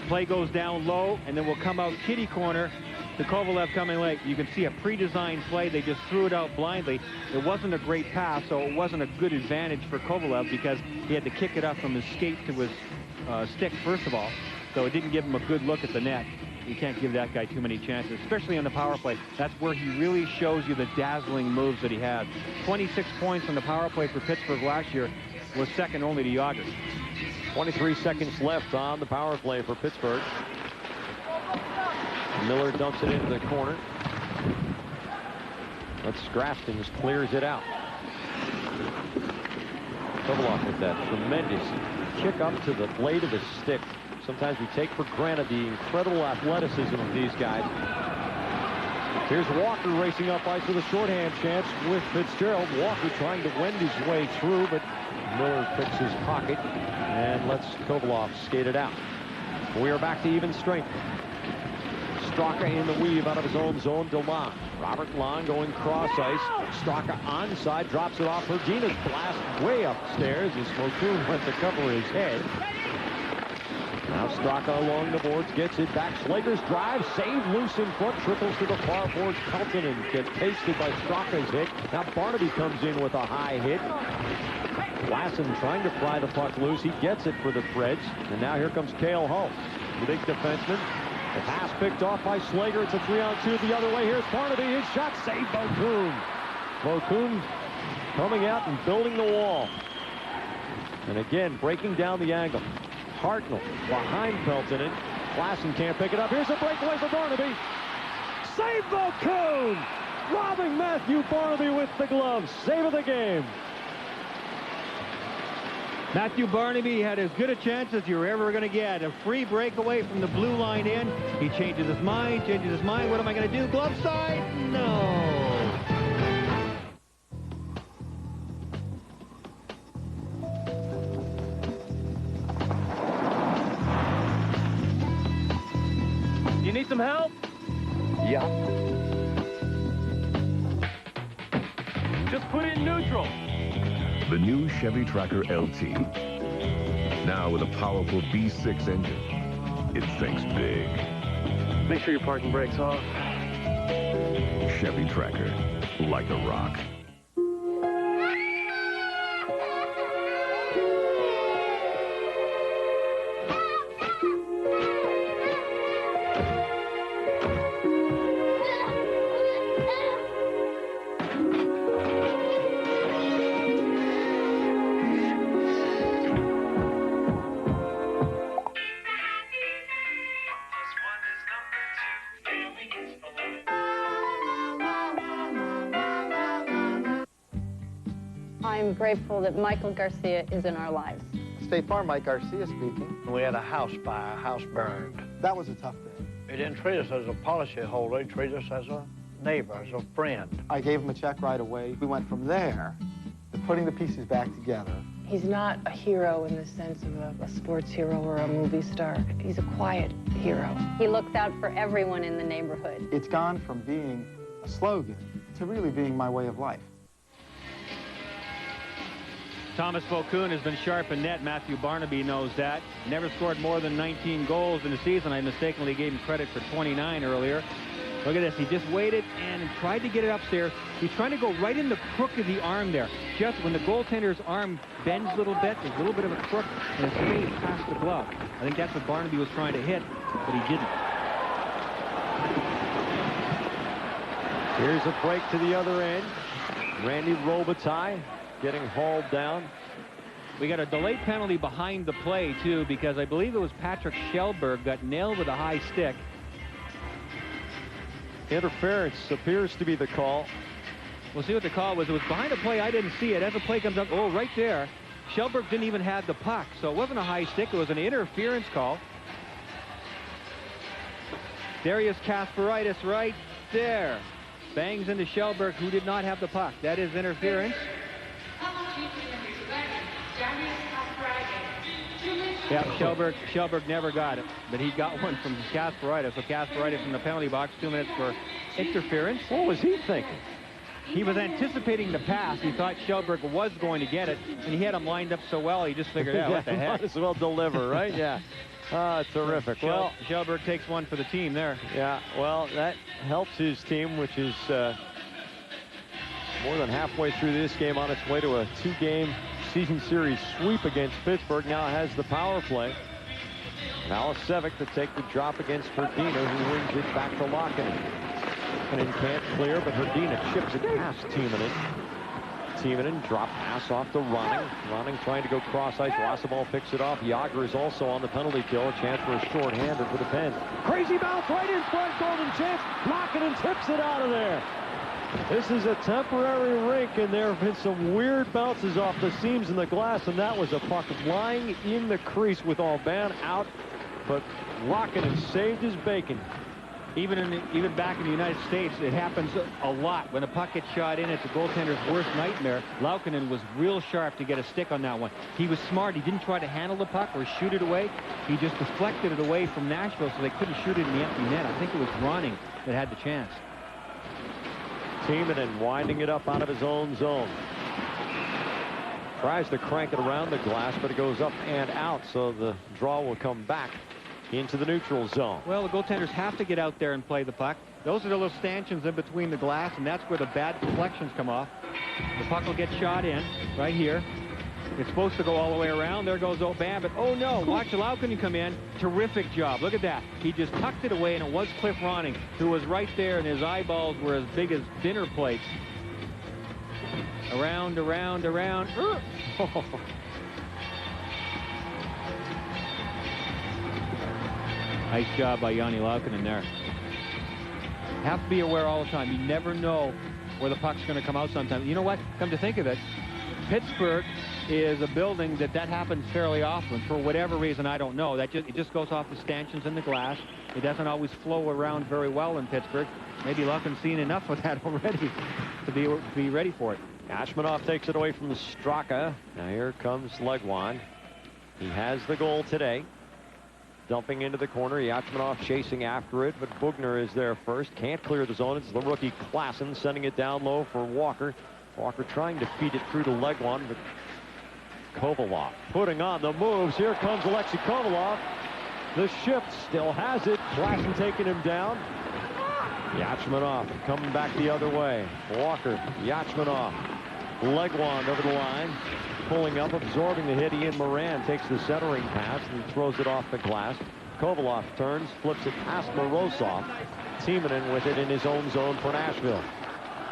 Play goes down low, and then we'll come out kitty corner to Kovalev coming late. You can see a pre-designed play. They just threw it out blindly. It wasn't a great pass, so it wasn't a good advantage for Kovalev because he had to kick it up from his skate to his stick, first of all. So it didn't give him a good look at the net. You can't give that guy too many chances, especially on the power play. That's where he really shows you the dazzling moves that he had. 26 points on the power play for Pittsburgh last year, was second only to Jágr. 23 seconds left on the power play for Pittsburgh. Miller dumps it into the corner. But Scrafton clears it out. Kovalov with that tremendous kick up to the blade of the stick. Sometimes we take for granted the incredible athleticism of these guys. Here's Walker racing up ice with a shorthand chance with Fitzgerald. Walker trying to wend his way through, but Miller picks his pocket and lets Kovalov skate it out. We are back to even strength. Straka in the weave out of his own zone to Long. Robert Long going cross ice. Straka onside, drops it off. Herdina's blast way upstairs as Vokoun went to cover his head. Now Straka along the boards, gets it back. Slager's drive, saved loose in front, triples to the far boards. Peltonen gets pasted by Straka's hit. Now Barnaby comes in with a high hit. Lassen trying to pry the puck loose. He gets it for the Preds. And now here comes Cale Hull, the big defenseman. The pass picked off by Slager. It's a 3-on-2 the other way. Here's Barnaby. His shot saved Vokoun. Vokoun coming out and building the wall. And again, breaking down the angle. Hartnell behind Peltonen. Lassen can't pick it up. Here's a breakaway for Barnaby. Save Vokoun! Robbing Matthew Barnaby with the glove. Save of the game. Matthew Barnaby had as good a chance as you're ever going to get. A free breakaway from the blue line in. He changes his mind. What am I going to do? Glove side? No. You need some help? Yeah. Just put it in neutral. The new Chevy Tracker LT. Now with a powerful V6 engine, it thinks big. Make sure your parking brake's off. Chevy Tracker, like a rock. I'm grateful that Michael Garcia is in our lives. State Farm, Mike Garcia speaking. We had a house fire, house burned. That was a tough day. They didn't treat us as a policy holder, they treated us as a neighbor, as a friend. I gave him a check right away. We went from there to putting the pieces back together. He's not a hero in the sense of a sports hero or a movie star. He's a quiet hero. He looks out for everyone in the neighborhood. It's gone from being a slogan to really being my way of life. Thomas Vokoun has been sharp in net. Matthew Barnaby knows that. Never scored more than 19 goals in the season. I mistakenly gave him credit for 29 earlier. Look at this. He just waited and tried to get it upstairs. He's trying to go right in the crook of the arm there. Just when the goaltender's arm bends a little bit, there's a little bit of a crook, and it's straight past the glove. I think that's what Barnaby was trying to hit, but he didn't. Here's a break to the other end. Randy Robitaille getting hauled down. We got a delayed penalty behind the play, too, because I believe it was Patrick Schellberg got nailed with a high stick. Interference appears to be the call. We'll see what the call was. It was behind the play. I didn't see it. As the play comes up, oh, right there. Schellberg didn't even have the puck, so it wasn't a high stick. It was an interference call. Darius Kasparaitis right there. Bangs into Schellberg, who did not have the puck. That is interference. Yeah, Schellberg never got it, but he got one from Kasparaitis. So Kasparaitis in the penalty box, 2 minutes for interference. What was he thinking? He was anticipating the pass. He thought Schellberg was going to get it, and he had him lined up so well, he just figured out what the heck. Might as well deliver, right? Yeah. Terrific. Well, Schellberg takes one for the team there. Yeah, well, that helps his team, which is more than halfway through this game on its way to a 2-game season series sweep against Pittsburgh. Now has the power play. Malasevic to take the drop against Hrdina, who wins it back to Laukkanen. And can't clear, but Hrdina chips it past Timonen. Timonen drop pass off to Ronning. Ronning trying to go cross ice. Rossaball picks it off. Yager is also on the penalty kill. A chance for a short-hander for the Pens. Crazy bounce right in front. Golden chance. Laukkanen tips it out of there. This is a temporary rink, and there have been some weird bounces off the seams in the glass, and that was a puck lying in the crease with Alban out, but Laukkanen saved his bacon. Even back in the United States, it happens a lot. When a puck gets shot in, it's a goaltender's worst nightmare. Laukkanen was real sharp to get a stick on that one. He was smart. He didn't try to handle the puck or shoot it away. He just deflected it away from Nashville so they couldn't shoot it in the empty net. I think it was Ronning that had the chance. Timonen winding it up out of his own zone. Tries to crank it around the glass, but it goes up and out, so the draw will come back into the neutral zone. Well, the goaltenders have to get out there and play the puck. Those are the little stanchions in between the glass, and that's where the bad deflections come off. The puck will get shot in right here. It's supposed to go all the way around. There goes Oban, but oh no, watch Laukkanen come in. Terrific job. Look at that. He just tucked it away, and it was Cliff Ronning, who was right there, and his eyeballs were as big as dinner plates. Around. Nice job by Yanni Laukkanen there. Have to be aware all the time. You never know where the puck's going to come out sometimes. You know what? Come to think of it, Pittsburgh is a building that happens fairly often. For whatever reason, I don't know. It just goes off the stanchions in the glass. It doesn't always flow around very well in Pittsburgh. Maybe Laukkanen's seen enough of that already to be ready for it. Ashmanoff takes it away from Straka. Now here comes Legwand. He has the goal today. Dumping into the corner. Yachmanov chasing after it, but Bugner is there first. Can't clear the zone. It's the rookie Klassen sending it down low for Walker. Walker trying to feed it through to Legwand, but Kovalov putting on the moves. Here comes Alexei Kovalov. The shift still has it. Klassen taking him down. Yachmanov coming back the other way. Walker, Yachmanov, Legwand over the line, pulling up, absorbing the hit. Ian Moran takes the centering pass and throws it off the glass. Kovalov turns, flips it past Morozov. Timonen with it in his own zone for Nashville.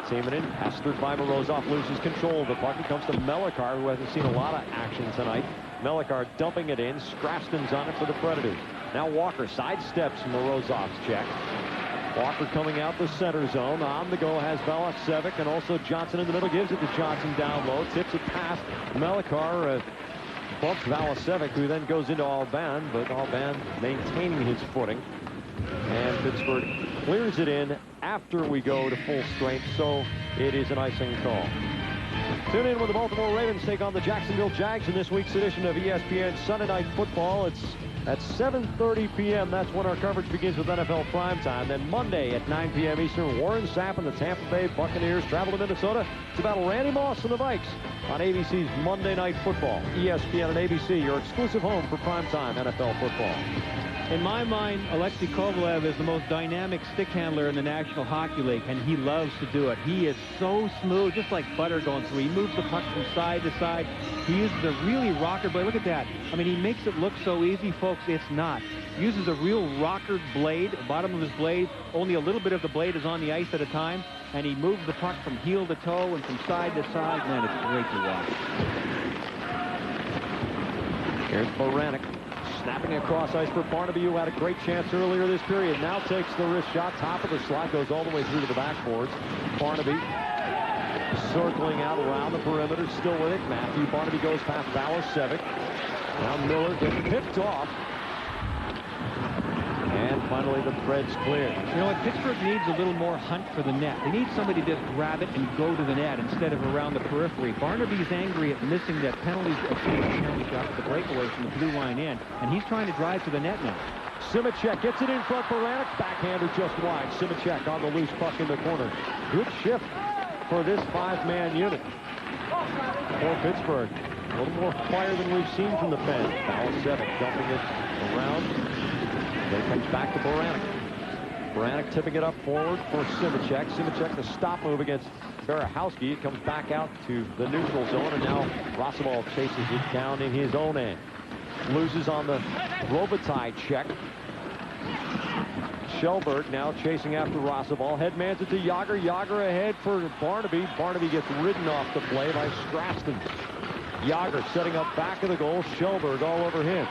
Timonen, pestered by Morozov, loses control of the puck. It comes to Melikar, who hasn't seen a lot of action tonight. Melikar dumping it in. Straston's on it for the Predators. Now Walker sidesteps Morozov's check. Walker coming out the center zone. On the go has Valasevic, and also Johnson in the middle. Gives it to Johnson down low. Tips it past Melikar. Bumps Valasevic, who then goes into Alban, but Alban maintaining his footing. And Pittsburgh clears it in after we go to full strength, so it is an icing call. Tune in when the Baltimore Ravens take on the Jacksonville Jags in this week's edition of ESPN Sunday Night Football. It's at 7:30 p.m. That's when our coverage begins with NFL Primetime. Then Monday at 9 p.m. Eastern, Warren Sapp and the Tampa Bay Buccaneers travel to Minnesota to battle Randy Moss and the Vikes on ABC's Monday Night Football. ESPN and ABC, your exclusive home for primetime NFL football. In my mind, Alexei Kovalev is the most dynamic stick handler in the National Hockey League, and he loves to do it. He is so smooth, just like butter going through. He moves the puck from side to side. He uses a really rocker blade. Look at that. I mean, he makes it look so easy, folks. It's not. He uses a real rocker blade, the bottom of his blade. Only a little bit of the blade is on the ice at a time, and he moves the puck from heel to toe and from side to side. Man, it's great to watch. Here's Baranek. Snapping across ice for Barnaby, who had a great chance earlier this period. Now takes the wrist shot. Top of the slot, goes all the way through to the backboards. Barnaby circling out around the perimeter, still with it. Matthew Barnaby goes past Valasevic. Now Miller gets picked off. And finally the thread's clear. You know what? Pittsburgh needs a little more hunt for the net. They need somebody to grab it and go to the net instead of around the periphery. Barnaby's angry at missing that penalty shot at the breakaway from the blue line in, and he's trying to drive to the net now. Simicek gets it in front for Baranek. Backhander just wide. Simicek on the loose puck in the corner. Good shift for this five-man unit for Pittsburgh. A little more fire than we've seen from the pen. Valasevic dumping it around. Then it comes back to Baranek. Baranek tipping it up forward for Simicek. Simicek, the stop move against Barahowski. It comes back out to the neutral zone, and now Rossiball chases it down in his own end. Loses on the Robitaille check. Shelberg now chasing after Rossiball. Headmans it to Yager. Yager ahead for Barnaby. Barnaby gets ridden off the play by Straston. Yager setting up back of the goal. Shelberg all over him.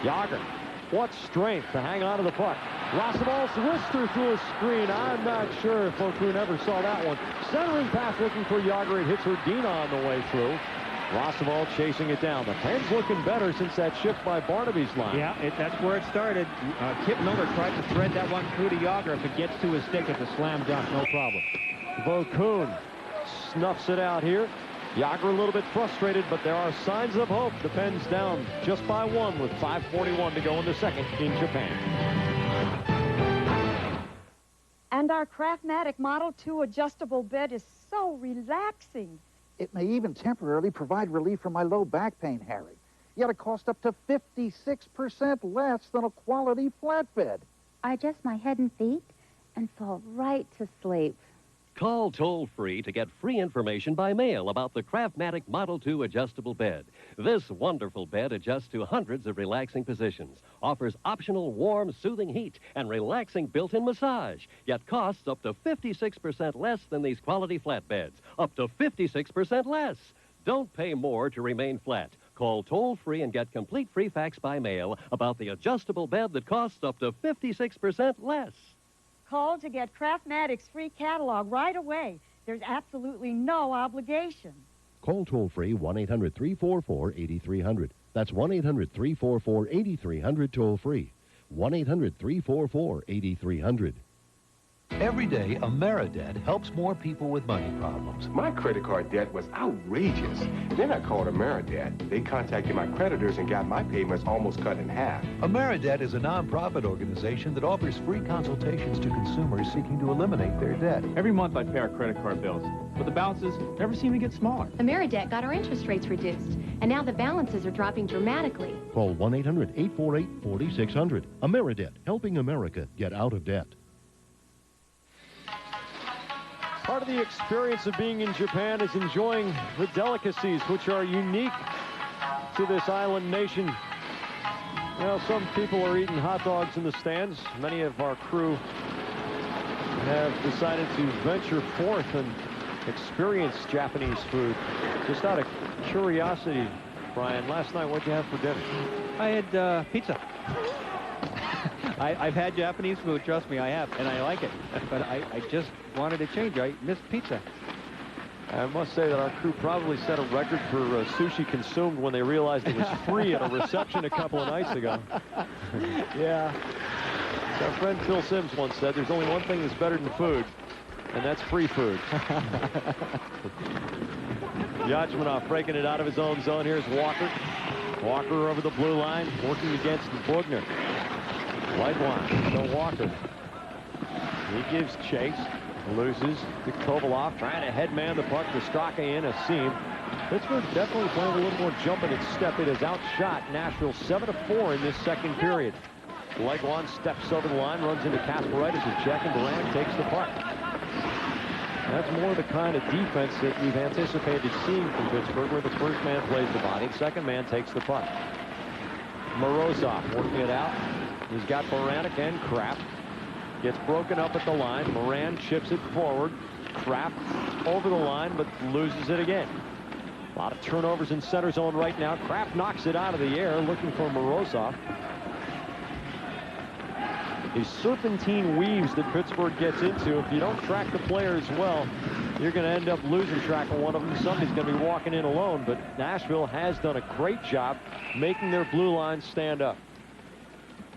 Yager. What strength to hang on to the puck. Rossiball's wrister through a screen. I'm not sure if O'Kuhn ever saw that one. Centering pass looking for Yager. It hits Hrdina on the way through. Rossiball chasing it down. The Pens looking better since that shift by Barnaby's line. Yeah, that's where it started. Kip Miller tried to thread that one through to Yager. If it gets to his stick, it's a slam dunk, no problem. O'Kuhn snuffs it out here. Yager a little bit frustrated, but there are signs of hope. The Pens down just by one with 5:41 to go in the second in Japan. And our Craftmatic Model 2 adjustable bed is so relaxing. It may even temporarily provide relief from my low back pain, Harry. Yet it costs up to 56% less than a quality flatbed. I adjust my head and feet and fall right to sleep. Call toll-free to get free information by mail about the Craftmatic Model 2 adjustable bed. This wonderful bed adjusts to hundreds of relaxing positions, offers optional warm, soothing heat, and relaxing built-in massage, yet costs up to 56% less than these quality flatbeds. Up to 56% less. Don't pay more to remain flat. Call toll-free and get complete free facts by mail about the adjustable bed that costs up to 56% less. Call to get Craftmatic's free catalog right away. There's absolutely no obligation. Call toll-free 1-800-344-8300. That's 1-800-344-8300 toll-free. 1-800-344-8300. Every day, AmeriDebt helps more people with money problems. My credit card debt was outrageous. Then I called AmeriDebt. They contacted my creditors and got my payments almost cut in half. AmeriDebt is a nonprofit organization that offers free consultations to consumers seeking to eliminate their debt. Every month I pay our credit card bills. but the balances never seem to get smaller. AmeriDebt got our interest rates reduced, and now the balances are dropping dramatically. Call 1-800-848-4600. AmeriDebt, helping America get out of debt. Part of the experience of being in Japan is enjoying the delicacies which are unique to this island nation. Well, some people are eating hot dogs in the stands. Many of our crew have decided to venture forth and experience Japanese food. Just out of curiosity, Brian, last night what'd you have for dinner? I had pizza. I've had Japanese food, trust me, I have, and I like it. But I just wanted to change. I missed pizza. I must say that our crew probably set a record for sushi consumed when they realized it was free at a reception a couple of nights ago. Yeah. Our friend Phil Sims once said there's only one thing that's better than food, and that's free food. Yachmanov breaking it out of his own zone. Here's Walker. Walker over the blue line, working against Bugner. White line to Walker. He gives chase. Loses to Kovalov, trying to headman the puck to Straka in a seam. Pittsburgh definitely playing a little more jump in its step. It has outshot Nashville 7-4 in this second period. Legwan steps over the line, runs into Kasparaitis who's checking. Durant takes the puck. That's more the kind of defense that we've anticipated seeing from Pittsburgh, where the first man plays the body, the second man takes the puck. Morozov working it out. He's got Baranek and Kraft. Gets broken up at the line. Moran chips it forward. Kraft over the line, but loses it again. A lot of turnovers in center zone right now. Kraft knocks it out of the air, looking for Morozov. These serpentine weaves that Pittsburgh gets into, if you don't track the players well, you're going to end up losing track of one of them. Somebody's going to be walking in alone, but Nashville has done a great job making their blue line stand up.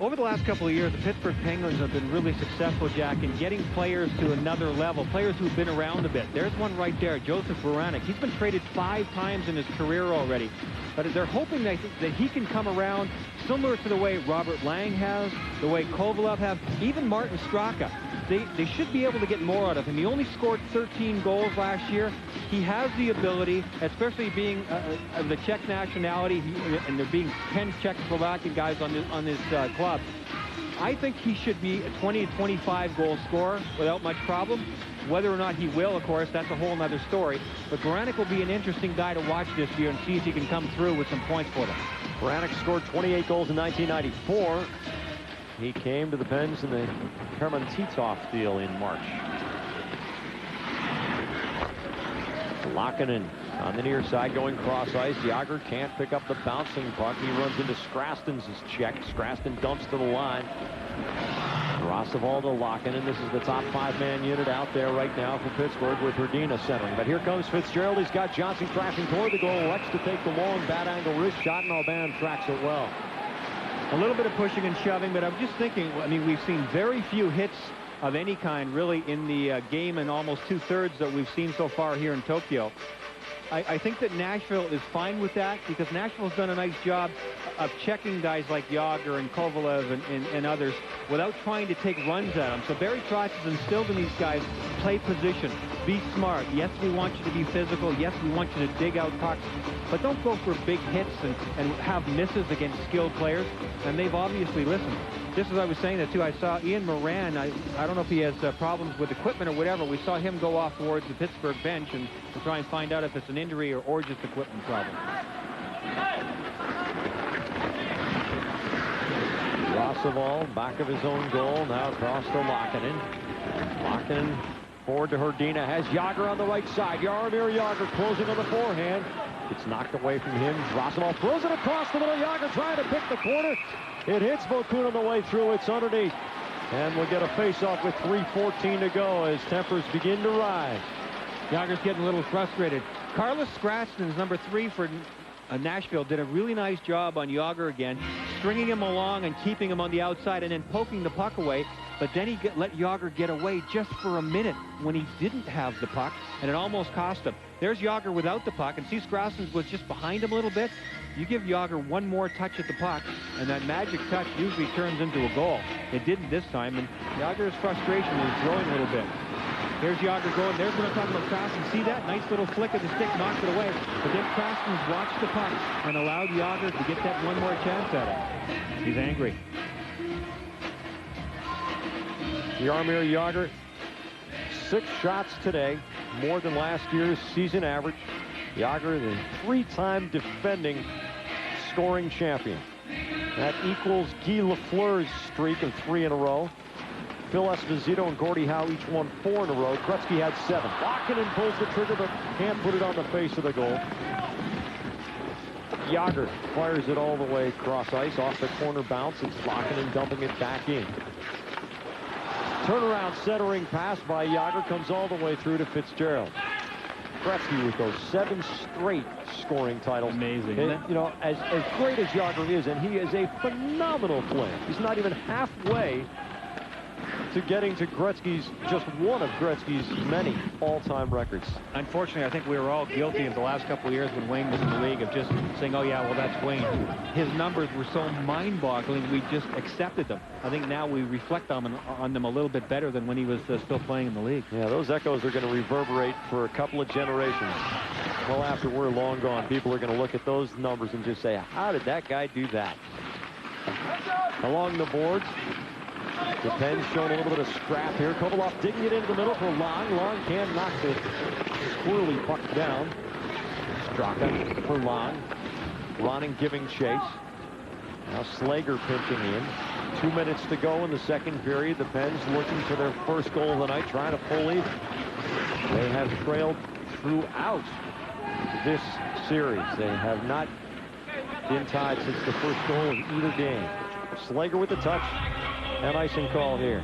Over the last couple of years, the Pittsburgh Penguins have been really successful, Jack, in getting players to another level, players who've been around a bit. There's one right there, Joseph Baranek. He's been traded 5 times in his career already. But they're hoping that he can come around similar to the way Robert Lang has, the way Kovalev has, even Martin Straka. They should be able to get more out of him. He only scored 13 goals last year. He has the ability, especially being of the Czech nationality, and there being 10 Czechoslovakian guys on this club. I think he should be a 20 to 25 goal scorer without much problem. Whether or not he will, of course, that's a whole other story. But Baranek will be an interesting guy to watch this year and see if he can come through with some points for them. Baranek scored 28 goals in 1994. He came to the Pens in the Herman Titov deal in March. Lakinen on the near side going cross ice. Jágr can't pick up the bouncing puck. He runs into Scrastons' check. Scraston dumps to the line. Rossovall to Lakinen. This is the top 5-man unit out there right now for Pittsburgh with Hrdina centering. But here comes Fitzgerald. He's got Johnson crashing toward the goal. Elects to take the long bad angle wrist shot, and Alban tracks it well. A little bit of pushing and shoving, but I'm just thinking, I mean, we've seen very few hits of any kind really in the game, and almost 2/3 that we've seen so far here in Tokyo. I think that Nashville is fine with that, because Nashville's done a nice job of checking guys like Jágr and Kovalev and others without trying to take runs at them. So Barry Trotz has instilled in these guys, play position, be smart. Yes, we want you to be physical. Yes, we want you to dig out pucks. But don't go for big hits and have misses against skilled players. And they've obviously listened. Just as I was saying that, too, I saw Ian Moran. I don't know if he has problems with equipment or whatever. We saw him go off towards the Pittsburgh bench and try and find out if it's an injury or just equipment problem. Rossovall, back of his own goal, now across to Lakinen. Lakinen forward to Hrdina, has Jágr on the right side. Jaromir Jágr closing on the forehand. It's knocked away from him. Rossovall throws it across the middle. Jágr trying to pick the corner. It hits Vokun on the way through. It's underneath. And we'll get a face-off with 3:14 to go as tempers begin to rise. Jágr's getting a little frustrated. Carlos Scrastons, number 3 for Nashville, did a really nice job on Jágr again, stringing him along and keeping him on the outside and then poking the puck away. But then he let Jágr get away just for a minute when he didn't have the puck, and it almost cost him. There's Jágr without the puck, and see Scrastons was just behind him a little bit. You give Jágr one more touch at the puck, and that magic touch usually turns into a goal. It didn't this time, and Jágr's frustration is growing a little bit. Here's Yager going. There's what I'm talking about, Crafton. See that? Nice little flick of the stick, knocks it away. But then Crafton's watched the puck and allowed Yager to get that one more chance at it. He's angry. Jaromir Jagr, 6 shots today, more than last year's season average. Jagr, the 3-time defending scoring champion. That equals Guy Lafleur's streak of 3 in a row. Phil Esposito and Gordie Howe each won 4 in a row. Gretzky had 7. Lehkonen pulls the trigger, but can't put it on the face of the goal. Jagr fires it all the way across ice, off the corner bounce. It's Lehkonen dumping it back in. Turnaround centering pass by Jagr comes all the way through to Fitzgerald. Gretzky with those 7 straight scoring titles. Amazing. And, you know, as great as Jagr is, and he is a phenomenal player, he's not even halfway to getting to Gretzky's, just one of Gretzky's many all-time records. Unfortunately, I think we were all guilty of the last couple of years when Wayne was in the league of just saying, oh yeah, well, that's Wayne. His numbers were so mind-boggling, we just accepted them. I think now we reflect on them a little bit better than when he was still playing in the league. Yeah, those echoes are going to reverberate for a couple of generations. Well, after we're long gone, people are going to look at those numbers and just say, how did that guy do that? Along the boards, the Pens showing a little bit of scrap here. Kovalov digging it into the middle for Long. Long can't knock the squirrely puck down. Straka for Long. Ronning giving chase. Now Slager pinching in. 2 minutes to go in the second period. The Pens looking for their first goal of the night, trying to pull lead. They have trailed throughout this series. They have not been tied since the first goal in either game. Slager with the touch. And icing call here.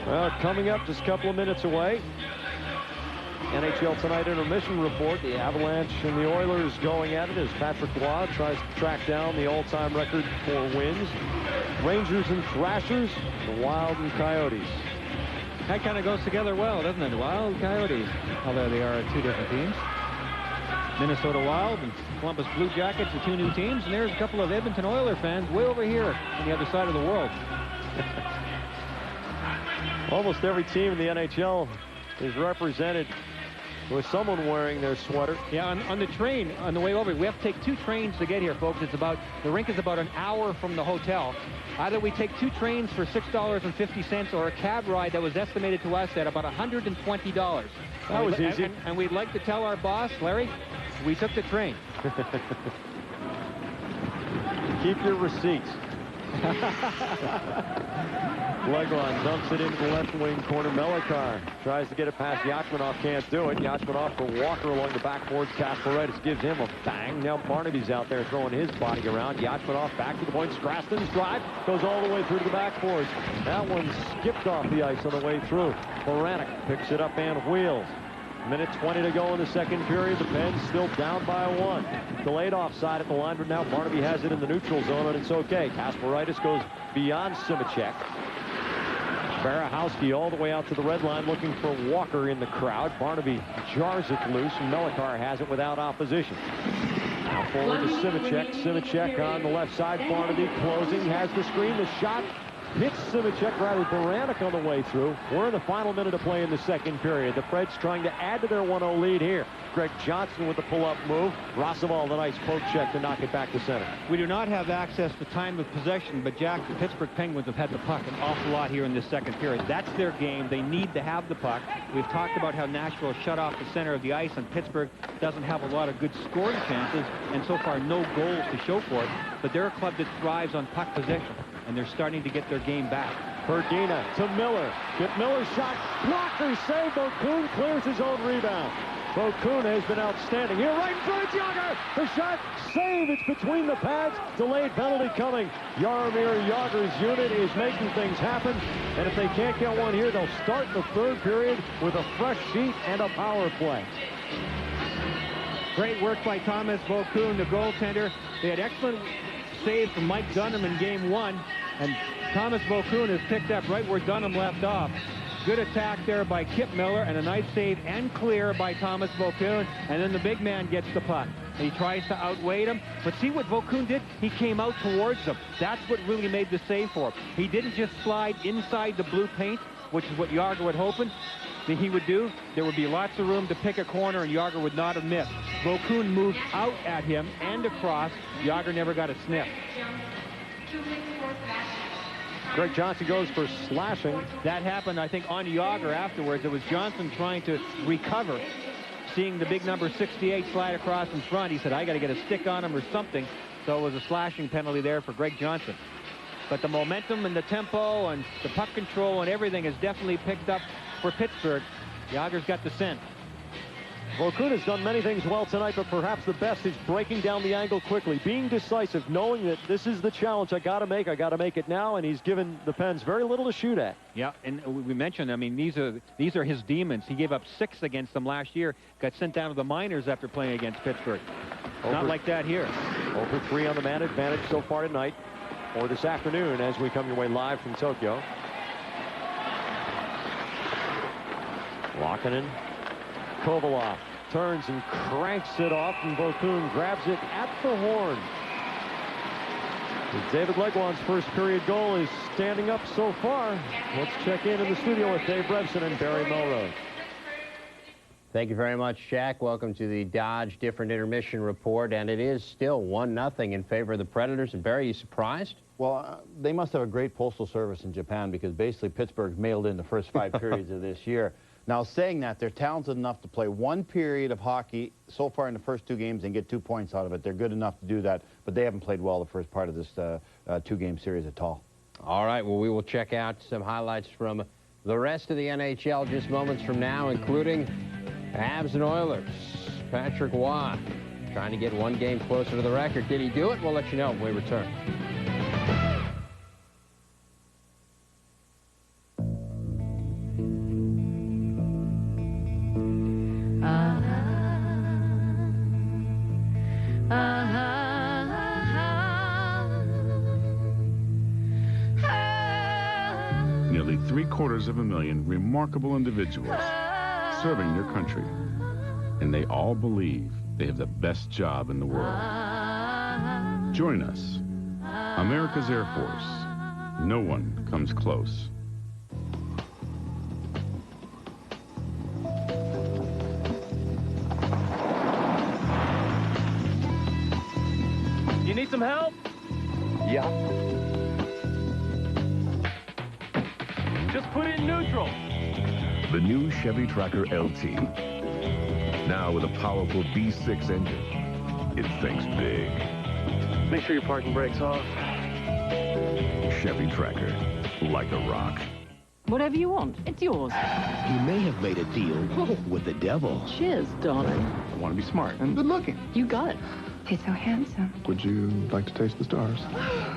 Well, coming up just a couple of minutes away. NHL Tonight intermission report. The Avalanche and the Oilers going at it as Patrick Roy tries to track down the all-time record for wins. Rangers and Thrashers, the Wild and Coyotes. That kind of goes together well, doesn't it? Wild and Coyotes. Although they are 2 different teams. Minnesota Wild and Columbus Blue Jackets, the 2 new teams. And there's a couple of Edmonton Oilers fans way over here on the other side of the world. Almost every team in the NHL is represented with someone wearing their sweater. Yeah, on the train, on the way over, we have to take 2 trains to get here, folks. The rink is about an hour from the hotel. Either we take 2 trains for $6.50 or a cab ride that was estimated to us at about $120. That was easy. And we'd like to tell our boss, Larry, we took the train. Keep your receipts. Legron dumps it into the left wing corner. Mellikar tries to get it past Yachmanov, can't do it. Yachmanov for Walker along the backboards. Kasparidis gives him a bang. Now Barnaby's out there throwing his body around. Yachmanov back to the point. Straston's drive goes all the way through to the backboards. That one skipped off the ice on the way through. Baranek picks it up and wheels. Minute 20 to go in the second period. The Pens still down by 1. Delayed offside at the line, but now Barnaby has it in the neutral zone, and it's okay. Kasparidis goes beyond Simicek. Barahowski all the way out to the red line looking for Walker in the crowd. Barnaby jars it loose, and Mellikar has it without opposition. Now forward to Simicek. Simicek on the left side. Barnaby closing, has the screen, the shot. Hits Simicek, rather Baranek on the way through. We're in the final minute of play in the second period. The Preds trying to add to their 1-0 lead here. Greg Johnson with the pull-up move. Rossival, the nice poke check to knock it back to center. We do not have access to time of possession, but Jack, the Pittsburgh Penguins have had the puck an awful lot here in this second period. That's their game. They need to have the puck. We've talked about how Nashville shut off the center of the ice, and Pittsburgh doesn't have a lot of good scoring chances, and so far no goals to show for it. But they're a club that thrives on puck possession, and they're starting to get their game back. Perdina to Miller. Get Miller's shot. Blocker save. Bocoon clears his own rebound. Bocoon has been outstanding. Here right in front of Jagr. The shot. Save. It's between the pads. Delayed penalty coming. Jaromir Jagr's unit is making things happen. And if they can't get one here, they'll start the third period with a fresh sheet and a power play. Great work by Thomas Bocoon, the goaltender. They had excellent save from Mike Dunham in game 1. And Thomas Bocoon is picked up right where Dunham left off. Good attack there by Kip Miller, and a nice save and clear by Thomas Bocoon. And then the big man gets the puck. He tries to outweigh him, but see what Bocoon did? He came out towards him. That's what really made the save for him. He didn't just slide inside the blue paint. which is what Yager would hoping that he would do, there would be lots of room to pick a corner, and Yager would not have missed. Vokoun moved out at him and across. Yager never got a sniff. Greg Johnson goes for slashing. That happened, I think, on Yager afterwards. It was Johnson trying to recover, seeing the big number 68 slide across in front. He said, I got to get a stick on him or something. So it was a slashing penalty there for Greg Johnson. But the momentum and the tempo and the puck control and everything is definitely picked up for Pittsburgh. Yager's got the scent. Vokoun has done many things well tonight, but perhaps the best is breaking down the angle quickly, being decisive, knowing that this is the challenge I got to make it now, and he's given the Pens very little to shoot at. Yeah, and we mentioned, I mean, these are his demons. He gave up 6 against them last year, got sent down to the minors after playing against Pittsburgh. Not like that here. 0 for 3 on the man advantage so far tonight, or this afternoon as we come your way live from Tokyo. Lokkonen. Kovalov turns and cranks it off, and Vokoun grabs it at the horn. David Legwand's first period goal is standing up so far. Let's check in the studio with Dave Brevson and Barry Melrose. Thank you very much, Shaq. Welcome to the Dodge Different Intermission Report, and it is still 1-0 in favor of the Predators. And Barry, you surprised? Well, they must have a great postal service in Japan, because basically Pittsburgh mailed in the first 5 periods of this year. Now, saying that, they're talented enough to play 1 period of hockey so far in the first 2 games and get 2 points out of it. They're good enough to do that, but they haven't played well the first part of this 2-game series at all. All right, well, we will check out some highlights from the rest of the NHL just moments from now, including Habs and Oilers. Patrick Waugh trying to get 1 game closer to the record. Did he do it? We'll let you know when we return. Nearly 750,000 remarkable individuals serving their country. And they all believe they have the best job in the world. Join us. America's Air Force. No one comes close. You need some help? Yeah. Just put it in neutral. The new Chevy Tracker LT. Now with a powerful V6 engine. It thinks big. Make sure your parking brake's off. Chevy Tracker. Like a rock. Whatever you want, it's yours. You may have made a deal with the devil. Cheers, darling. I want to be smart and good looking. You got it. He's so handsome. Would you like to taste the stars?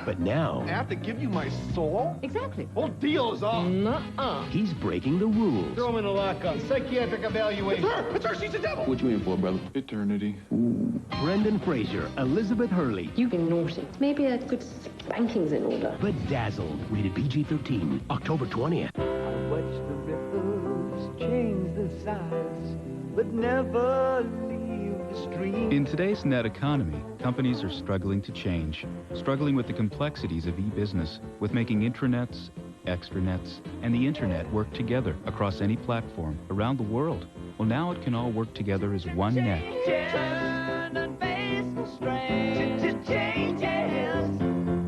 But now... I have to give you my soul? Exactly. Whole deal is off. Nuh-uh. He's breaking the rules. Throw him in a lockup. Psychiatric evaluation. It's her! She's the devil! What you in for, brother? Eternity. Ooh. Brendan Fraser, Elizabeth Hurley. You've been naughty. Maybe a good spanking's in order. Bedazzled. Rated PG-13. October 20th. I watch the ripples change the size, but never leave the stream. In today's net economy, companies are struggling to change, struggling with the complexities of e-business, with making intranets, extranets, and the internet work together across any platform around the world. Well, now it can all work together as one net.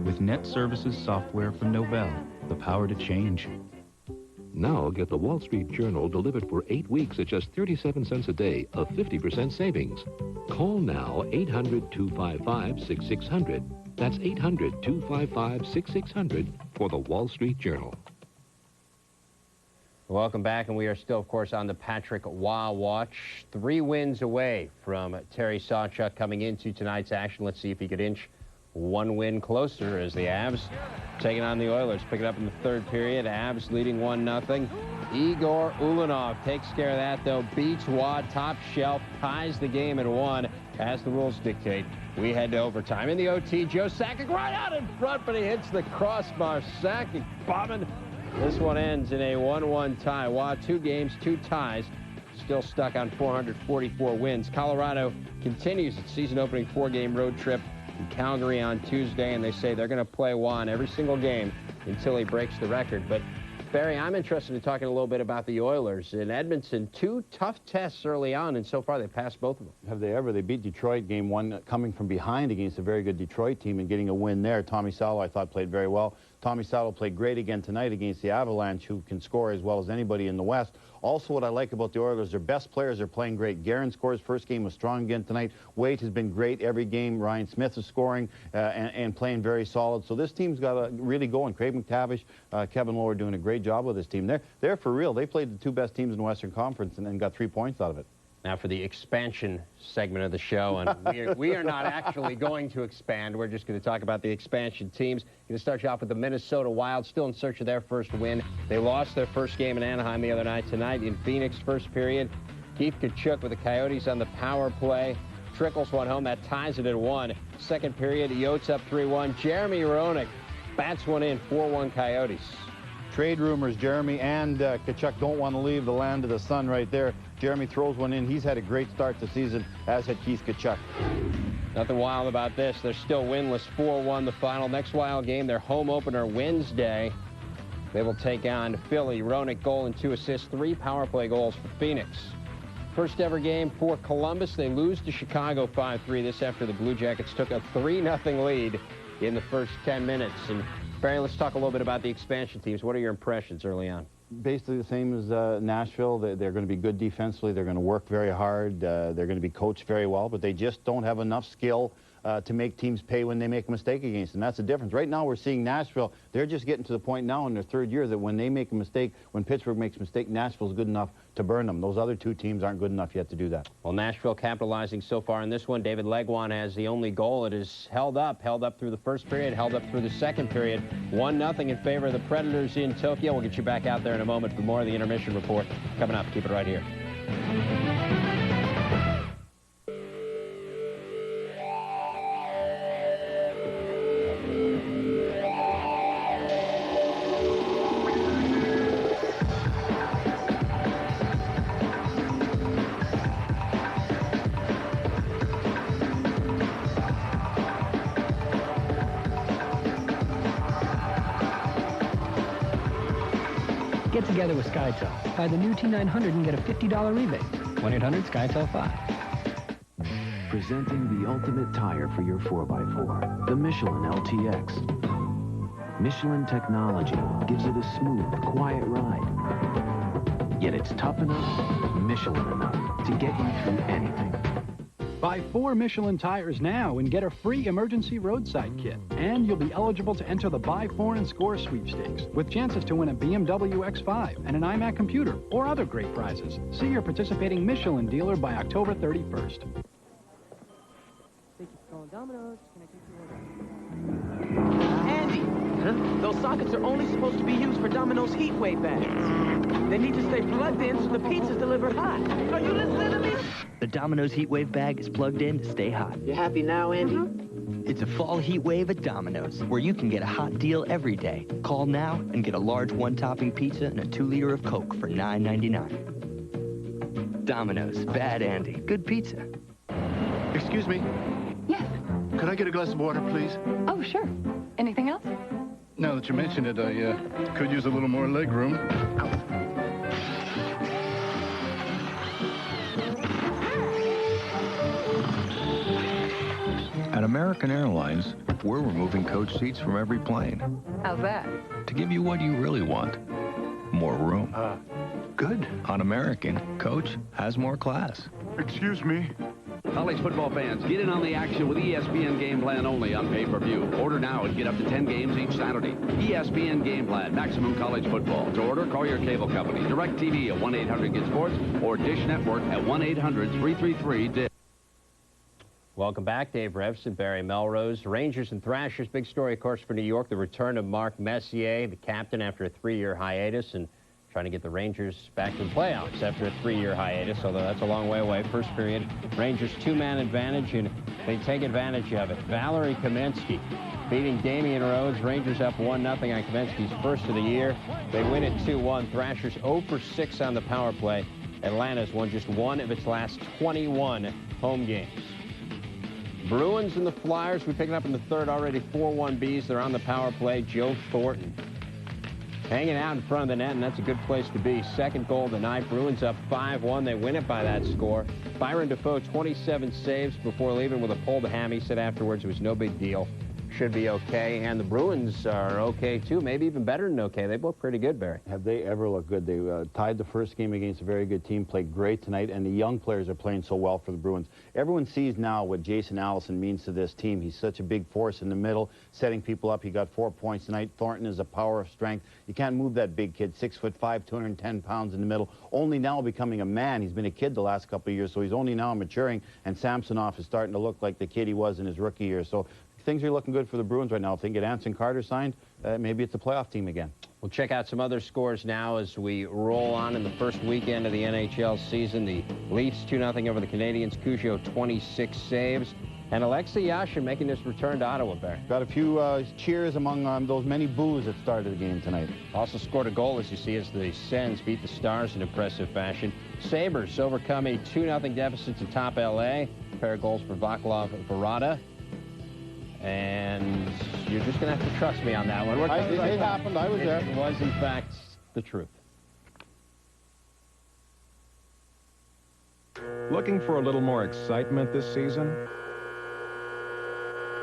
With Net Services software from Novell, the power to change. Now get the Wall Street Journal delivered for 8 weeks at just 37 cents a day, a 50% savings. Call now 800-255-6600. That's 800-255-6600 for the Wall Street Journal. Welcome back, and we are still, of course, on the Patrick Waugh watch. 3 wins away from Terry Sawchuk coming into tonight's action. Let's see if he could inch 1 win closer as the Avs taking on the Oilers. Pick it up in the 3rd period. Avs leading 1-0. Igor Ulanov takes care of that, though. Beats Waugh, top shelf, ties the game at 1. As the rules dictate, we head to overtime. In the OT, Joe Sakic right out in front, but he hits the crossbar. Sakic bombing. This one ends in a 1-1 tie. Waugh, 2 games, 2 ties. Still stuck on 444 wins. Colorado continues its season-opening 4-game road trip in Calgary on Tuesday, and they say they're going to play Waugh in every single game until he breaks the record. But Barry, I'm interested in talking a little bit about the Oilers. In Edmonton, 2 tough tests early on, and so far they passed both of them. Have they ever? They beat Detroit game 1, coming from behind against a very good Detroit team and getting a win there. Tommy Salo, I thought, played very well. Tommy Salo played great again tonight against the Avalanche, who can score as well as anybody in the West. Also, what I like about the Oilers, their best players are playing great. Guerin scores. First game was strong again tonight. Waite has been great every game. Ryan Smith is scoring and playing very solid. So this team's got to really go. And Craig McTavish, Kevin Lowe are doing a great job with this team. They're for real. They played the 2 best teams in the Western Conference and got 3 points out of it. Now for the expansion segment of the show, and we are not actually going to expand. We're just going to talk about the expansion teams. Going to start you off with the Minnesota Wild, still in search of their first win. They lost their first game in Anaheim the other night. Tonight in Phoenix, first period, Keith Tkachuk with the Coyotes on the power play. Trickles one home. That ties it at 1. Second period, Yotes up 3-1. Jeremy Roenick bats one in, 4-1 Coyotes. Trade rumors, Jeremy and Tkachuk don't want to leave the land of the sun right there. Jeremy throws one in. He's had a great start to the season, as had Keith Tkachuk. Nothing wild about this. They're still winless, 4-1 the final. Next Wild game, their home opener Wednesday. They will take on Philly. Roenick, goal and 2 assists, 3 power play goals for Phoenix. First ever game for Columbus. They lose to Chicago 5-3. This after the Blue Jackets took a 3-0 lead in the first 10 minutes. And Barry, let's talk a little bit about the expansion teams. What are your impressions early on? Basically the same as Nashville. They're going to be good defensively. They're going to work very hard. They're going to be coached very well, but they just don't have enough skill to make teams pay when they make a mistake against them. That's the difference. Right now we're seeing Nashville, they're just getting to the point now in their 3rd year that when they make a mistake, when Pittsburgh makes a mistake, Nashville's good enough to burn them. Those other 2 teams aren't good enough yet to do that. Well, Nashville capitalizing so far in this one. David Legwan has the only goal. It is held up through the first period, held up through the second period. 1-0 in favor of the Predators in Tokyo. We'll get you back out there in a moment for more of the intermission report coming up. Keep it right here. Get together with SkyTel. Buy the new T900 and get a $50 rebate. 1-800-SkyTel-5. Presenting the ultimate tire for your 4x4, the Michelin LTX. Michelin technology gives it a smooth, quiet ride. Yet it's tough enough, Michelin enough to get you through anything. Buy 4 Michelin tires now and get a free emergency roadside kit. And you'll be eligible to enter the Buy 4 and Score sweepstakes with chances to win a BMW X5 and an iMac computer or other great prizes. See your participating Michelin dealer by October 31st. Thank you for calling Domino's. Can I take your order? Andy! Huh? Those sockets are only supposed to be used for Domino's heat wave bags. They need to stay plugged in so the pizza's delivered hot. Are you listening to me? The Domino's heat wave bag is plugged in to stay hot. You happy now, Andy? It's a fall heat wave at Domino's, where you can get a hot deal every day. Call now and get a large 1-topping pizza and a 2-liter of Coke for $9.99. Domino's, bad Andy, good pizza. Excuse me? Yes. Could I get a glass of water, please? Oh, sure. Anything else? Now that you mention it, I could use a little more leg room. At American Airlines, we're removing coach seats from every plane. How's that? To give you what you really want. More room. Good. On American, coach has more class. Excuse me. College football fans, get in on the action with ESPN Game Plan only on pay-per-view. Order now and get up to 10 games each Saturday. ESPN Game Plan, maximum college football. To order, call your cable company. DirecTV at 1-800-GET-SPORTS or Dish Network at 1-800-333-DISH. Welcome back, Dave Revson, Barry Melrose. Rangers and Thrashers, big story, of course, for New York. The return of Mark Messier, the captain, after a 3-year hiatus, and trying to get the Rangers back to the playoffs after a 3-year hiatus, although that's a long way away. First period, Rangers 2-man advantage, and they take advantage of it. Valerie Kaminsky beating Damian Rhodes. Rangers up 1-0 on Kaminsky's first of the year. They win it 2-1. Thrashers 0 for 6 on the power play. Atlanta's won just one of its last 21 home games. Bruins and the Flyers, we pick it up in the third already, 4-1 Bs. They're on the power play. Joe Thornton hanging out in front of the net, and that's a good place to be. Second goal of the night. Bruins up 5-1. They win it by that score. Byron Defoe, 27 saves before leaving with a pulled ham. He said afterwards it was no big deal. Should be okay. And the Bruins are okay, too. Maybe even better than okay. They look pretty good, Barry. Have they ever looked good? They tied the first game against a very good team, played great tonight, and the young players are playing so well for the Bruins. Everyone sees now what Jason Allison means to this team. He's such a big force in the middle, setting people up. He got 4 points tonight. Thornton is a power of strength. You can't move that big kid, 6'5", 210 pounds in the middle, only now becoming a man. He's been a kid the last couple of years, so he's only now maturing, and Samsonov is starting to look like the kid he was in his rookie year. So things are looking good for the Bruins right now. If they can get Anson Carter signed, maybe it's a playoff team again. We'll check out some other scores now as we roll on in the first weekend of the NHL season. The Leafs 2-0 over the Canadiens. Cujo 26 saves. And Alexei Yashin making his return to Ottawa, Bear. Got a few cheers among those many boos that started the game tonight. Also scored a goal, as you see, as the Sens beat the Stars in impressive fashion. Sabres overcome a 2-0 deficit to top L.A. A pair of goals for Vaclav Varada. And you're just going to have to trust me on that one. It happened. I was there. It was, in fact, the truth. Looking for a little more excitement this season?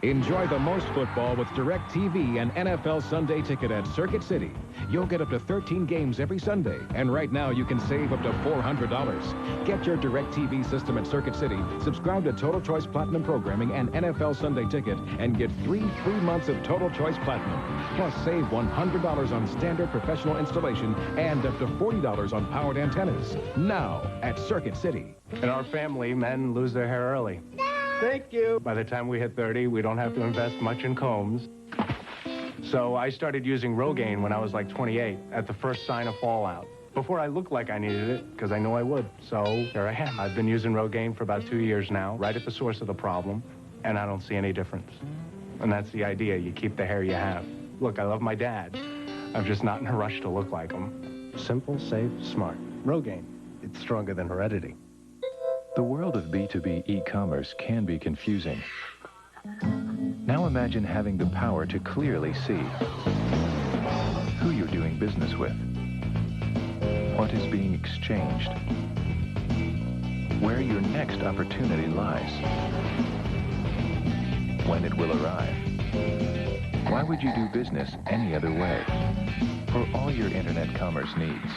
Enjoy the most football with DirecTV and NFL Sunday Ticket at Circuit City. You'll get up to 13 games every Sunday, and right now you can save up to $400. Get your DirecTV system at Circuit City, subscribe to Total Choice Platinum Programming and NFL Sunday Ticket, and get free 3 months of Total Choice Platinum. Plus, save $100 on standard professional installation and up to $40 on powered antennas. Now at Circuit City. In our family, men lose their hair early. Thank you. By the time we hit 30, we don't have to invest much in combs. So I started using Rogaine when I was like 28 at the first sign of fallout. Before I looked like I needed it, because I knew I would. So here I am. I've been using Rogaine for about 2 years now, right at the source of the problem, and I don't see any difference. And that's the idea. You keep the hair you have. Look, I love my dad. I'm just not in a rush to look like him. Simple, safe, smart. Rogaine. It's stronger than heredity. The world of B2B e-commerce can be confusing. Now imagine having the power to clearly see who you're doing business with, what is being exchanged, where your next opportunity lies, when it will arrive. Why would you do business any other way? For all your internet commerce needs,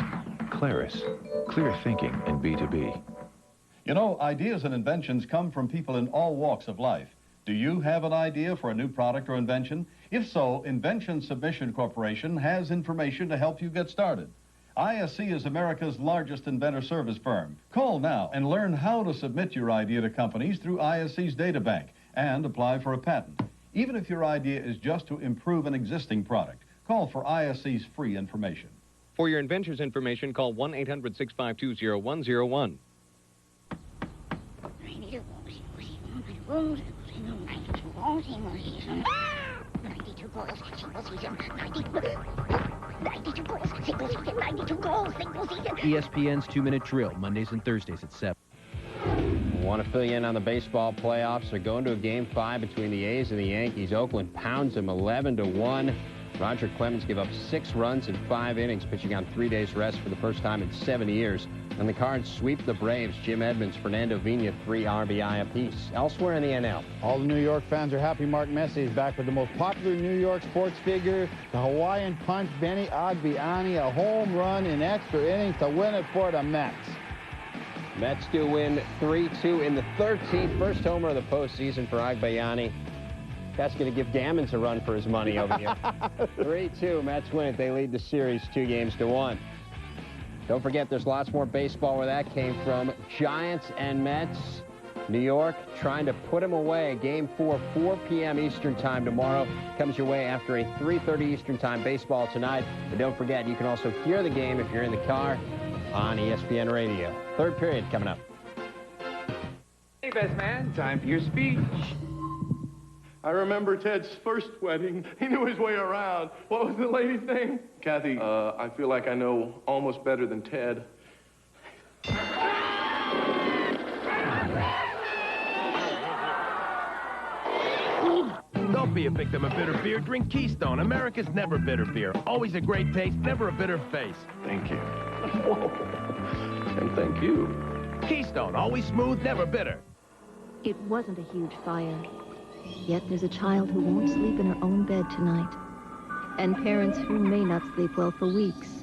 Claris, clear thinking in B2B. You know, ideas and inventions come from people in all walks of life. Do you have an idea for a new product or invention? If so, Invention Submission Corporation has information to help you get started. ISC is America's largest inventor service firm. Call now and learn how to submit your idea to companies through ISC's data bank and apply for a patent. Even if your idea is just to improve an existing product, call for ISC's free information. For your inventor's information, call 1-800-652-0101. ESPN's 2-Minute Drill, Mondays and Thursdays at 7. Want to fill you in on the baseball playoffs? They're going to a Game 5 between the A's and the Yankees. Oakland pounds them 11-1. Roger Clemens gave up 6 runs in 5 innings, pitching on 3 days rest for the first time in 7 years. And the Cards sweep the Braves. Jim Edmonds, Fernando Vina, 3 RBI apiece. Elsewhere in the NL. All the New York fans are happy Mark Messier is back with the most popular New York sports figure, the Hawaiian Punch, Benny Agbayani, a home run in extra innings to win it for the Mets. Mets do win 3-2 in the 13th. First homer of the postseason for Agbayani. That's going to give Gammons a run for his money over here. 3-2, Mets win it. They lead the series 2-1. Don't forget, there's lots more baseball where that came from. Giants and Mets. New York trying to put them away. Game 4, 4 p.m. Eastern time tomorrow. Comes your way after a 3:30 Eastern time baseball tonight. But don't forget, you can also hear the game if you're in the car on ESPN Radio. Third period coming up. Hey, best man, time for your speech. I remember Ted's first wedding. He knew his way around. What was the lady's name? Kathy. I feel like I know almost better than Ted. The Don't be a victim of bitter beer. Drink Keystone, America's never bitter beer. Always a great taste, never a bitter face. Thank you. Whoa. And thank you. Keystone, always smooth, never bitter. It wasn't a huge fire. Yet there's a child who won't sleep in her own bed tonight. And parents who may not sleep well for weeks.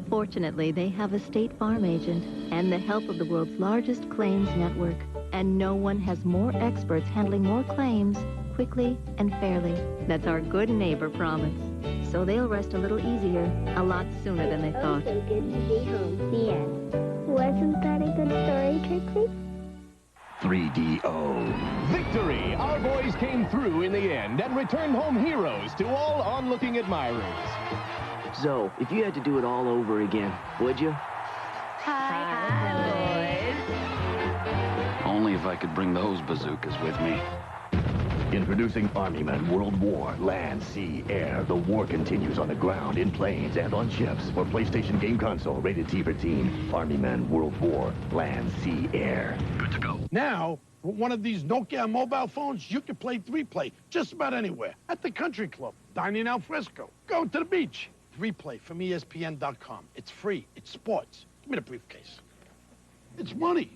Fortunately, they have a State Farm agent and the help of the world's largest claims network. And no one has more experts handling more claims quickly and fairly. That's our good neighbor promise. So they'll rest a little easier a lot sooner than they thought. So good to be home. The end. Wasn't that a good story, Trixie? 3DO. Victory! Our boys came through in the end and returned home heroes to all onlooking admirers. Zoe, if you had to do it all over again, would you? Hi, boys. Only if I could bring those bazookas with me. Introducing Army Man World War. Land, sea, air. The war continues on the ground, in planes, and on ships. For PlayStation game console, rated T for teen. Army Man World War. Land, sea, air. Good to go. Now, with one of these Nokia mobile phones, you can play 3Play just about anywhere. At the country club, dining al fresco, going to the beach. 3Play from ESPN.com. It's free. It's sports. Give me the briefcase. It's money.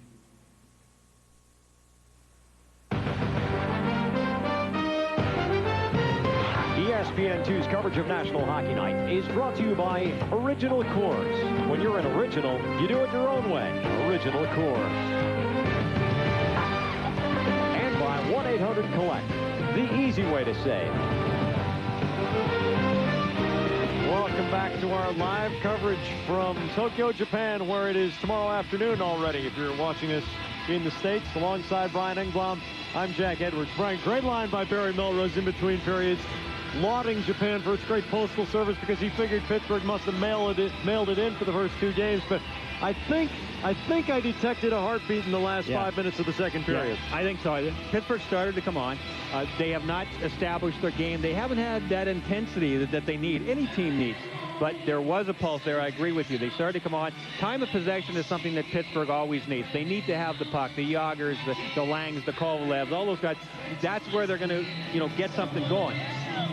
ESPN2's coverage of National Hockey Night is brought to you by Original Coors. When you're an original, you do it your own way. Original Coors. And by 1-800-COLLECT, the easy way to save. Welcome back to our live coverage from Tokyo, Japan, where it is tomorrow afternoon already. If you're watching us in the States, alongside Brian Engblom, I'm Jack Edwards. Brian, great line by Barry Melrose in between periods, lauding Japan for its great postal service because he figured Pittsburgh must have mailed it in for the first two games. But I think I detected a heartbeat in the last 5 minutes of the second period. Yeah, I think so. Pittsburgh started to come on. They have not established their game. They haven't had that intensity that they need. Any team needs. But there was a pulse there. I agree with you. They started to come on. Time of possession is something that Pittsburgh always needs. They need to have the puck. The Yagers, the Langs, the Kovalevs, all those guys. That's where they're going to, get something going.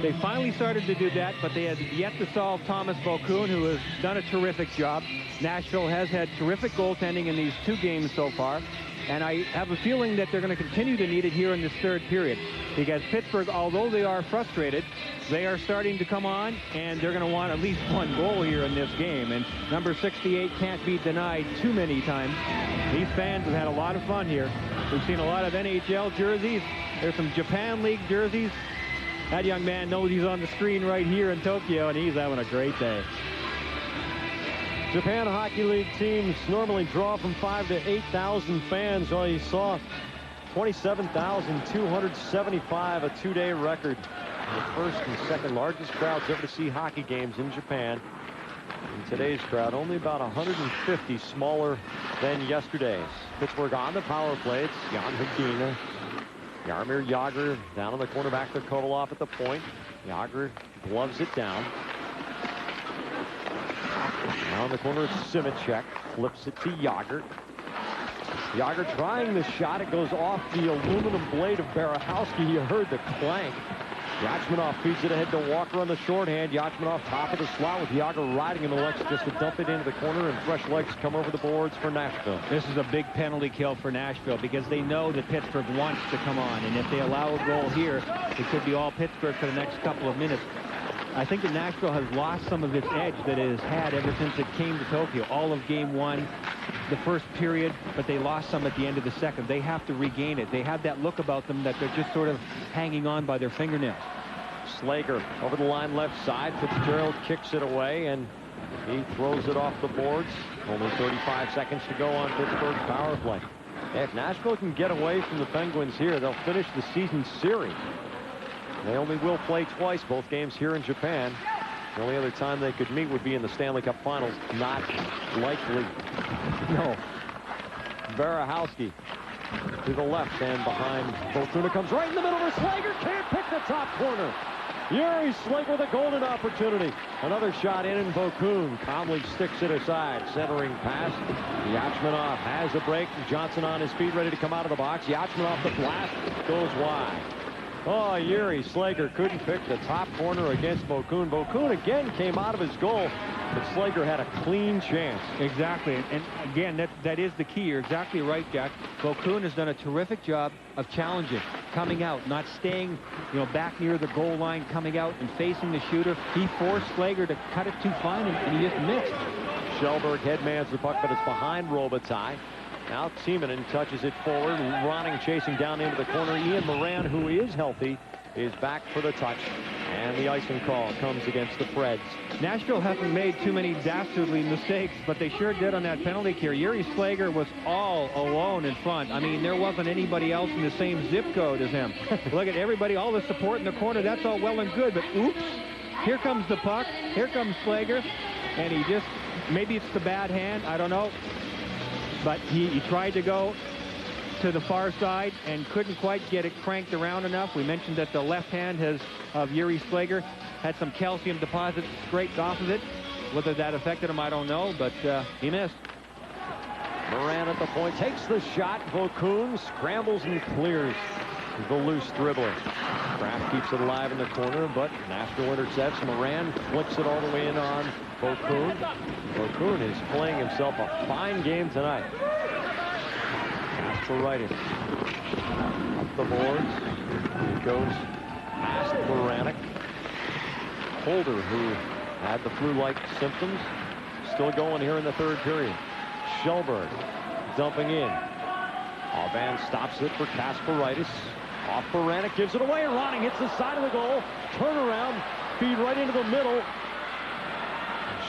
They finally started to do that, but they had yet to solve Thomas Vokoun, who has done a terrific job. Nashville has had terrific goaltending in these two games so far. And I have a feeling that they're going to continue to need it here in this third period. Because Pittsburgh, although they are frustrated, they are starting to come on, and they're going to want at least one goal here in this game. And number 68 can't be denied too many times. These fans have had a lot of fun here. We've seen a lot of NHL jerseys. There's some Japan League jerseys. That young man knows he's on the screen right here in Tokyo, and he's having a great day. Japan Hockey League teams normally draw from 5,000 to 8,000 fans. Well, you saw 27,275, a two-day record. The first and second largest crowds ever to see hockey games in Japan. In today's crowd, only about 150 smaller than yesterday's. Pittsburgh on the power play. It's Jan Hudina. Jaromir Jagr down on the corner, back to Kovalov at the point. Jagr gloves it down. Now in the corner, it's Simicek. Flips it to Jagr. Jagr trying the shot. It goes off the aluminum blade of Barahowski. You heard the clank. Yachmanov feeds it ahead to Walker on the shorthand. Yachmanov top of the slot with Jagr riding him. Elects just to dump it into the corner, and fresh legs come over the boards for Nashville. This is a big penalty kill for Nashville because they know that Pittsburgh wants to come on. And if they allow a goal here, it could be all Pittsburgh for the next couple of minutes. I think that Nashville has lost some of its edge that it has had ever since it came to Tokyo. All of game one, the first period, but they lost some at the end of the second. They have to regain it. They have that look about them that they're just sort of hanging on by their fingernails. Slager over the line left side. Fitzgerald kicks it away, and he throws it off the boards. Only 35 seconds to go on Pittsburgh's power play. If Nashville can get away from the Penguins here, they'll finish the season series. They only will play twice, both games here in Japan. The only other time they could meet would be in the Stanley Cup Finals. Not likely. No. Barahowski to the left and behind. Voltuna comes right in the middle. Slager can't pick the top corner. Yuri Slager, the golden opportunity. Another shot in, and Vokoun calmly sticks it aside. Centering pass. Yachmanov has a break. Johnson on his feet, ready to come out of the box. Yachmanov, the blast, goes wide. Oh, Yuri Slager couldn't pick the top corner against Vokoun. Vokoun again came out of his goal, but Slager had a clean chance. Exactly, and again, that is the key. You're exactly right, Jack. Vokoun has done a terrific job of challenging, coming out, not staying, back near the goal line, coming out and facing the shooter. He forced Slager to cut it too fine, and he just missed. Schellberg headmans the puck, but it's behind Robitaille. Now Timonen touches it forward. Ronning chasing down into the corner. Ian Moran, who is healthy, is back for the touch. And the icing call comes against the Preds. Nashville haven't made too many dastardly mistakes, but they sure did on that penalty kill. Yuri Slager was all alone in front. I mean, there wasn't anybody else in the same zip code as him. Look at everybody, all the support in the corner. That's all well and good, but oops, here comes the puck. Here comes Slager, and he just, maybe it's the bad hand, I don't know. But he tried to go to the far side and couldn't quite get it cranked around enough. We mentioned that the left hand of Yuri Slager had some calcium deposits scraped off of it. Whether that affected him, I don't know, but he missed. Moran at the point takes the shot. Vokoun scrambles and clears the loose dribbler. Kraft keeps it alive in the corner, but Nashville intercepts. Moran flicks it all the way in on Vokoun. Vokoun is playing himself a fine game tonight. Kasparaitis up the boards. He goes past Baranek. Holder, who had the flu-like symptoms, still going here in the third period. Schellberg dumping in. Aubin stops it for Kasparaitis. Off Baranek, gives it away. Ronning hits the side of the goal. Turnaround, feed right into the middle.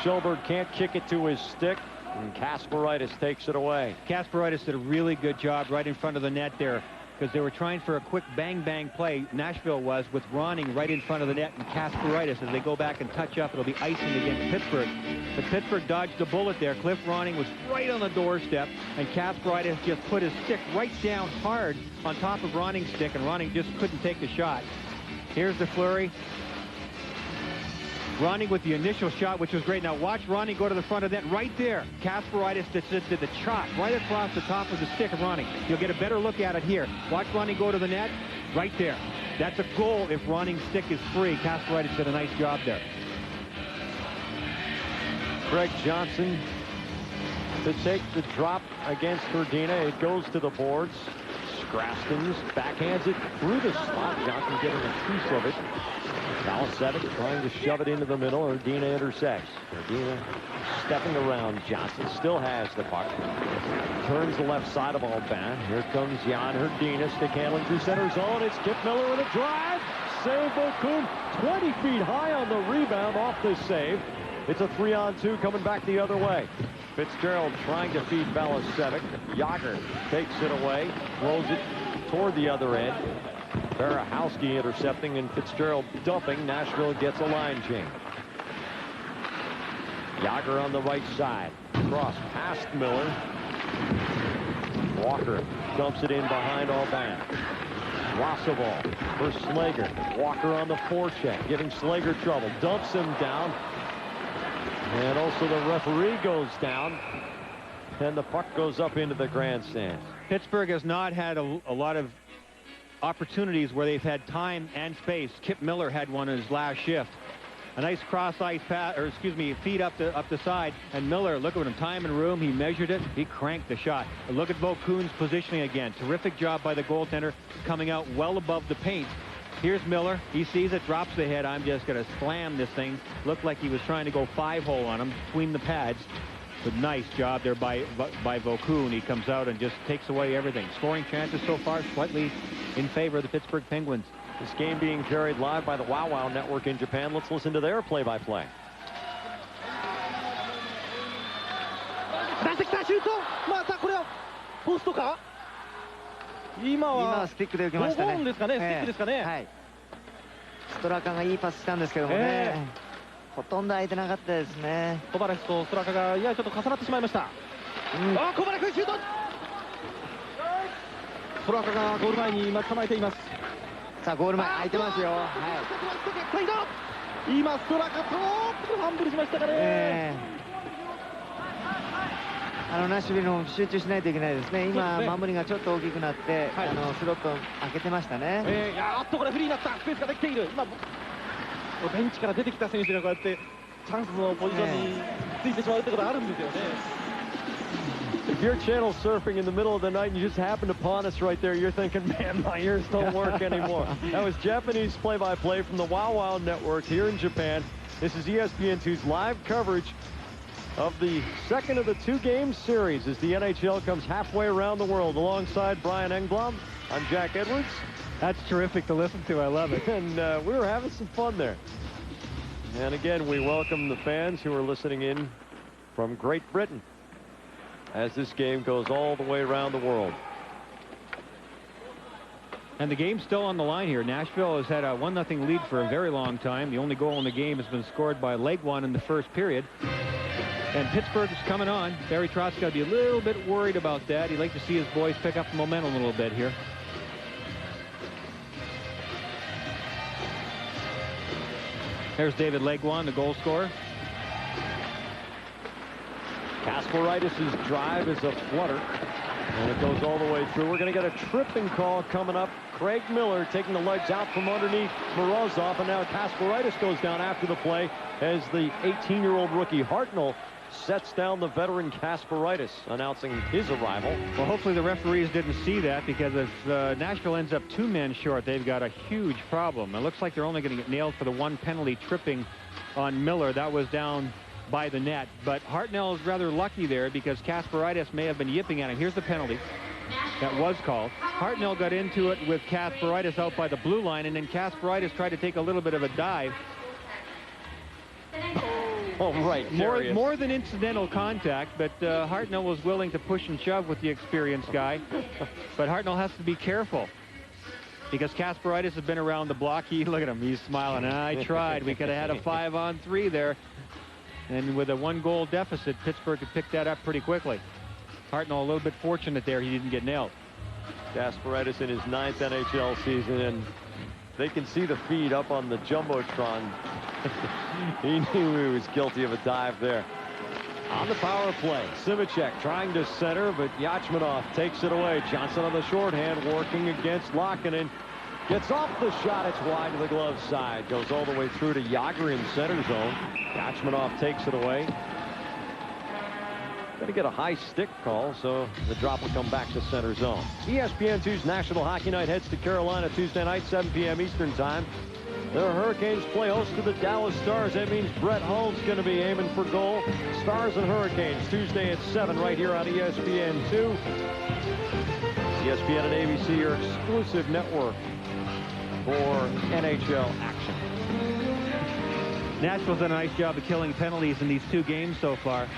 Schellberg can't kick it to his stick, and Kasparaitis takes it away. Kasparaitis did a really good job right in front of the net there, because they were trying for a quick bang-bang play. Nashville was, with Ronning right in front of the net, and Kasparaitis, as they go back and touch up, it'll be icing against Pittsburgh. But Pittsburgh dodged a bullet there. Cliff Ronning was right on the doorstep, and Kasparaitis just put his stick right down hard on top of Ronning's stick, and Ronning just couldn't take the shot. Here's the flurry. Ronning with the initial shot, which was great. Now watch Ronning go to the front of the net right there. Kasparaitis did the chop right across the top of the stick of Ronning. You'll get a better look at it here. Watch Ronning go to the net right there. That's a goal if Ronning's stick is free. Kasparaitis did a nice job there. Craig Johnson to take the drop against Verdina. It goes to the boards. Scrastons backhands it through the slot. Johnson getting a piece of it. Oct.07 trying to shove it into the middle. Verdina intercepts. Verdina stepping around Johnson. Still has the puck. Turns the left side of Aubin. Here comes Jan Verdina. Stick handling through center zone. It's Kip Miller with a drive. Save Vokoun. 20 feet high on the rebound off the save. It's a 3-on-2 coming back the other way. Fitzgerald trying to feed Balasevic. Yager takes it away. Throws it toward the other end. Barahowski intercepting and Fitzgerald dumping. Nashville gets a line change. Yager on the right side. Cross past Miller. Walker dumps it in behind Aubin. Rossovall for Slager. Walker on the forecheck, giving Slager trouble. Dumps him down. And also the referee goes down. And the puck goes up into the grandstands. Pittsburgh has not had a lot of opportunities where they've had time and space. Kip Miller had one in his last shift. A nice cross-ice pass, or excuse me, feed up the side. And Miller, look at him, time and room. He measured it. He cranked the shot. And look at Vokoun's positioning again. Terrific job by the goaltender, coming out well above the paint. Here's Miller. He sees it, drops the head. I'm just going to slam this thing. Looked like he was trying to go 5-hole on him between the pads. But nice job there by Vokoun. He comes out and just takes away everything. Scoring chances so far slightly in favor of the Pittsburgh Penguins. This game being carried live by the Wow Wow Network in Japan. Let's listen to their play-by-play. 出してきたシュート。またこれはポストか。今はスティックで受けましたね。5本ですかね。スティックですかね。はい。ストラカがいいパスしたんですけどもね。ほとんど空いてなかったですね。コバレフとストラカがややちょっと重なってしまいました。あ、コバレフシュート。ストラカがゴール前に待ち構えています。さあゴール前空いてますよ。はい。今ストラカとファンブルしましたかね。ナッシュビルの方も集中しないといけないですね。今、守りがちょっと大きくなって、スロット開けてましたね。やっとこれフリーになった。スペースができている。今、ベンチから出てきた選手がこうやってチャンスのポジションについてしまうってことがあるんですよね。If you're channel surfing in the middle of the night and you just happened upon us right there, you're thinking, man, my ears don't work anymore. That was Japanese play-by-play from the Wow Wow Network here in Japan. This is ESPN2's live coverage of the second of the two-game series as the NHL comes halfway around the world. Alongside Brian Engblom, I'm Jack Edwards. That's terrific to listen to. I love it. And we were having some fun there. And again, we welcome the fans who are listening in from Great Britain as this game goes all the way around the world. And the game's still on the line here. Nashville has had a 1-0 lead for a very long time. The only goal in the game has been scored by Legwand in the first period. And Pittsburgh is coming on. Barry Trott's got to be a little bit worried about that. He'd like to see his boys pick up the momentum a little bit here. There's David Legwand, the goal scorer. Kasparidis' drive is a flutter, and it goes all the way through. We're going to get a tripping call coming up. Craig Miller taking the legs out from underneath Morozov, and now Kasparidis goes down after the play as the 18-year-old rookie Hartnell sets down the veteran Kasparidis, announcing his arrival. Well, hopefully the referees didn't see that, because if Nashville ends up 2 men short, they've got a huge problem. It looks like they're only going to get nailed for the 1 penalty tripping on Miller. That was down by the net, but Hartnell is rather lucky there because Kasparidis may have been yipping at him. Here's the penalty that was called. Hartnell got into it with Kasparidis out by the blue line, and then Kasparidis tried to take a little bit of a dive. Oh, right. More than incidental contact, but Hartnell was willing to push and shove with the experienced guy. But Hartnell has to be careful because Kasparidis has been around the block. Look at him. He's smiling. I tried. We could have had a 5-on-3 there. And with a 1-goal deficit, Pittsburgh could pick that up pretty quickly. Hartnell a little bit fortunate there. He didn't get nailed. Kasparidis in his 9th NHL season, and they can see the feed up on the Jumbotron. He knew he was guilty of a dive there. On the power play, Simicek trying to center, but Yachmanov takes it away. Johnson on the shorthand working against Laakkonen. Gets off the shot. It's wide to the glove side. Goes all the way through to Jágr in center zone. Yachmanov takes it away. Going to get a high stick call, so the drop will come back to center zone. ESPN2's National Hockey Night heads to Carolina Tuesday night, 7 p.m. Eastern Time. The Hurricanes play host to the Dallas Stars. That means Brett Hull's going to be aiming for goal. Stars and Hurricanes Tuesday at 7 right here on ESPN2. ESPN and ABC, your exclusive network for NHL action. Nashville's done a nice job of killing penalties in these 2 games so far.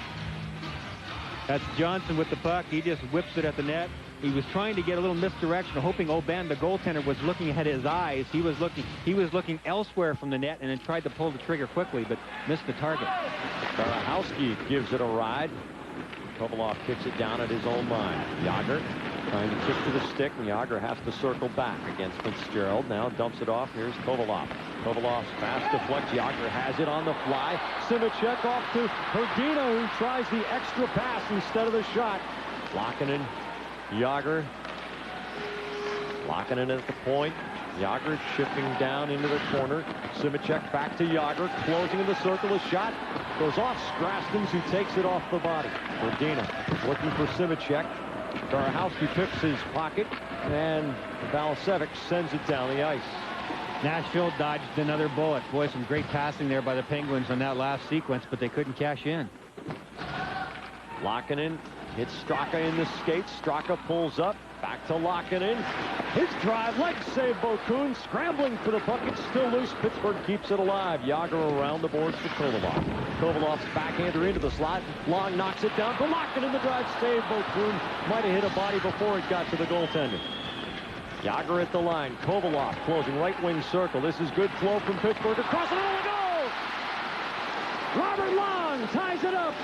That's Johnson with the puck. He just whips it at the net. He was trying to get a little misdirection, hoping Oban, the goaltender, was looking at his eyes. He was looking elsewhere from the net and then tried to pull the trigger quickly, but missed the target. Starahowski gives it a ride. Kovalov kicks it down at his own line. Jágr trying to kick to the stick, and Jágr has to circle back against Fitzgerald. Now dumps it off. Here's Kovalov. Kovalov's fast deflect. Jágr has it on the fly. Simicek off to Hrdina, who tries the extra pass instead of the shot. Laakkonen, Jágr. Laakkonen at the point. Jágr shifting down into the corner. Simicek back to Jágr, closing in the circle. A shot goes off Strastens, who takes it off the body. Hrdina looking for Simicek. Starahowski picks his pocket, and Balasevic sends it down the ice. Nashville dodged another bullet. Boy, some great passing there by the Penguins on that last sequence, but they couldn't cash in. Laakkonen hits Straka in the skates. Straka pulls up. Back to Laakkonen. His drive, leg save, Bokun scrambling for the puck. It's still loose. Pittsburgh keeps it alive. Jágr around the boards for Kovalov. Kovalov's backhander into the slot. Long knocks it down to Laakkonen. The drive save. Bokun might have hit a body before it got to the goaltender. Jágr at the line. Kovalov closing right wing circle. This is good flow from Pittsburgh. Across the middle of the goal! Robert Long ties it up.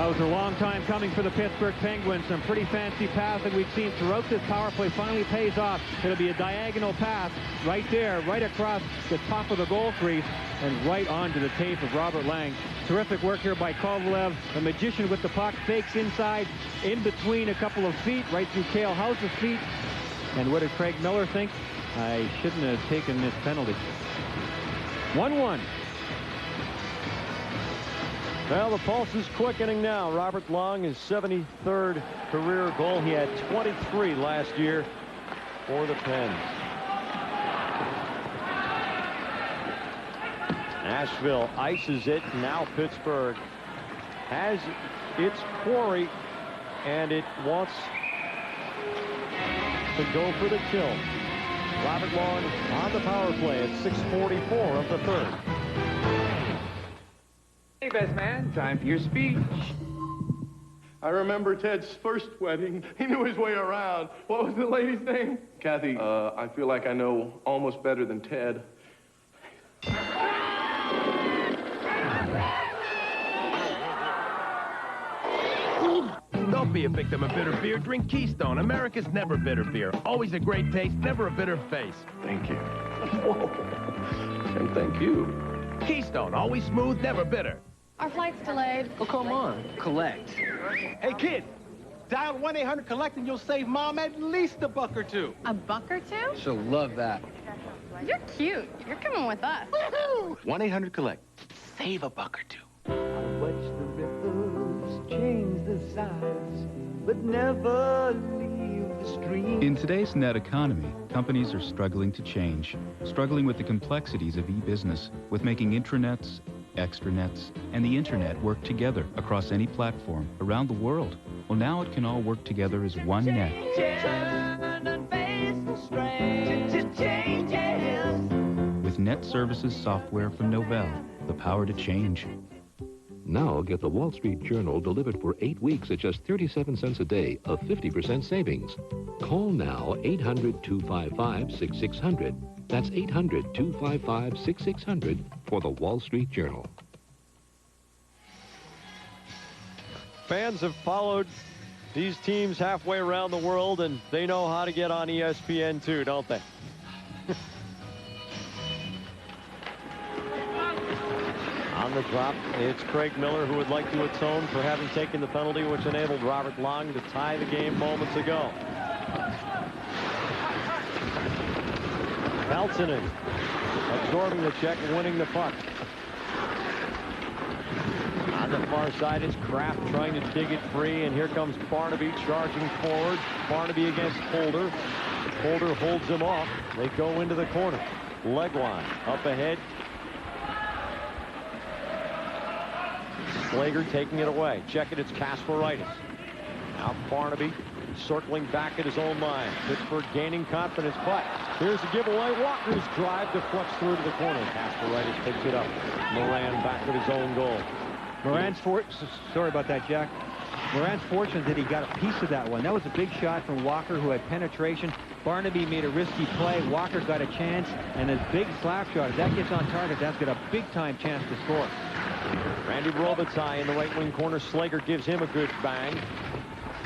That was a long time coming for the Pittsburgh Penguins. Some pretty fancy passing we've seen throughout this power play finally pays off. It'll be a diagonal pass right there, right across the top of the goal crease, and right onto the tape of Robert Lang. Terrific work here by Kovalev. The magician with the puck, fakes inside, in between a couple of feet, right through Cale House's feet. And what did Craig Miller think? I shouldn't have taken this penalty. 1-1. Well, the pulse is quickening now. Robert Long, his 73rd career goal. He had 23 last year for the Pens. Nashville ices it. Now Pittsburgh has its quarry, and it wants to go for the kill. Robert Long on the power play at 6:44 of the third. Hey, best man, time for your speech. I remember Ted's first wedding. He knew his way around. What was the lady's name? Kathy. I feel like I know almost better than Ted. Don't be a victim of bitter beer. Drink Keystone, America's never bitter beer. Always a great taste, never a bitter face. Thank you. Whoa. And thank you. Keystone, always smooth, never bitter. Our flight's delayed. Oh, come on. Collect. Hey, kid, dial 1-800-COLLECT and you'll save Mom at least $1 or $2. $1 or $2? She'll love that. You're cute. You're coming with us. 1-800-COLLECT. Save $1 or $2. I watch the ripples change the size, but never leave the stream. In today's net economy, companies are struggling to change, struggling with the complexities of e-business, with making intranets, extranets, and the internet work together across any platform around the world. Well, now it can all work together as one net. With Net Services software from Novell, the power to change. Now get the Wall Street Journal delivered for 8 weeks at just 37 cents a day, a 50% savings. Call now 800-255-6600. That's 800-255-6600 for the Wall Street Journal. Fans have followed these teams halfway around the world, and they know how to get on ESPN too, don't they? On the drop, it's Craig Miller who would like to atone for having taken the penalty, which enabled Robert Long to tie the game moments ago. Peltonen absorbing the check and winning the puck. On the far side is Kraft trying to dig it free, and here comes Barnaby charging forward. Barnaby against Holder. Holder holds him off. They go into the corner. Legwine up ahead. Slager taking it away. Check it, it's Kasparaitis. Now Barnaby circling back at his own line. Pittsburgh gaining confidence, but here's the giveaway. Walker's drive deflects through to the corner. Kasparaitis picks it up. Moran back at his own goal. Moran's sorry about that, Jack. Moran's fortunate that he got a piece of that one. That was a big shot from Walker, who had penetration. Barnaby made a risky play. Walker got a chance, and his big slap shot, if that gets on target, that's got a big-time chance to score. Randy Robitaille in the right wing corner. Slager gives him a good bang.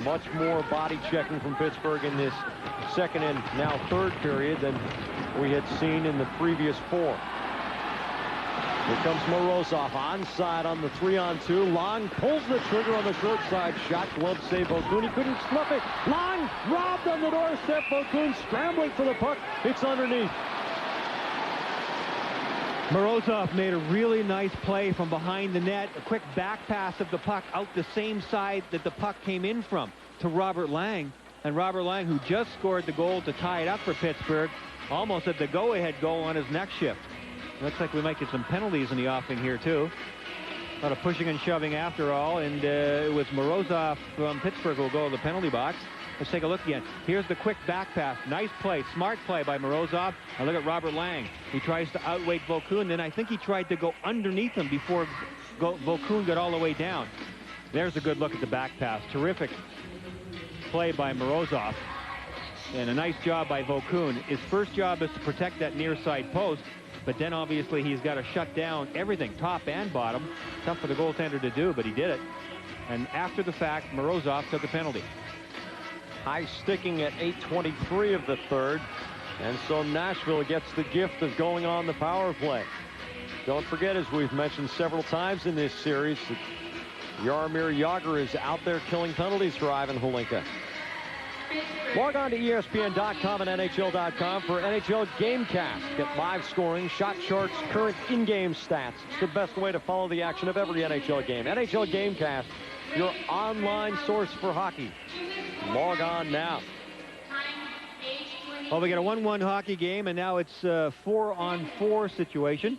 Much more body checking from Pittsburgh in this second and now third period than we had seen in the previous 4. Here comes Morozov onside on the 3-on-2. Long pulls the trigger on the short side shot. Glove save Vokoun. He couldn't snuff it. Long robbed on the doorstep. Vokoun scrambling for the puck. It's underneath. Morozov made a really nice play from behind the net. A quick back pass of the puck out the same side that the puck came in from to Robert Lang. And Robert Lang, who just scored the goal to tie it up for Pittsburgh, almost had the go-ahead goal on his next shift. Looks like we might get some penalties in the offing here, too. A lot of pushing and shoving after all, and it was Morozov from Pittsburgh who will go to the penalty box. Let's take a look again. Here's the quick back pass. Nice play, smart play by Morozov. Now look at Robert Lang. He tries to outweight Vokoun, then I think he tried to go underneath him before Vokoun got all the way down. There's a good look at the back pass. Terrific play by Morozov. And a nice job by Vokoun. His first job is to protect that near side post. But then obviously he's got to shut down everything, top and bottom. Tough for the goaltender to do, but he did it. And after the fact, Morozov took a penalty. High sticking at 8:23 of the third. And so Nashville gets the gift of going on the power play. Don't forget, as we've mentioned several times in this series, that Jaromir Jagr is out there killing penalties for Ivan Hlinka. Log on to ESPN.com and NHL.com for NHL Gamecast. Get live scoring, shot charts, current in-game stats. It's the best way to follow the action of every NHL game. NHL Gamecast, your online source for hockey. Log on now. Well, we got a 1-1 hockey game, and now it's a 4-on-4 situation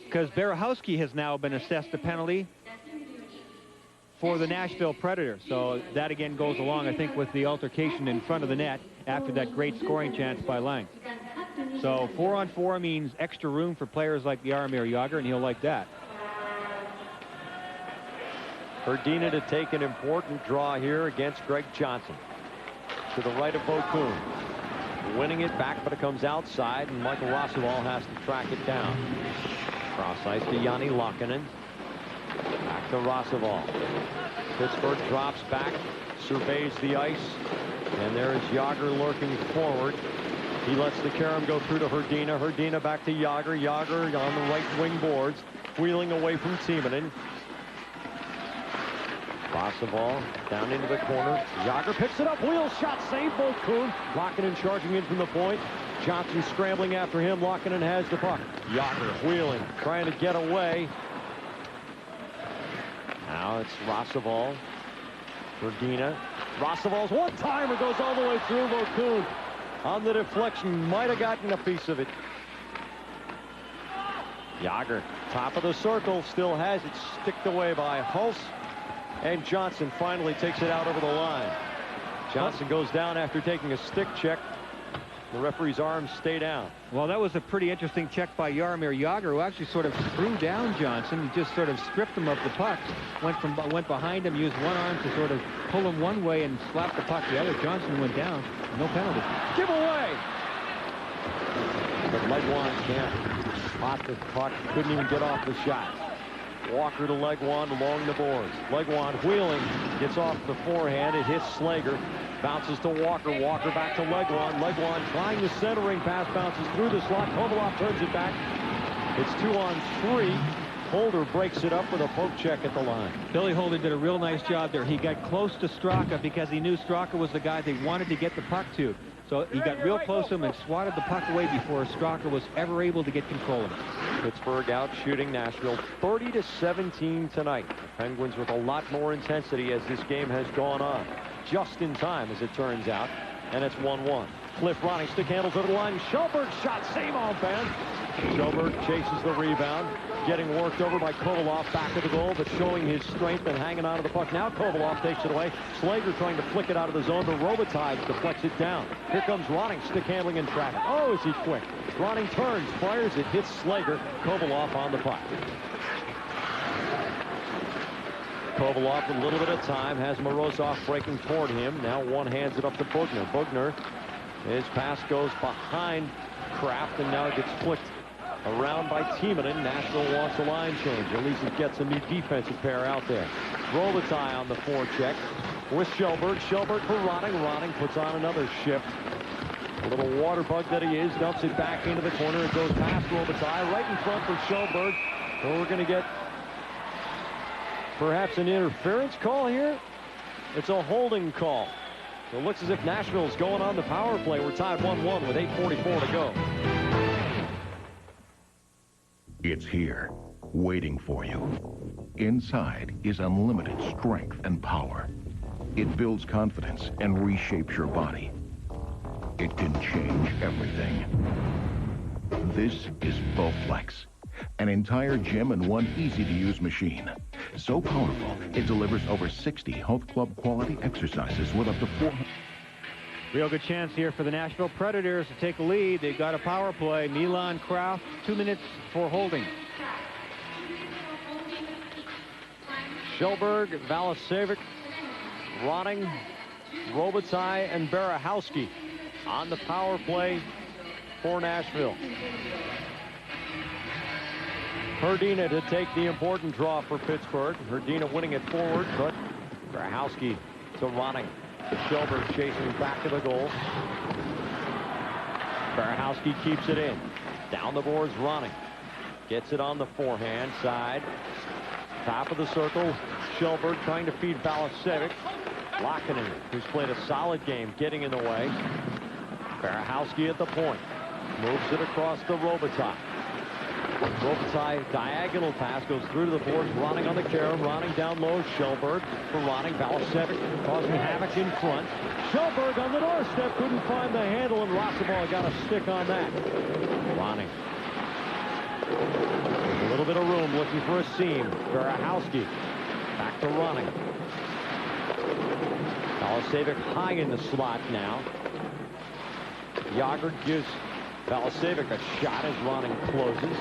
because Berehowski has now been assessed a penalty for the Nashville Predators. So that again goes along, I think, with the altercation in front of the net after that great scoring chance by Lang. So 4-on-4 means extra room for players like Jaromir Jagr, and he'll like that. Hrdina to take an important draw here against Greg Johnson. To the right of Vokoun. Winning it back, but it comes outside, and Michael Rossival has to track it down. Cross ice to Jani Laakkonen. Back to Rossival. Pittsburgh drops back, surveys the ice, and there is Jagr lurking forward. He lets the carom go through to Hrdina. Hrdina back to Jagr. Jagr on the right wing boards, wheeling away from Timonen. Rossival down into the corner. Jagr picks it up. Wheel shot. Save Vokoun. Laakkonen charging in from the point. Johnson scrambling after him. Laakkonen has the puck. Jagr wheeling. Trying to get away. Now it's Rossival. Hrdina. Rossival's one-timer goes all the way through. Vokoun on the deflection. Might have gotten a piece of it. Jagr, top of the circle. Still has it sticked away by Hulse. And Johnson finally takes it out over the line. Johnson goes down after taking a stick check. The referee's arms stay down. Well, that was a pretty interesting check by Jaromir Jagr, who actually sort of threw down Johnson. He just sort of stripped him of the puck. Went behind him, used one arm to sort of pull him one way and slap the puck the other. Johnson went down. No penalty. Give away! But Legwand can't spot the puck. Couldn't even get off the shot. Walker to Legwand along the boards. Legwand wheeling, gets off the forehand. It hits Slager. Bounces to Walker. Walker back to Legwand. Legwand trying the centering pass. Bounces through the slot. Kovalov turns it back. It's 2-on-3. Holder breaks it up with a poke check at the line. Billy Holder did a real nice job there. He got close to Straka because he knew Straka was the guy they wanted to get the puck to. So he got real close to him and swatted the puck away before Straka was ever able to get control of it. Pittsburgh out shooting Nashville 30-17 tonight. The Penguins with a lot more intensity as this game has gone on. Just in time, as it turns out. And it's 1-1. Cliff Ronning stick handles over the line. Shelberg shot, save on band. Shelberg chases the rebound. Getting worked over by Kovalov back of the goal, but showing his strength and hanging on to the puck. Now Kovalov takes it away. Slager trying to flick it out of the zone, but Robitaille deflects it down. Here comes Ronning, stick handling in traffic. Oh, is he quick. Ronning turns, fires it, hits Slager. Kovalov on the puck. Kovalov with a little bit of time, has Morozov breaking toward him. Now one hands it up to Bugner. Bugner, his pass goes behind Kraft, and now it gets flicked around by Timonen. Nashville wants a line change. At least it gets a new defensive pair out there. Robitaille on the forecheck with Shelberg. Shelberg for Ronning. Ronning puts on another shift. A little water bug that he is, dumps it back into the corner. It goes past Robitaille, right in front for Shelberg. So we're going to get perhaps an interference call here. It's a holding call. So it looks as if Nashville's going on the power play. We're tied 1-1 with 8:44 to go. It's here, waiting for you. Inside is unlimited strength and power. It builds confidence and reshapes your body. It can change everything. This is Bowflex, an entire gym in one easy-to-use machine. So powerful, it delivers over 60 health club quality exercises with up to 400. Real good chance here for the Nashville Predators to take a lead. They've got a power play. Milan Kraft, 2 minutes for holding. Shelberg, Valasevic, Ronning, Robitaille, and Berehowski on the power play for Nashville. Herdina to take the important draw for Pittsburgh. Herdina winning it forward, but Grahowski to Ronning. Shelburne chasing back to the goal. Grahowski keeps it in. Down the boards, Ronning. Gets it on the forehand side. Top of the circle. Shelburne trying to feed Balasevic. Laakkonen, who's played a solid game, getting in the way. Grahowski at the point. Moves it across to Robitaille. Robitaille, diagonal pass, goes through to the boards. Ronning on the carry. Ronning down low. Shelburne for Ronning. Balasevic causing havoc in front. Shelburne on the doorstep. Couldn't find the handle, and Rossaball got a stick on that. Ronning. A little bit of room, looking for a seam. Grahowski. Back to Ronning. Balasevic high in the slot now. Yager gives Balasevic a shot as Ronning closes.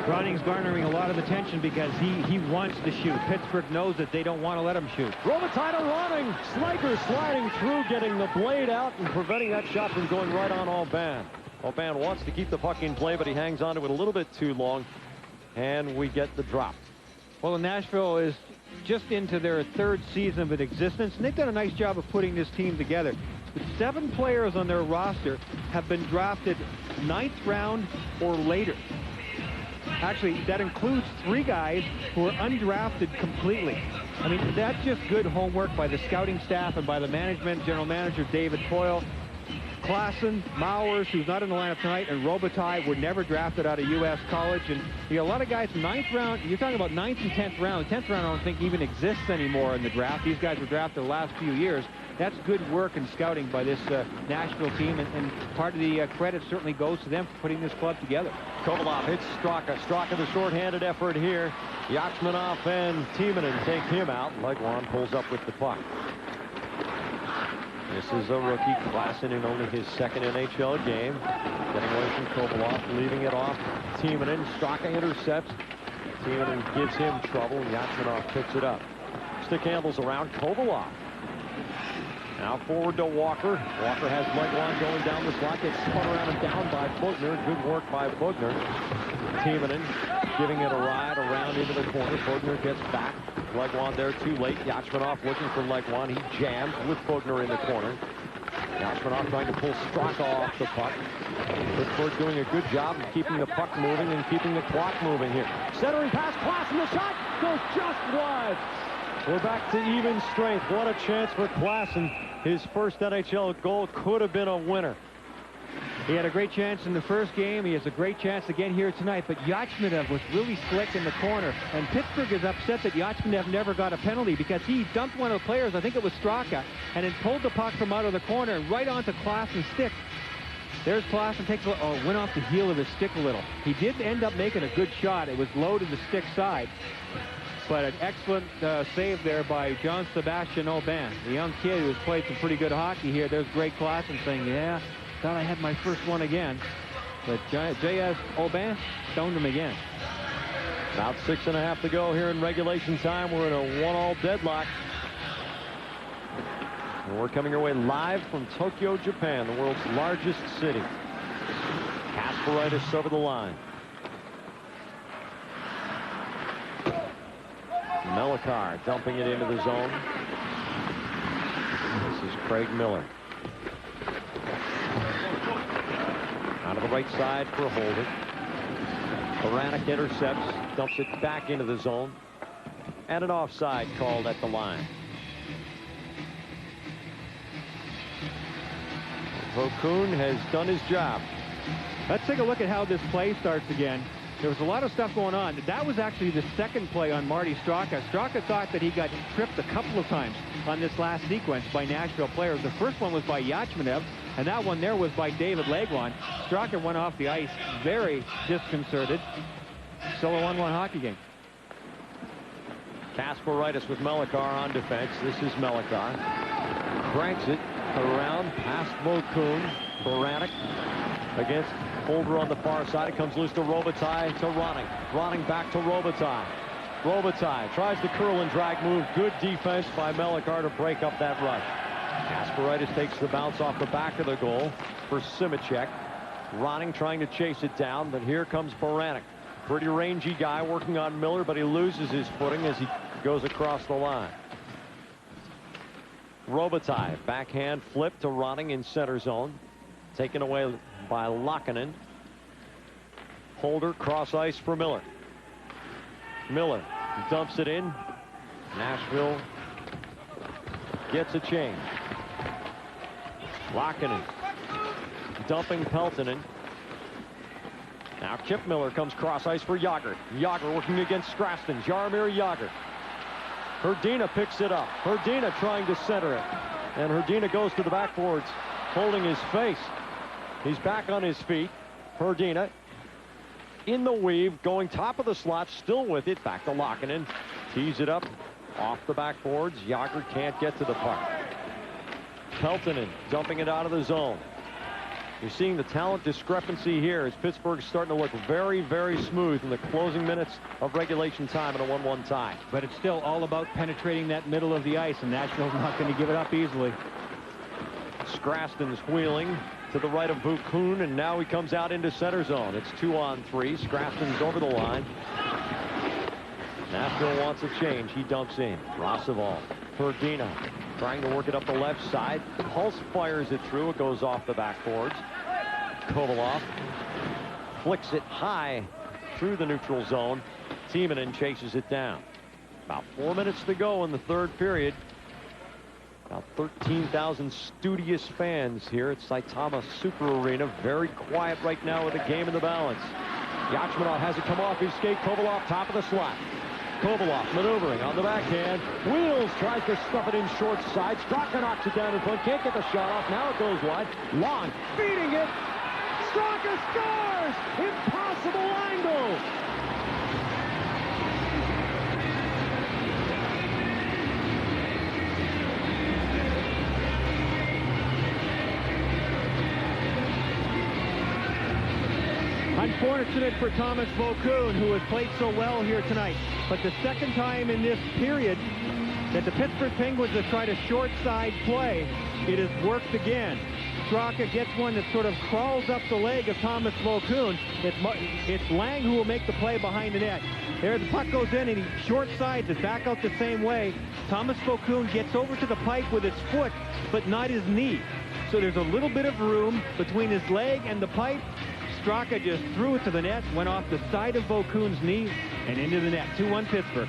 Ronning's garnering a lot of attention because he wants to shoot. Pittsburgh knows that they don't want to let him shoot. Robitaille to Ronning. Sliker sliding through, getting the blade out and preventing that shot from going right on Aubin. Aubin wants to keep the puck in play, but he hangs on to it a little bit too long, and we get the drop. Well, Nashville is just into their third season of existence, and they've done a nice job of putting this team together. But 7 players on their roster have been drafted 9th round or later. Actually, that includes 3 guys who are undrafted completely. I mean, that's just good homework by the scouting staff and by the management, general manager David Poyle. Klassen, Mowers, who's not in the lineup tonight, and Robitaille were never drafted out of U.S. college. And you got a lot of guys 9th round. You're talking about 9th and 10th round. 10th round I don't think even exists anymore in the draft. These guys were drafted the last few years. That's good work and scouting by this Nashville team, and part of the credit certainly goes to them for putting this club together. Kovalov hits Straka. Straka the shorthanded effort here. Yachmanov and Timonen take him out. Legwand pulls up with the puck. This is a rookie, Klassen, in only his 2nd NHL game. Getting away from Kovalov, leaving it off. Timonen. Straka intercepts. Timonen gives him trouble. Yachmanov picks it up. Stick handles around Kovalov. Now forward to Walker. Walker has Legwand going down the slot. Gets spun around and down by Bugner. Good work by Bugner. Timonen giving it a ride around into the corner. Bugner gets back. Legwand there too late. Yachmanov looking for Legwand. He jams with Bugner in the corner. Yachmanov trying to pull Straka off the puck. Pittsburgh doing a good job of keeping the puck moving and keeping the clock moving here. Centering pass, Klassen, the shot goes just wide. We're back to even strength. What a chance for Klassen. His first NHL goal could have been a winner. He had a great chance in the first game. He has a great chance again here tonight. But Yachmanov was really slick in the corner. And Pittsburgh is upset that Yachmanov never got a penalty because he dumped one of the players, I think it was Straka, and then pulled the puck from out of the corner and right onto Klassen's stick. There's Klassen, takes went off the heel of his stick a little. He did end up making a good shot. It was low to the stick side. But an excellent save there by John Sebastian Aubin, the young kid who has played some pretty good hockey here. There's Greg Klassen saying, yeah, thought I had my first one again. But J.S. Aubin stoned him again. About 6.5 to go here in regulation time. We're in a 1-all deadlock. And we're coming your way live from Tokyo, Japan, the world's largest city. Kasparaitis over the line. Melikar dumping it into the zone. This is Craig Miller. Out of the right side for Holden. Baranek intercepts, dumps it back into the zone. And an offside called at the line. Vokoun has done his job. Let's take a look at how this play starts again. There was a lot of stuff going on. That was actually the second play on Marty Straka. Straka thought that he got tripped a couple of times on this last sequence by Nashville players. The first one was by Yachmanov, and that one there was by David Legwand. Straka went off the ice very disconcerted. Still a 1-1 hockey game. Kasparaitis with Melikar on defense. This is Melikar. Cranks it around past Vokoun. Baranek against Holder on the far side. It comes loose to Robitaille to Ronning. Ronning back to Robitaille. Robitaille tries the curl and drag move. Good defense by Melikar to break up that rush. Kasparaitis takes the bounce off the back of the goal for Simicek. Ronning trying to chase it down, but here comes Baranek. Pretty rangy guy working on Miller, but he loses his footing as he goes across the line. Robitaille, backhand flip to Ronning in center zone. Taken away by Laakkonen. Holder, cross ice for Miller. Miller dumps it in. Nashville gets a change. Laakkonen dumping Peltonen. Now Kip Miller comes cross ice for Jágr. Jágr working against Straston. Jaromir Jágr. Hrdina picks it up. Hrdina trying to center it. And Hrdina goes to the backboards, holding his face. He's back on his feet. Hrdina in the weave, going top of the slot, still with it. Back to Laakkonen. Tees it up off the backboards. Jágr can't get to the puck. Peltonen dumping it out of the zone. You're seeing the talent discrepancy here as Pittsburgh's starting to look very, very smooth in the closing minutes of regulation time in a 1-1 tie. But it's still all about penetrating that middle of the ice, and Nashville's not going to give it up easily. Straston's wheeling to the right of Vukun, and now he comes out into center zone. It's 2-on-3. Straston's over the line. Nashville wants a change. He dumps in. Rossovall. Hrdina trying to work it up the left side. Pulse fires it through. It goes off the backboards. Kovalov flicks it high through the neutral zone. Timonen chases it down. About 4 minutes to go in the third period. About 13,000 studious fans here at Saitama Super Arena. Very quiet right now with the game in the balance. Yachmanov has it come off his skate. Kovalov top of the slot. Kovalov maneuvering on the backhand. Wheels, tries to stuff it in short side. Straka knocks it down in front. Can't get the shot off. Now it goes wide. Long feeding it. Straka scores! Impossible angle! Unfortunate for Thomas Vokun, who has played so well here tonight. But the second time in this period that the Pittsburgh Penguins have tried a short side play, it has worked again. Straka gets one that sort of crawls up the leg of Thomas Vokun. It's Lang who will make the play behind the net. There, the puck goes in, and he short sides it back out the same way. Thomas Vokun gets over to the pipe with his foot, but not his knee. So there's a little bit of room between his leg and the pipe. Straka just threw it to the net, went off the side of Vokun's knee, and into the net. 2-1 Pittsburgh.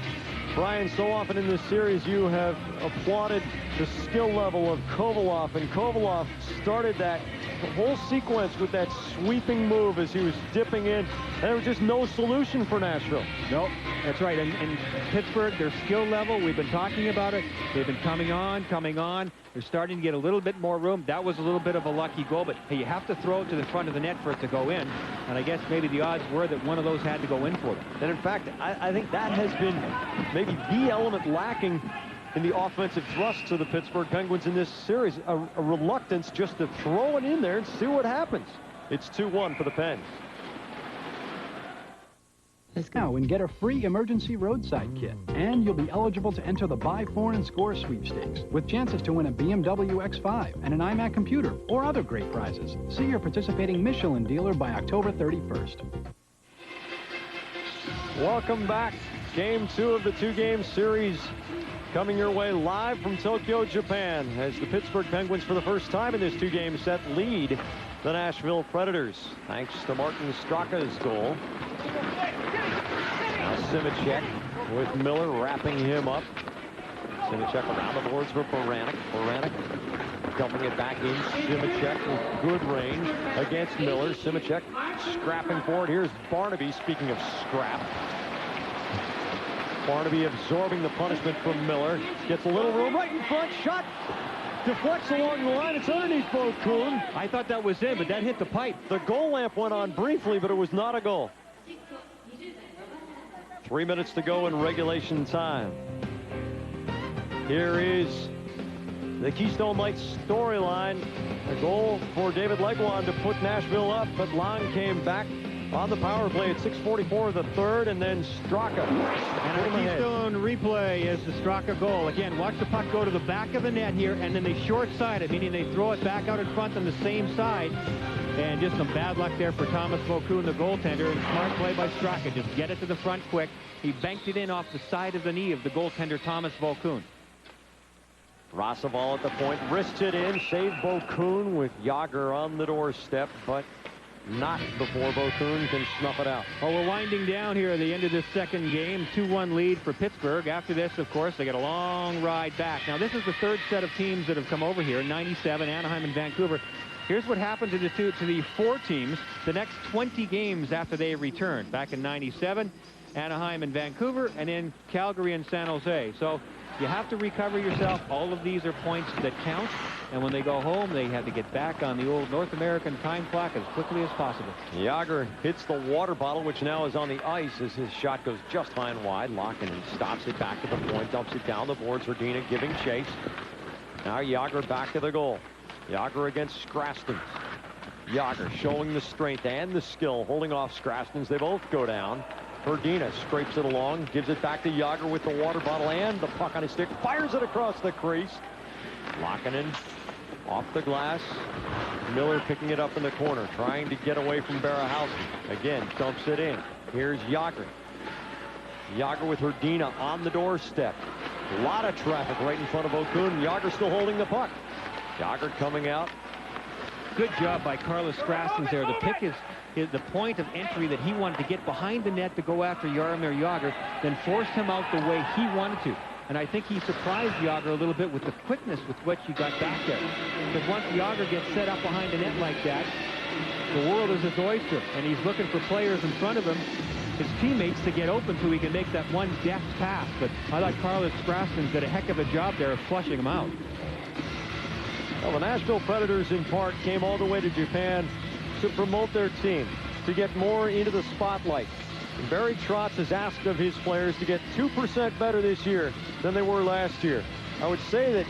Brian, so often in this series you have applauded the skill level of Kovalov, and Kovalov started that whole sequence with that sweeping move as he was dipping in. There was just no solution for Nashville. Nope, that's right. And Pittsburgh, their skill level, we've been talking about it. They've been coming on. They're starting to get a little bit more room. That was a little bit of a lucky goal, but hey, you have to throw it to the front of the net for it to go in. And I guess maybe the odds were that one of those had to go in for them. And in fact, I think that has been maybe the element lacking in the offensive thrust to the Pittsburgh Penguins in this series. A reluctance just to throw it in there and see what happens. It's 2-1 for the Pens. Now and get a free emergency roadside kit, and you'll be eligible to enter the Buy Foreign Score sweepstakes with chances to win a BMW X5 and an iMac computer or other great prizes. See your participating Michelin dealer by October 31st. Welcome back. Game 2 of the two-game series coming your way live from Tokyo, Japan, as the Pittsburgh Penguins for the first time in this two-game set lead the Nashville Predators, thanks to Martin Straka's goal. Now Simicek with Miller wrapping him up. Simicek around the boards for Baranek. Baranek dumping it back in. Simicek with good range against Miller. Simicek scrapping forward. Here's Barnaby, speaking of scrap. Barnaby absorbing the punishment from Miller. Gets a little room right in front. Shot. Deflects along the line. It's underneath Vokun. I thought that was in, but that hit the pipe. The goal lamp went on briefly, but it was not a goal. 3 minutes to go in regulation time. Here is the Keystone Lights storyline. A goal for David Legwand to put Nashville up, but Lang came back on the power play at 6:44 of the third, and then Straka. And a Keystone replay is the Straka goal. Again, watch the puck go to the back of the net here, and then they short side it, meaning they throw it back out in front on the same side. And just some bad luck there for Thomas Vokoun, the goaltender. And smart play by Straka. Just get it to the front quick. He banked it in off the side of the knee of the goaltender, Thomas Vokoun. Rossival at the point, wrists it in, saved Vokoun with Jágr on the doorstep, but not before Vokoun can snuff it out. Well, we're winding down here at the end of this second game. 2-1 lead for Pittsburgh. After this, of course, they get a long ride back. Now, this is the third set of teams that have come over here, 97, Anaheim and Vancouver. Here's what happened to the four teams the next 20 games after they return. Back in 97, Anaheim and Vancouver, and then Calgary and San Jose. So you have to recover yourself. All of these are points that count. And when they go home, they have to get back on the old North American time clock as quickly as possible. Jágr hits the water bottle, which now is on the ice as his shot goes just high and wide. Laakkonen stops it back to the point, dumps it down the boards. Regina giving chase. Now Jágr back to the goal. Jágr against Skrastins. Jágr showing the strength and the skill, holding off Skrastins. They both go down. Regina scrapes it along, gives it back to Jágr with the water bottle and the puck on his stick, fires it across the crease. Laakkonen off the glass. Miller picking it up in the corner, trying to get away from Barahowski. Again, dumps it in. Here's Jágr. Jágr with Regina on the doorstep. A lot of traffic right in front of Vokoun. Jágr still holding the puck. Jágr coming out. Good job by Carlos Skrastins there. The pick is the point of entry that he wanted to get behind the net to go after Jaromir Jágr, then forced him out the way he wanted to. And I think he surprised Jágr a little bit with the quickness with which he got back there. Because once Jágr gets set up behind the net like that, the world is his oyster. And he's looking for players in front of him, his teammates, to get open so he can make that one deft pass. But I thought Carlos Skrastins did a heck of a job there of flushing him out. Well, the Nashville Predators, in part, came all the way to Japan to promote their team, to get more into the spotlight. And Barry Trotz has asked of his players to get 2% better this year than they were last year. I would say that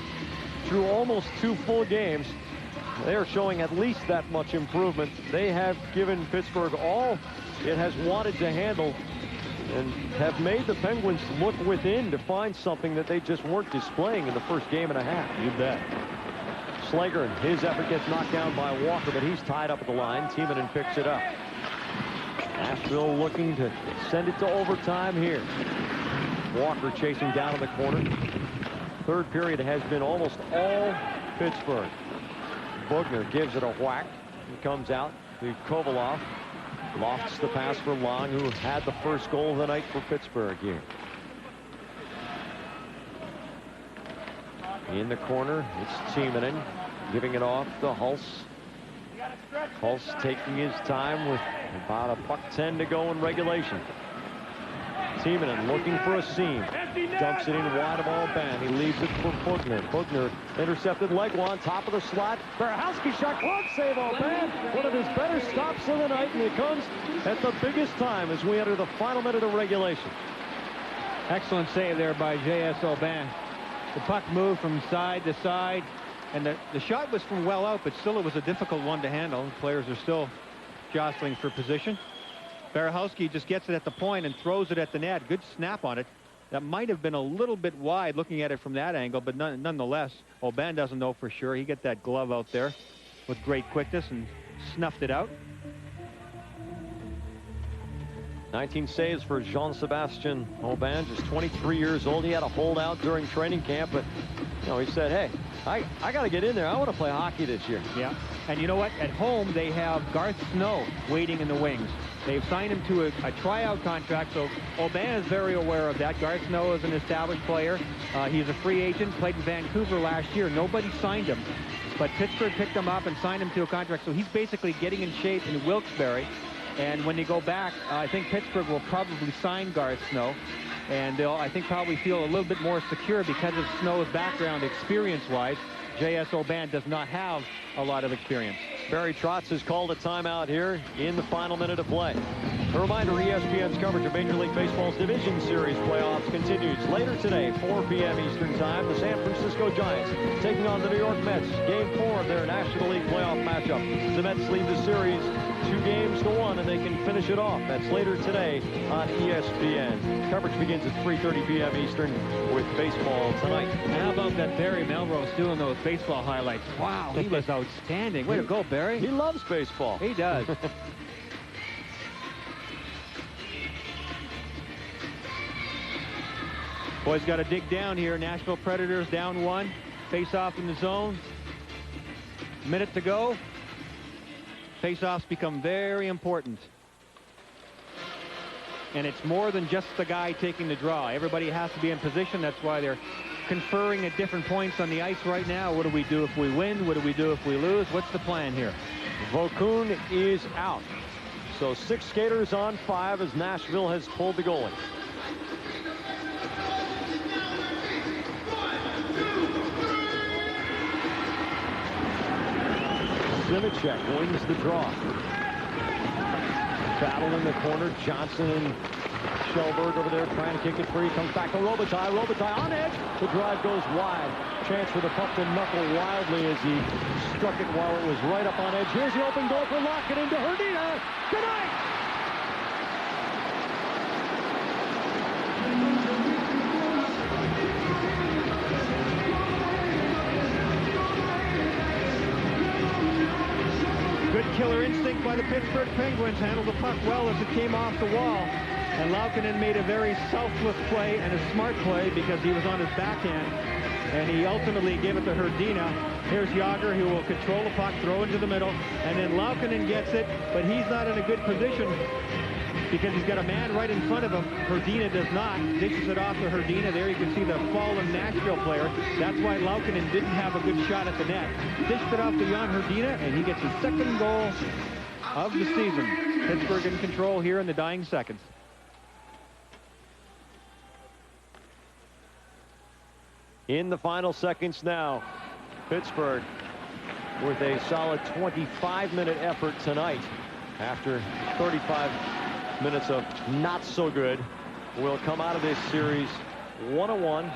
through almost 2 full games, they are showing at least that much improvement. They have given Pittsburgh all it has wanted to handle and have made the Penguins look within to find something that they just weren't displaying in the first game and a half. You bet. Slager, his effort gets knocked down by Walker, but he's tied up at the line. Timonen picks it up. Nashville looking to send it to overtime here. Walker chasing down in the corner. Third period has been almost all Pittsburgh. Bugner gives it a whack. He comes out to Kovalov. Lofts the pass for Long, who had the first goal of the night for Pittsburgh here. In the corner, it's Timonen giving it off to Hulse. Hulse taking his time with about $1:10 to go in regulation. Timonen looking for a seam. Dumps it in wide of Aubin. He leaves it for Bugner. Bugner intercepted Legua on top of the slot. Barahowski shot, clock save Aubin. One of his better stops of the night, and it comes at the biggest time as we enter the final minute of regulation. Excellent save there by J.S. Aubin. The puck moved from side to side, and the shot was from well out, but still it was a difficult one to handle. Players are still jostling for position. Barahowski just gets it at the point and throws it at the net. Good snap on it. That might have been a little bit wide looking at it from that angle, but nonetheless, Aubin doesn't know for sure. He got that glove out there with great quickness and snuffed it out. 19 saves for Jean-Sébastien Aubin, just 23 years old. He had a holdout during training camp, but he said, hey, I got to get in there. I want to play hockey this year. Yeah, and you know what? At home, they have Garth Snow waiting in the wings. They've signed him to a tryout contract, so Aubin is very aware of that. Garth Snow is an established player. He's a free agent, played in Vancouver last year. Nobody signed him, but Pittsburgh picked him up and signed him to a contract, so he's basically getting in shape in Wilkes-Barre. And when they go back, I think Pittsburgh will probably sign Garth Snow. And they'll, I think, probably feel a little bit more secure because of Snow's background experience-wise. J.S. Aubin does not have a lot of experience. Barry Trotz has called a timeout here in the final minute of play. A reminder, ESPN's coverage of Major League Baseball's Division Series playoffs continues later today, 4 p.m. Eastern Time. The San Francisco Giants taking on the New York Mets. Game 4 of their National League playoff matchup. The Mets lead the series 2-1, and they can finish it off. That's later today on ESPN. Coverage begins at 3:30 p.m. Eastern with baseball tonight. And how about that Barry Melrose doing those baseball highlights? Wow, he was outstanding. Way to go, Barry. He loves baseball. He does. Boys got to dig down here. Nashville Predators down 1. Face off in the zone. Minute to go. Face-offs become very important. And it's more than just the guy taking the draw. Everybody has to be in position. That's why they're conferring at different points on the ice right now. What do we do if we win? What do we do if we lose? What's the plan here? Vokun is out. So 6 skaters on 5 as Nashville has pulled the goalie. Zinicek wins the draw. Battle in the corner. Johnson and Kjellberg over there trying to kick it free. Comes back to Robitaille. Robitaille on edge. The drive goes wide. Chance for the puck to knuckle wildly as he struck it while it was right up on edge. Here's the open goal for Larkin into Herdina. Good night. Good killer instinct by the Pittsburgh Penguins. Handled the puck well as it came off the wall. And Laukkanen made a very selfless play and a smart play because he was on his backhand. And he ultimately gave it to Herdina. Here's Jágr, who will control the puck, throw into the middle. And then Laukkanen gets it, but he's not in a good position because he's got a man right in front of him. Herdina does not. Dishes it off to Herdina. There you can see the fallen Nashville player. That's why Laukkanen didn't have a good shot at the net. Dished it off to Jan Herdina, and he gets his 2nd goal of the season. Pittsburgh in control here in the dying seconds. In the final seconds now, Pittsburgh with a solid 25-minute effort tonight after 35 minutes of not so good. Will come out of this series 1-1,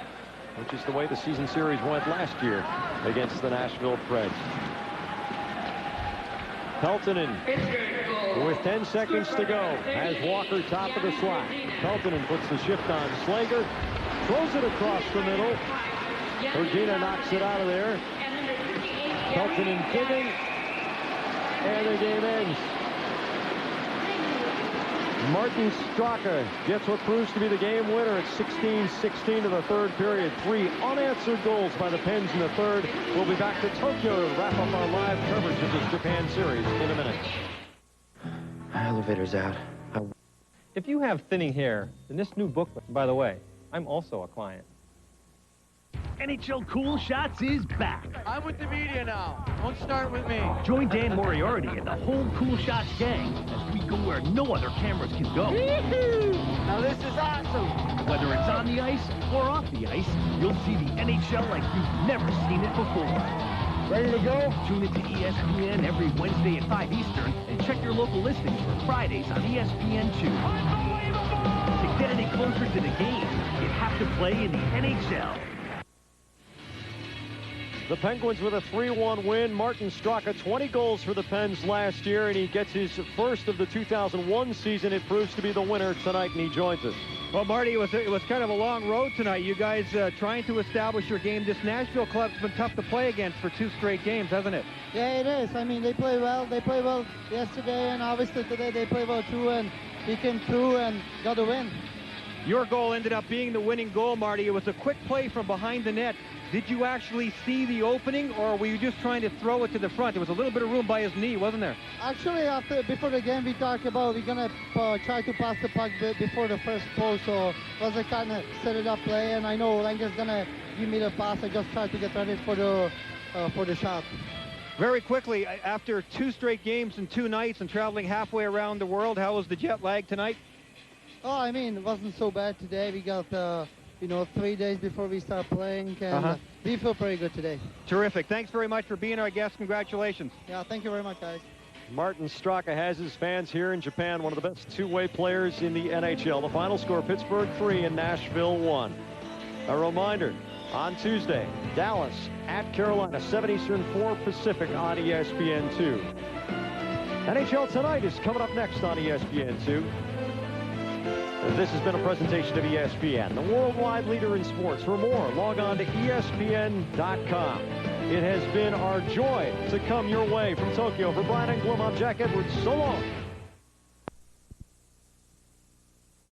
which is the way the season series went last year against the Nashville Preds. Peltonen with 10 seconds to go has Walker top of the slot. Peltonen puts the shift on Slager, throws it across the middle. Herdina knocks it out of there. Peltonen digging, and the game ends. Martin Straka gets what proves to be the game winner at 16-16 to the 3rd period. 3 unanswered goals by the Pens in the 3rd. We'll be back to Tokyo to wrap up our live coverage of this Japan series in a minute. Elevator's out. If you have thinning hair, then this new booklet, by the way, I'm also a client. NHL Cool Shots is back. I'm with the media now. Don't start with me. Join Dan Moriarty and the whole Cool Shots gang as we go where no other cameras can go. Now this is awesome. Whether it's on the ice or off the ice, you'll see the NHL like you've never seen it before. Ready to go? Tune into ESPN every Wednesday at 5 Eastern and check your local listings for Fridays on ESPN2. To get any closer to the game, you have to play in the NHL. The Penguins with a 3-1 win. Martin Straka, 20 goals for the Pens last year, and he gets his first of the 2001 season. It proves to be the winner tonight, and he joins us. Well, Marty, it was kind of a long road tonight. You guys trying to establish your game. This Nashville club's been tough to play against for 2 straight games, hasn't it? Yeah, it is. I mean, they play well. They played well yesterday, and obviously today they play well too, and we came through and got a win. Your goal ended up being the winning goal, Marty. It was a quick play from behind the net. Did you actually see the opening, or were you just trying to throw it to the front? There was a little bit of room by his knee, wasn't there? Actually, before the game, we talked about we're going to try to pass the puck before the first post, so it was a kind of set it up play, and I know Langer's going to give me the pass. I just tried to get ready for the shot. Very quickly, after 2 straight games and 2 nights and traveling halfway around the world, how was the jet lag tonight? Oh, I mean, it wasn't so bad today. We got, 3 days before we start playing, and we feel pretty good today. Terrific. Thanks very much for being our guest. Congratulations. Yeah, thank you very much, guys. Martin Straka has his fans here in Japan, one of the best 2-way players in the NHL. The final score, Pittsburgh 3 and Nashville 1. A reminder, on Tuesday, Dallas at Carolina, 7 Eastern, 4 Pacific on ESPN2. NHL Tonight is coming up next on ESPN2. This has been a presentation of ESPN, the worldwide leader in sports. For more, log on to ESPN.com. It has been our joy to come your way from Tokyo. For Brian Engblom, I'm Jack Edwards. So long.